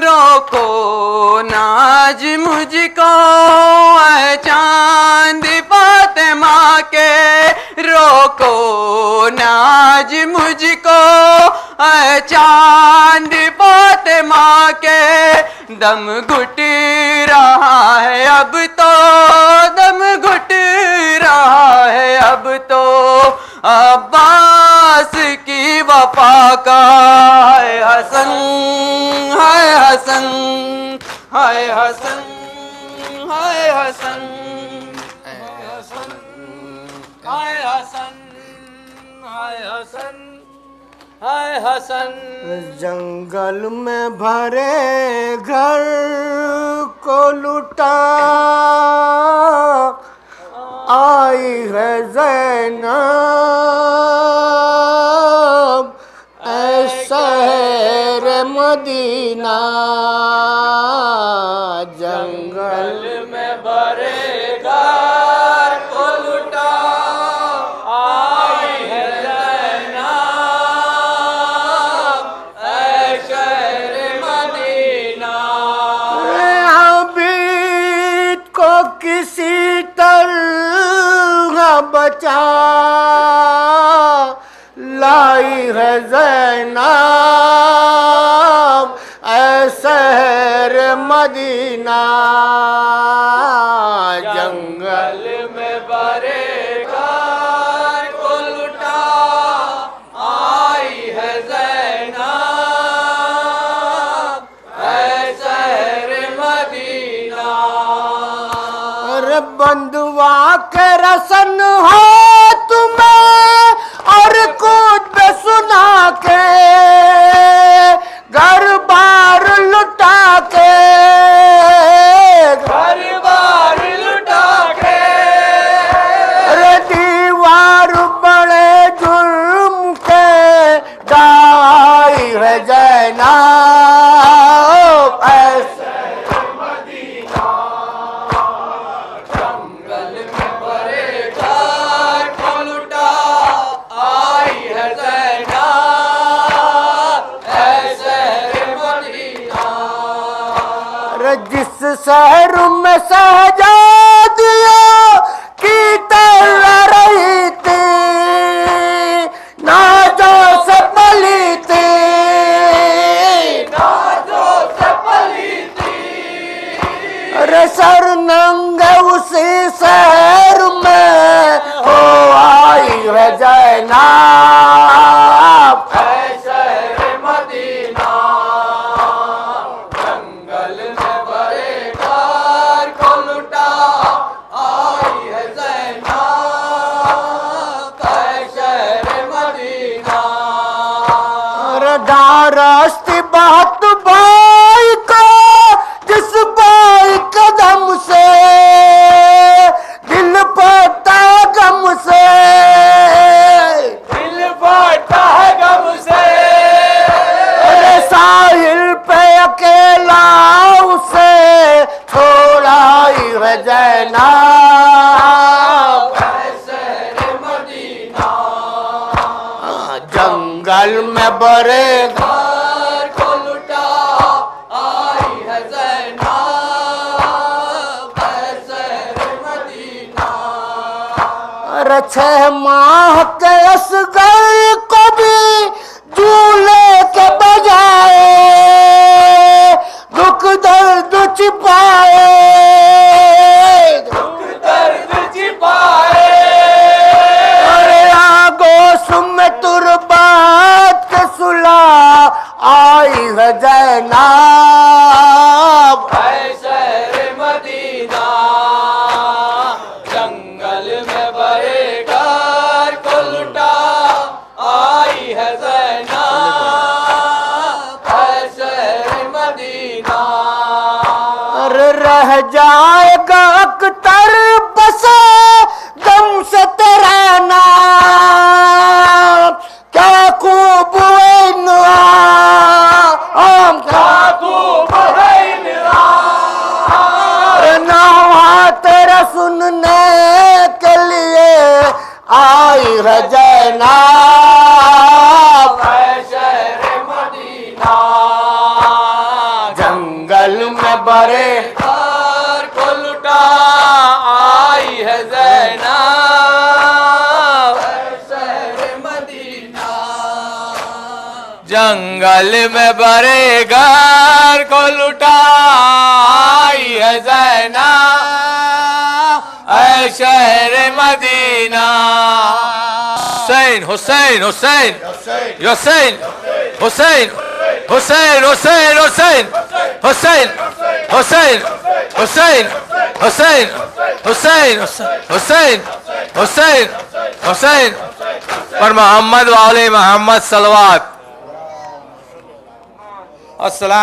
روکو ناج مجھ کو اے چاند فاطمہ کے، روکو ناج مجھ کو اے چاند فاطمہ کے، دم گھٹ رہا ہے اب تو، دم گھٹ رہا ہے اب تو عباس کی وفا کا۔ ہائے حسن، ہائے حسن، ہائے حسن، ہائے حسن، ہائے حسن، ہائے حسن، ہائے حسن، ہائے حسن، جنگل میں بھرے گھر کو لٹا آئی ہے زینب، اے شہر مدینہ، جنگل میں بھرے گھر کو لٹا آئی ہے زینب، اے شہر مدینہ، عبید کو کسی طرح بچا لائی ہے زینب، اے شہر مدینہ، جنگل میں بھرے گھر کو لٹا آئی ہے زینب، اے شہر مدینہ، ارے بندوا کے رسن ہو تمہیں اور کچھ بے سنا کے، گھر بار لٹا کے، گھر بار لٹا کے، ارے دیوار بڑے جرم کے جس شہر میں شہزادیوں کی تل رہی تھی نازوں سے پلی تھی ارے سر ننگے اسی شہر میں ہو آئی ہے زینب شہر مدینہ جنگل میں بڑے گھر کو لٹا آئی ہے زینب شہر مدینہ ارے دارستی بات بھائی کو جس بھائی قدم سے دل پھٹا غم سے دل پھٹا ہے غم سے ارے ساحل پہ اکیلا اسے چھوڑائی ہے زینب شہر مدینہ جنگل میں برے گھر کو لٹا آئی ہے زینب شہر مدینہ ارے 6 ماہ کے اصغر کو بھی جھولے کے بجائے دکھ درد چھپائے درد چھپائے ارے آگوش میں تربات کے صلح آئی ہے زینب شہر مدینہ جنگل میں بڑے گھر کو لٹا آئی ہے زینب شہر مدینہ ارے رہ جائے گا اکتر بسے غم سے تیرا نام کیا خوب ہوئے نام خوب ہے ارے نوا تیرا سننے کے لیے آئی ہے زینب شہر مدینہ جنگل میں برے گھر کو لٹا آئی ہے زینب شہر مدینہ جنگل میں بڑے گھر کو لٹا آئی ہے زینب اے شہر مدینہ حسین حسین حسین حسین حسین حسین حسین حسین حسین حسین حسین حسین حسین حسین حسین حسین پر محمد وعلی محمد صلوات السلام